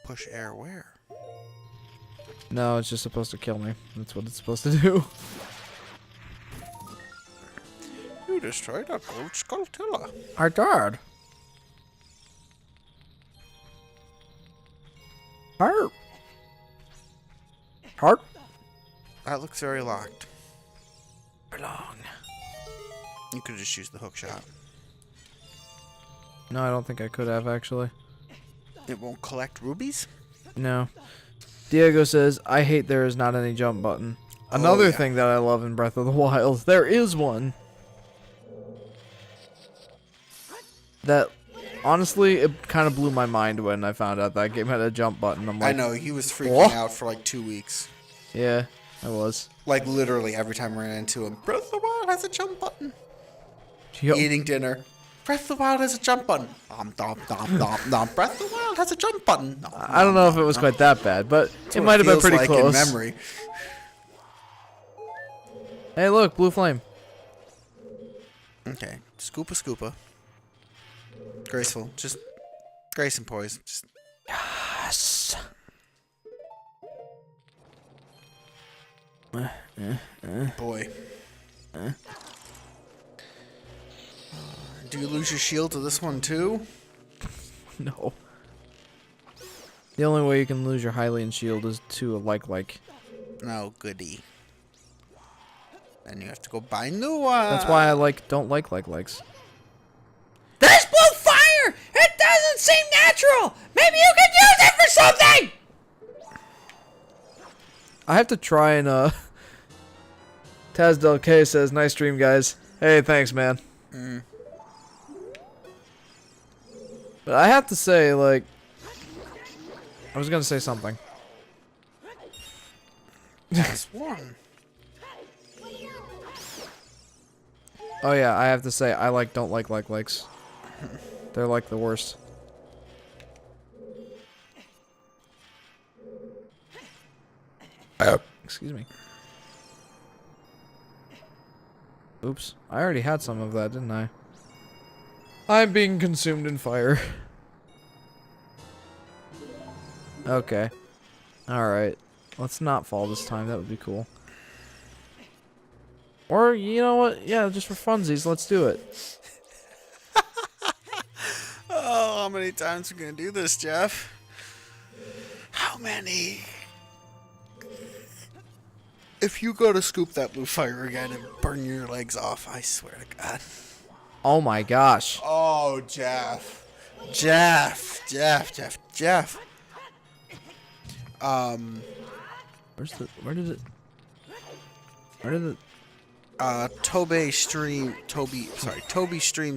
Push air where? No, it's just supposed to kill me. That's what it's supposed to do. You destroyed a gold skulltilla. I died. Heart. Heart. That looks very locked. Belong. You could just use the hook shot. No, I don't think I could have, actually. It won't collect rubies? No. Diego says, I hate there is not any jump button. Another yeah. thing that I love in Breath of the Wild, there is one. That, honestly, it kind of blew my mind when I found out that game had a jump button. I'm like, I know, he was freaking What? out for like 2 weeks. Yeah, I was. Like literally every time I ran into him. Breath of the Wild has a jump button. Yo, Eating dinner. Breath of the Wild has a jump button. Nom, nom, nom, nom, nom. Breath of the Wild has a jump button. Nom, I don't know if it was quite that bad, but it might have been pretty like close. in memory. Hey, look, blue flame. Okay, scoopa scoopa. Graceful. Just Grace and poison. Just Yes. boy. Do you lose your shield to this one too? No. The only way you can lose your Hylian shield is to a like. No, goody. Then you have to go buy new one. That's why I don't like likes. There's blue fire! It doesn't seem natural! Maybe you could use it for something! I have to try and Taz Del K says, nice stream, guys. Hey, thanks, man. But I have to say, like, I was gonna say something. That's one. Oh yeah, I have to say, I don't like likes. They're like the worst. Excuse me. Oops. I already had some of that, didn't I? I'm being consumed in fire. Okay. Alright. Let's not fall this time. That would be cool. Or, you know what? Yeah, just for funsies, let's do it. Oh, how many times are we gonna do this, Jeff? How many? If you go to scoop that blue fire again and burn your legs off, I swear to God. Oh my gosh. Oh, Jeff. Jeff. Where did it? Toby Stream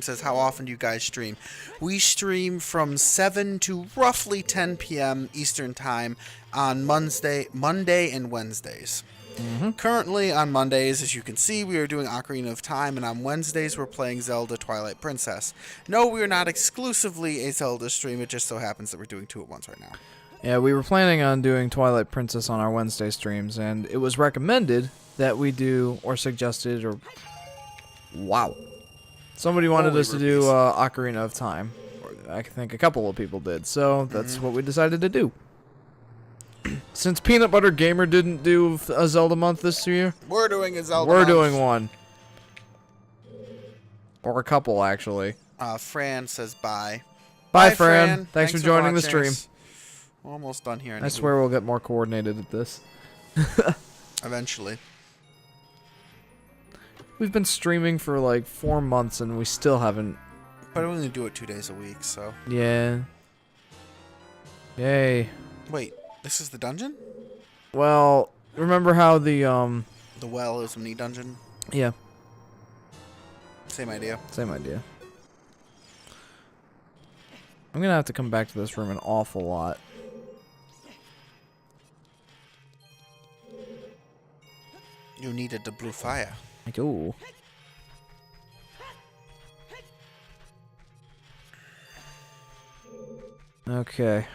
says, how often do you guys stream? We stream from 7 to roughly 10 p.m. Eastern Time on Monday and Wednesdays. Currently on Mondays, as you can see, we are doing Ocarina of Time, and on Wednesdays we're playing Zelda Twilight Princess. No, we are not exclusively a Zelda stream, it just so happens that we're doing two at once right now. Yeah, we were planning on doing Twilight Princess on our Wednesday streams, and it was recommended that we do, or suggested, or... Wow. Somebody wanted us to do Ocarina of Time. I think a couple of people did, so that's what we decided to do. Since Peanut Butter Gamer didn't do a Zelda month this year, We're doing a Zelda we're month. doing one. Or a couple, actually. Fran says bye. Bye, Fran. Thanks for joining the stream. We're almost done here. I swear we'll get more coordinated at this. Eventually. We've been streaming for like 4 months and we still haven't... But I only do it 2 days a week, so... Yeah. Yay. Wait, this is the dungeon? Well, remember how the The well is a mini dungeon? Yeah. Same idea. Same idea. I'm gonna have to come back to this room an awful lot. You needed the blue fire. I do. Okay.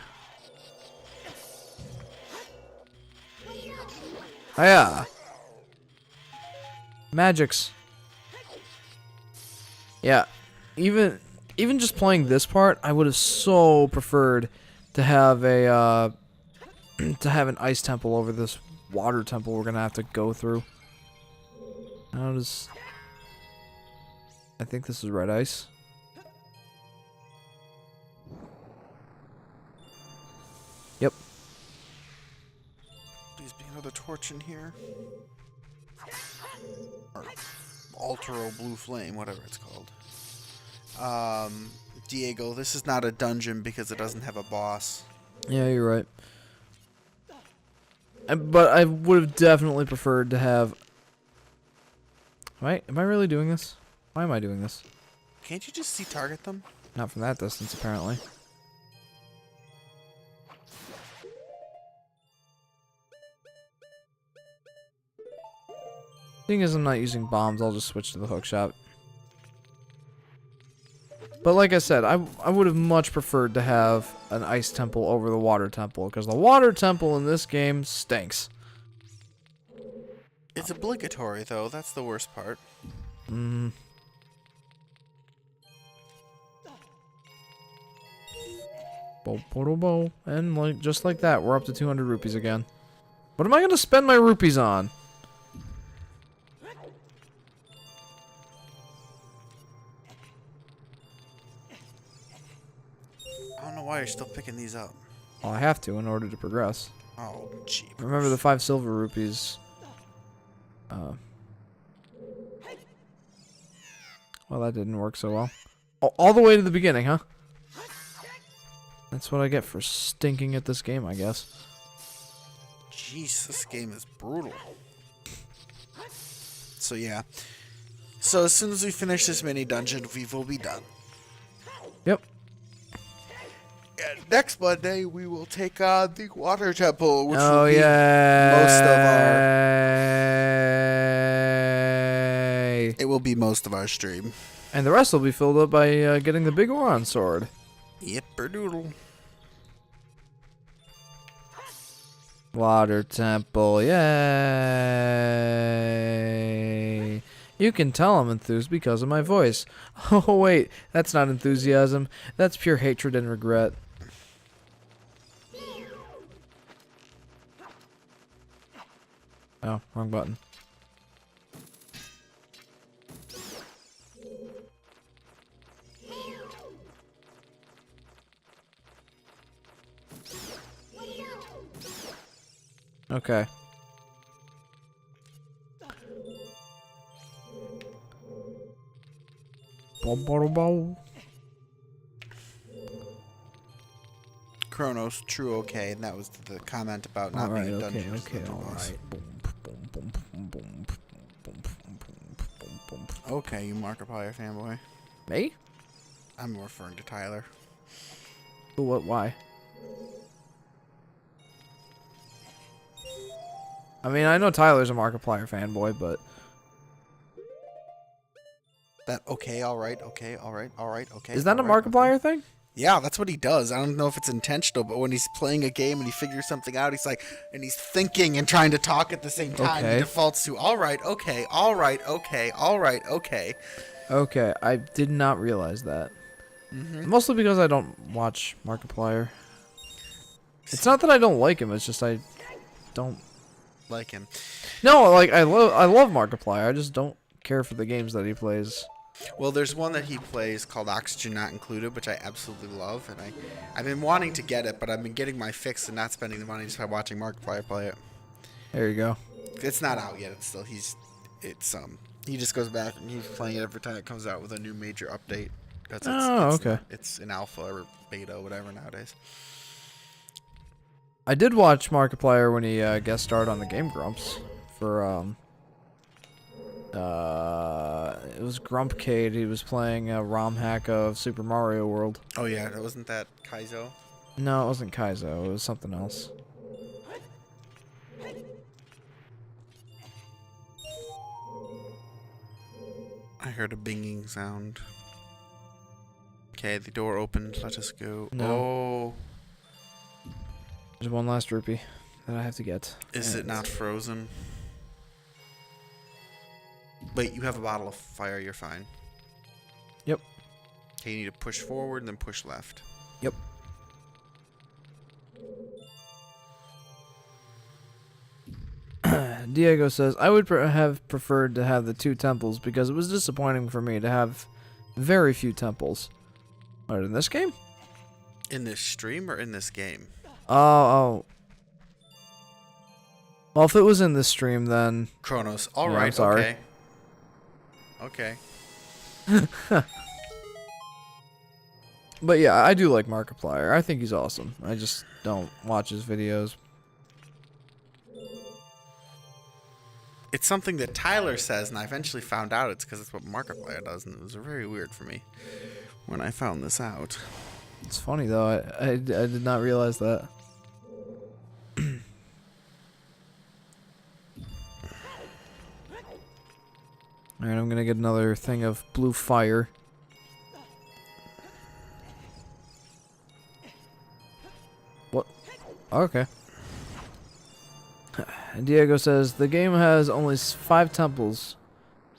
Hiya! Magics. Yeah. Even just playing this part, I would have so preferred to have a to have an ice temple over this water temple we're gonna have to go through. How does... I think this is red ice. Yep. Please be another torch in here. Or Altero Blue Flame, whatever it's called. Diego, this is not a dungeon because it doesn't have a boss. Yeah, you're right. But I would have definitely preferred to have... Am I really doing this? Why am I doing this? Can't you just see target them? Not from that distance, apparently. Thing is, I'm not using bombs. I'll just switch to the hook shot. But like I said, I would have much preferred to have an ice temple over the water temple, because the water temple in this game stinks. It's obligatory, though. That's the worst part. And like just like that, we're up to 200 rupees again. What am I gonna spend my rupees on? I don't know why you're still picking these up. Well, I have to in order to progress. Oh, gee. Remember the 5 silver rupees. Well, that didn't work so well. Oh, all the way to the beginning, huh? That's what I get for stinking at this game, I guess. Jeez, this game is brutal. So yeah. So as soon as we finish this mini dungeon, we will be done. Yep. And next Monday, we will take on the water temple, which Oh, will be most of our... It will be most of our stream. And the rest will be filled up by getting the big Oron sword. Yipper-doodle. Water temple, yay! You can tell I'm enthused because of my voice. Oh wait, that's not enthusiasm. That's pure hatred and regret. Oh, wrong button. Okay. Chronos, true, okay, and that was the comment about not being a dungeon. Okay, you Markiplier fanboy. Me? I'm referring to Tyler. What? Why? I mean, I know Tyler's a Markiplier fanboy, but That okay, alright, okay, alright, okay. is that a alright, Markiplier okay. thing? Yeah, that's what he does. I don't know if it's intentional, but when he's playing a game and he figures something out, he's like, and he's thinking and trying to talk at the same time. Okay. He defaults to alright, okay, alright, okay, alright, okay. Okay, I did not realize that. Mostly because I don't watch Markiplier. It's not that I don't like him, it's just I don't Like him. No, like I love Markiplier. I just don't care for the games that he plays. Well, there's one that he plays called Oxygen Not Included, which I absolutely love, and I've been wanting to get it, but I've been getting my fix and not spending the money just by watching Markiplier play it. There you go. It's not out yet. It's still he just goes back and he's playing it every time it comes out with a new major update. Okay. It's an alpha or beta, whatever nowadays. I did watch Markiplier when he guest starred on the Game Grumps for it was Grumpcade. He was playing a ROM hack of Super Mario World. Oh yeah, wasn't that Kaizo? No, it wasn't Kaizo. It was something else. I heard a binging sound. Okay, the door opened. Let us go. No. Oh. There's one last rupee that I have to get. Is it not frozen? Wait, you have a bottle of fire. You're fine. Yep. Okay, you need to push forward and then push left. Yep. Diego says, I would have preferred to have the 2 temples because it was disappointing for me to have very few temples. What, in this game? In this stream or in this game? Oh. Well, if it was in this stream, then... Chronos. All Yeah, right. I'm sorry. Okay. But yeah, I do like Markiplier. I think he's awesome. I just don't watch his videos. It's something that Tyler says, and I eventually found out it's because it's what Markiplier does, and it was very weird for me when I found this out. It's funny, though. I did not realize that. Alright, I'm gonna get another thing of blue fire. What? Okay. Diego says, the game has only 5 temples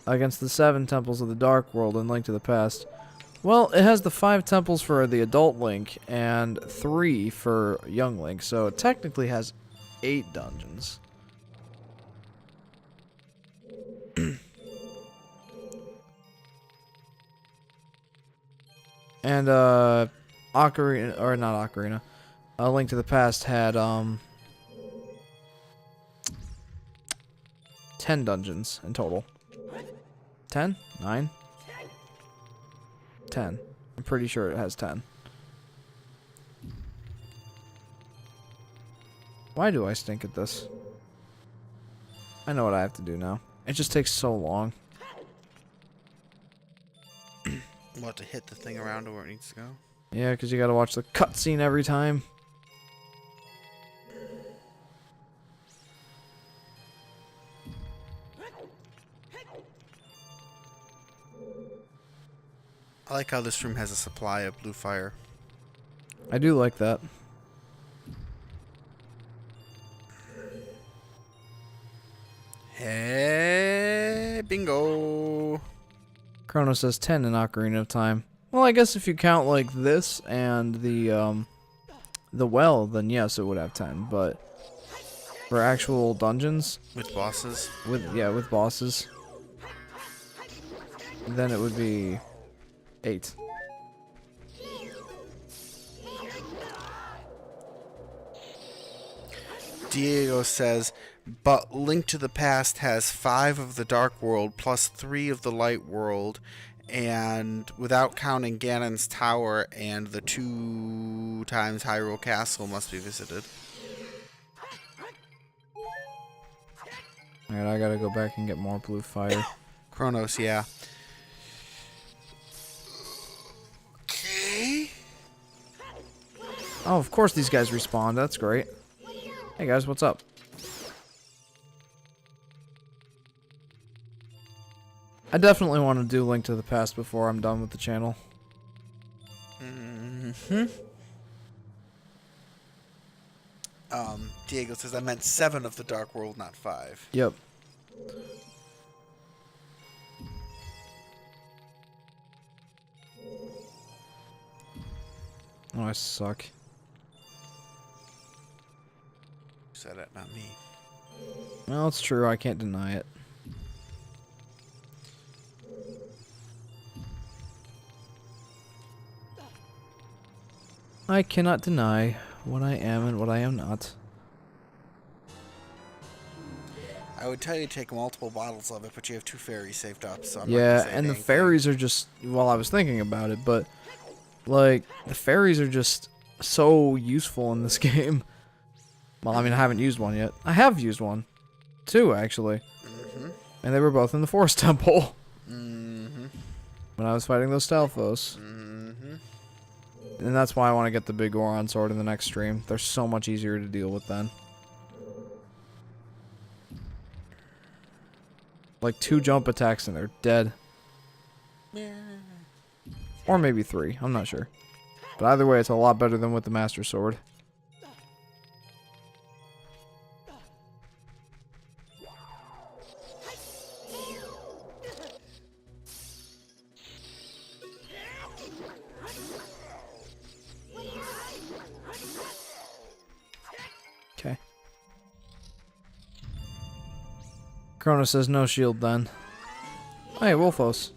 against the 7 temples of the Dark World in Link to the Past. Well, it has the 5 temples for the adult Link and 3 for young Link, so it technically has 8 dungeons. And Ocarina, or not Ocarina, A Link to the Past had 10 dungeons in total. 10? 9? 10. I'm pretty sure it has 10. Why do I stink at this? I know what I have to do now. It just takes so long. What, to hit the thing around to where it needs to go? Yeah, because you gotta watch the cutscene every time. I like how this room has a supply of blue fire. I do like that. Hey, bingo! Chrono says 10 in Ocarina of Time. Well, I guess if you count like this and the well, then yes, it would have 10. But for actual dungeons, With bosses? with bosses, then it would be 8. Diego says, but Link to the Past has 5 of the Dark World plus 3 of the Light World, and without counting Ganon's Tower and the 2 times Hyrule Castle must be visited. Alright, I gotta go back and get more blue fire. Chronos, yeah. Okay. Oh, of course these guys respawn. That's great. Hey guys, what's up? I definitely want to do Link to the Past before I'm done with the channel. Diego says, I meant 7 of the Dark World, not 5. Yep. Oh, I suck. You said it, not me. Well, it's true. I can't deny it. I cannot deny what I am and what I am not. I would tell you to take multiple bottles of it, but you have 2 fairies saved up, so I'm not Yeah, gonna say and the anything. fairies are just... Well, I was thinking about it, but... Like, the fairies are just so useful in this game. Well, I mean, I haven't used one yet. I have used one. 2, actually. And they were both in the Forest Temple. When I was fighting those Stalfos. And that's why I want to get the big Goron sword in the next stream. They're so much easier to deal with then. Like 2 jump attacks and they're dead. Or maybe 3, I'm not sure. But either way, it's a lot better than with the Master Sword. Okay. Chrono says no shield then. Hey, Wolfos.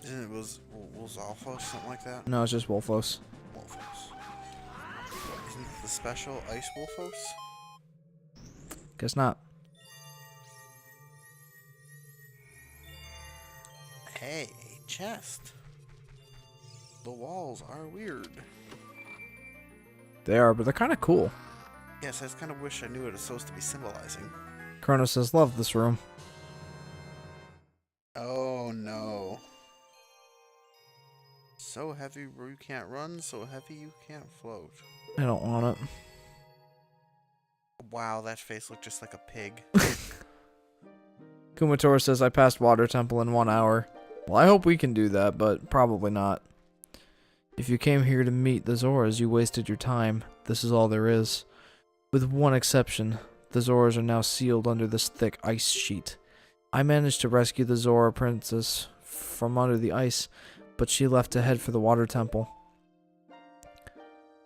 Isn't it was Alphos, something like that? No, it's just Wolfos. Wolfos. Isn't it the special Ice Wolfos? Guess not. Hey, a chest. The walls are weird. They are, but they're kind of cool. Yes, I just kind of wish I knew what it's supposed to be symbolizing. Chrono says, love this room. Oh no. So heavy you can't run, so heavy you can't float. I don't want it. Wow, that face looked just like a pig. Kumator says, I passed Water Temple in 1 hour. Well, I hope we can do that, but probably not. If you came here to meet the Zoras, you wasted your time. This is all there is. With one exception, the Zoras are now sealed under this thick ice sheet. I managed to rescue the Zora princess from under the ice, but she left to head for the water temple.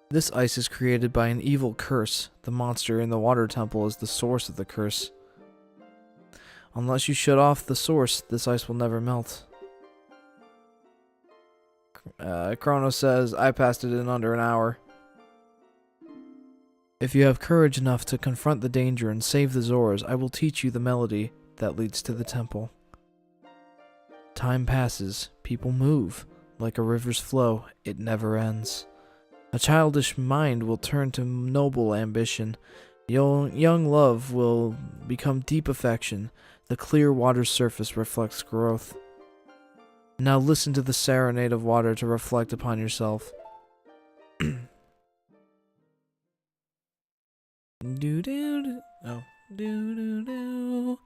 This ice is created by an evil curse. The monster in the water temple is the source of the curse. Unless you shut off the source, this ice will never melt. Chrono says, I passed it in under an hour. If you have courage enough to confront the danger and save the Zoras, I will teach you the melody that leads to the temple. Time passes, people move. Like a river's flow, it never ends. A childish mind will turn to noble ambition. Young love will become deep affection. The clear water's surface reflects growth. Now listen to the serenade of water to reflect upon yourself. Do do do. Oh. Do do do.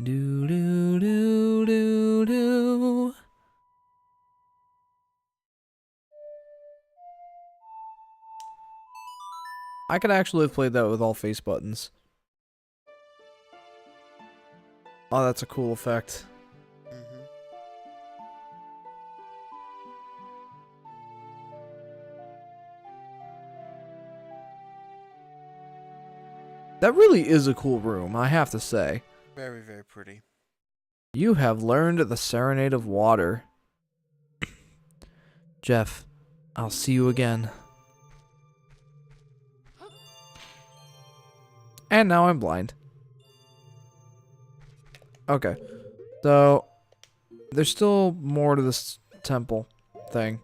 Do do do do do. I could actually have played that with all face buttons. Oh, that's a cool effect. That really is a cool room, I have to say. Very, very pretty. You have learned the Serenade of Water. Jeff, I'll see you again. And now I'm blind. Okay. So, there's still more to this temple thing.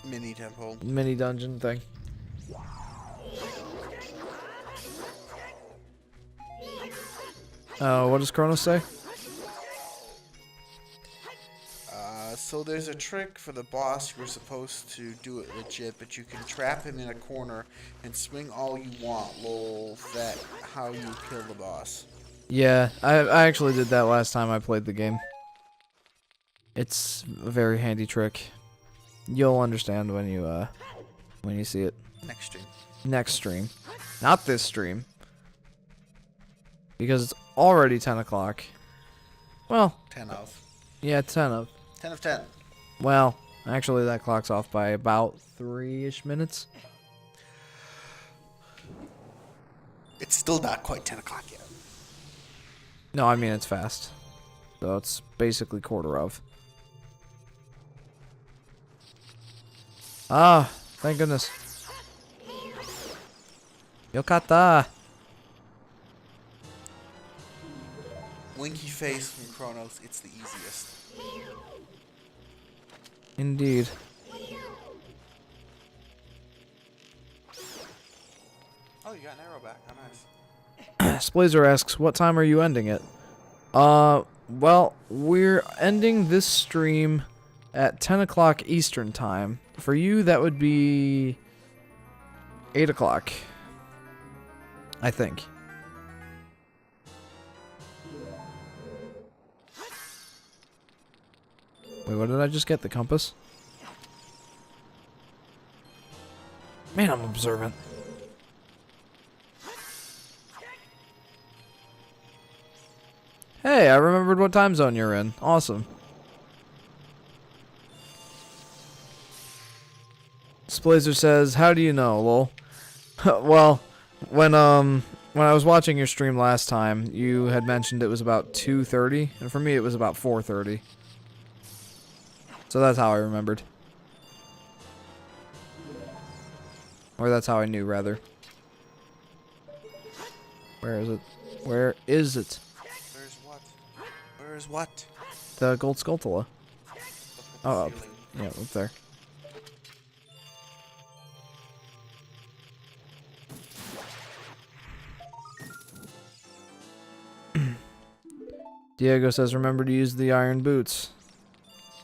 Mini temple. Mini dungeon thing. What does Kronos say? So there's a trick for the boss. You're supposed to do it legit, but you can trap him in a corner and swing all you want. Lol, that's how you kill the boss. Yeah, I actually did that last time I played the game. It's a very handy trick. You'll understand when you see it. Next stream. Next stream. Not this stream. Because it's already 10 o'clock. Well, 10 of. yeah, 10 of. 10 of 10. Well, actually that clock's off by about 3-ish minutes. It's still not quite 10 o'clock yet. No, I mean it's fast. So it's basically quarter of. Ah, thank goodness. Yokata! Winky face from Kronos, it's the easiest. Indeed. Oh, you got an arrow back. How nice. Splazer asks, what time are you ending it? Well, we're ending this stream at 10 o'clock Eastern time. For you, that would be 8 o'clock. I think. Wait, what did I just get? The compass? Man, I'm observant. Hey, I remembered what time zone you're in. Awesome. Splazer says, how do you know, lol? Well, when I was watching your stream last time, you had mentioned it was about 2:30, and for me it was about 4:30. So that's how I remembered. Or that's how I knew, rather. Where is it? Where is it? Where's what? Where's what? The gold Skulltula. Oh, up. Yeah, up there. Diego says, remember to use the iron boots.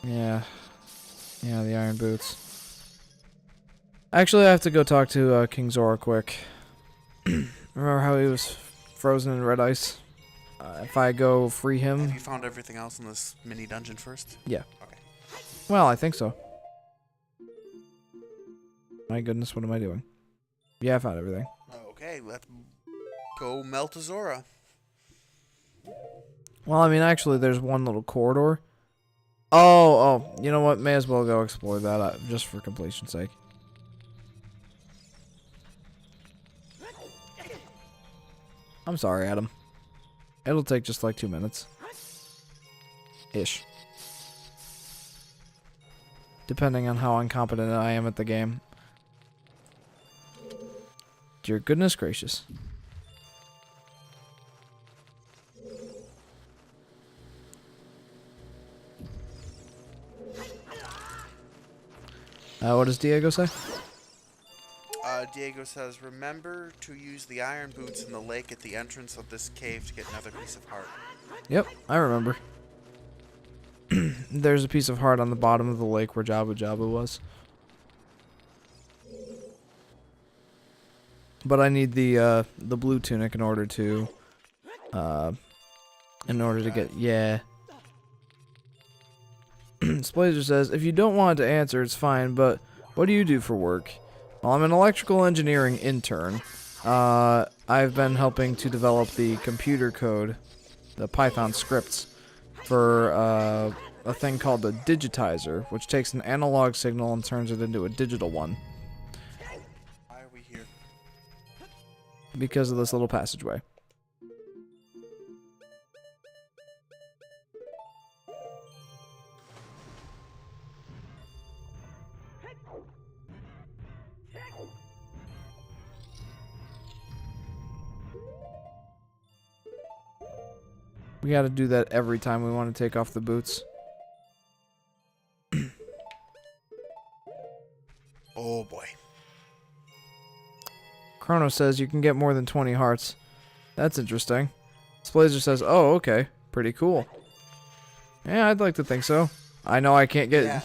Yeah. Yeah, the iron boots. Actually, I have to go talk to King Zora quick. Remember how he was frozen in red ice? If I go free him... Have you found everything else in this mini dungeon first? Yeah. Okay. Well, I think so. My goodness, what am I doing? Yeah, I found everything. Okay, let's go melt a Zora. Well, I mean, actually, there's one little corridor. Oh, you know what? May as well go explore that just for completion's sake. I'm sorry, Adam. It'll take just like 2 minutes. Ish. Depending on how incompetent I am at the game. Dear goodness gracious. What does Diego say? Diego says, remember to use the iron boots in the lake at the entrance of this cave to get another piece of heart. Yep, I remember. There's a piece of heart on the bottom of the lake where Jabba Jabba was. But I need the blue tunic in order to get, yeah. Splazer says, if you don't want to answer, it's fine, but what do you do for work? Well, I'm an electrical engineering intern. I've been helping to develop the computer code, the Python scripts, for a thing called the digitizer, which takes an analog signal and turns it into a digital one. Why are we here? Because of this little passageway. We gotta do that every time we want to take off the boots. Oh boy. Chrono says you can get more than 20 hearts. That's interesting. Splazer says, oh, okay. Pretty cool. Yeah, I'd like to think so. I know I can't get... Yeah.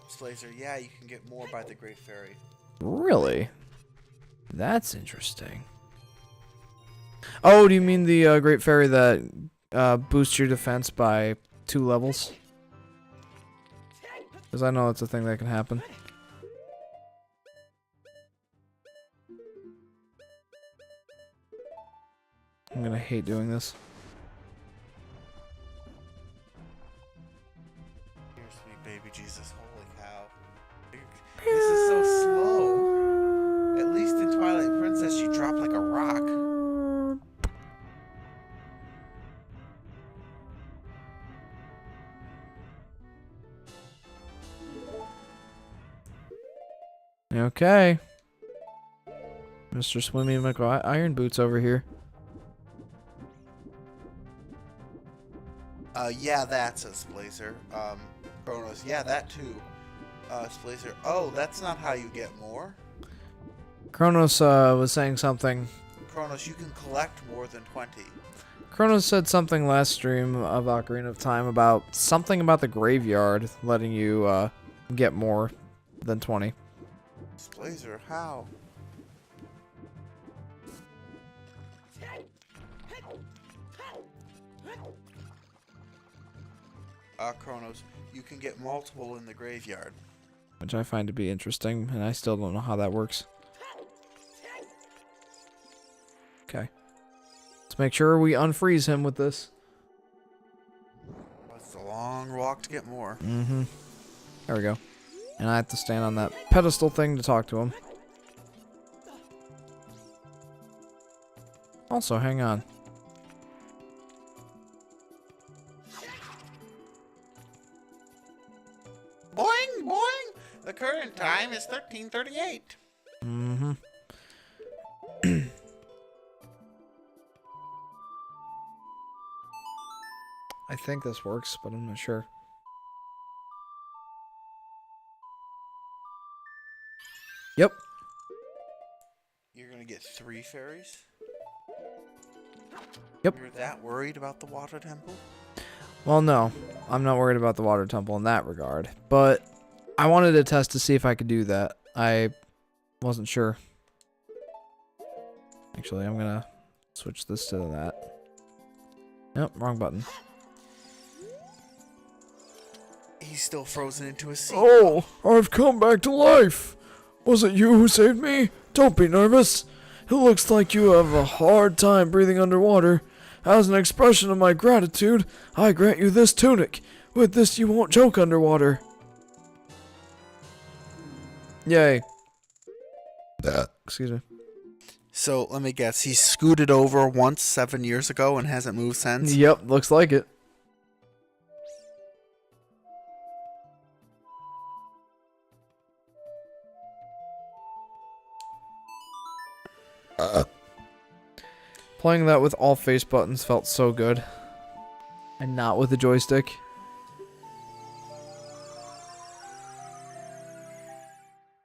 Slazer, yeah, you can get more by the Great Fairy. Really? That's interesting. Oh, do you mean the Great Fairy that boosts your defense by 2 levels? Because I know it's a thing that can happen. I'm gonna hate doing this. Here, sweet baby Jesus, holy cow. This is so slow. At least in Twilight Princess, you drop like a rock. Okay. Mr. Swimmy Iron Boots over here. Yeah, that, says Blazer. Chronos, yeah, that too. Blazer, oh, that's not how you get more. Chronos was saying something. Chronos, you can collect more than 20. Chronos said something last stream of Ocarina of Time about something about the graveyard letting you get more than 20. Blazer, how? Chronos, you can get multiple in the graveyard. Which I find to be interesting, and I still don't know how that works. Okay. Let's make sure we unfreeze him with this. It's a long walk to get more. Mm-hmm. There we go. And I have to stand on that pedestal thing to talk to him. Also, hang on. Boing, boing! The current time is 13:38. Mm-hmm. I think this works, but I'm not sure. Yep. You're gonna get 3 fairies? Yep. You're that worried about the water temple? Well, no. I'm not worried about the water temple in that regard. But I wanted to test to see if I could do that. I wasn't sure. Actually, I'm gonna switch this to that. Nope, wrong button. He's still frozen into a seat. Oh, I've come back to life. Was it you who saved me? Don't be nervous. It looks like you have a hard time breathing underwater. As an expression of my gratitude, I grant you this tunic. With this, you won't choke underwater. Yay. Excuse me. So let me guess. He scooted over once 7 years ago and hasn't moved since. Yep, looks like it. Playing that with all face buttons felt so good. And not with the joystick.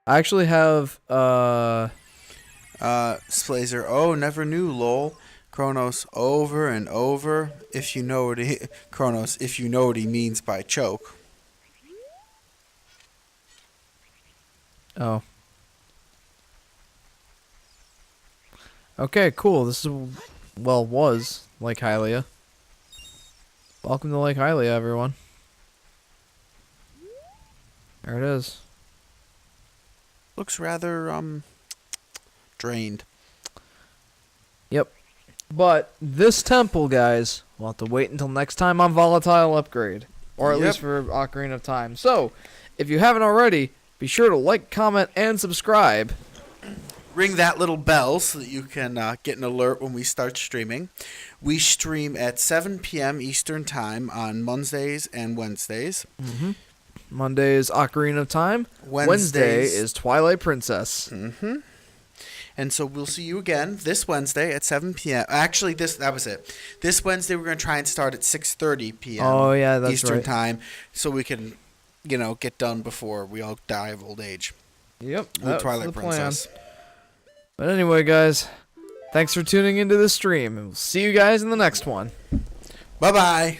I actually have, Splazer, oh, never knew, lol. Kronos, over and over. If you know what he... Kronos, if you know what he means by choke. Oh. Okay, cool. This is, well, was Lake Hylia. Welcome to Lake Hylia, everyone. There it is. Looks rather, drained. Yep. But this temple, guys, we'll have to wait until next time on Volatile Upgrade. Or at least for Ocarina of Time. So, if you haven't already, be sure to like, comment, and subscribe. Ring that little bell so that you can get an alert when we start streaming. We stream at 7 p.m. Eastern Time on Mondays and Wednesdays. Mm-hmm. Monday is Ocarina of Time. Wednesday is Twilight Princess. Mm-hmm. And so we'll see you again this Wednesday at 7 p.m. Actually, that was it. This Wednesday we're going to try and start at 6:30 p.m. Oh, yeah, that's Eastern right. Time so we can, get done before we all die of old age. Yep, With that's Twilight the Princess. plan. But anyway, guys, thanks for tuning into the stream, and we'll see you guys in the next one. Bye-bye.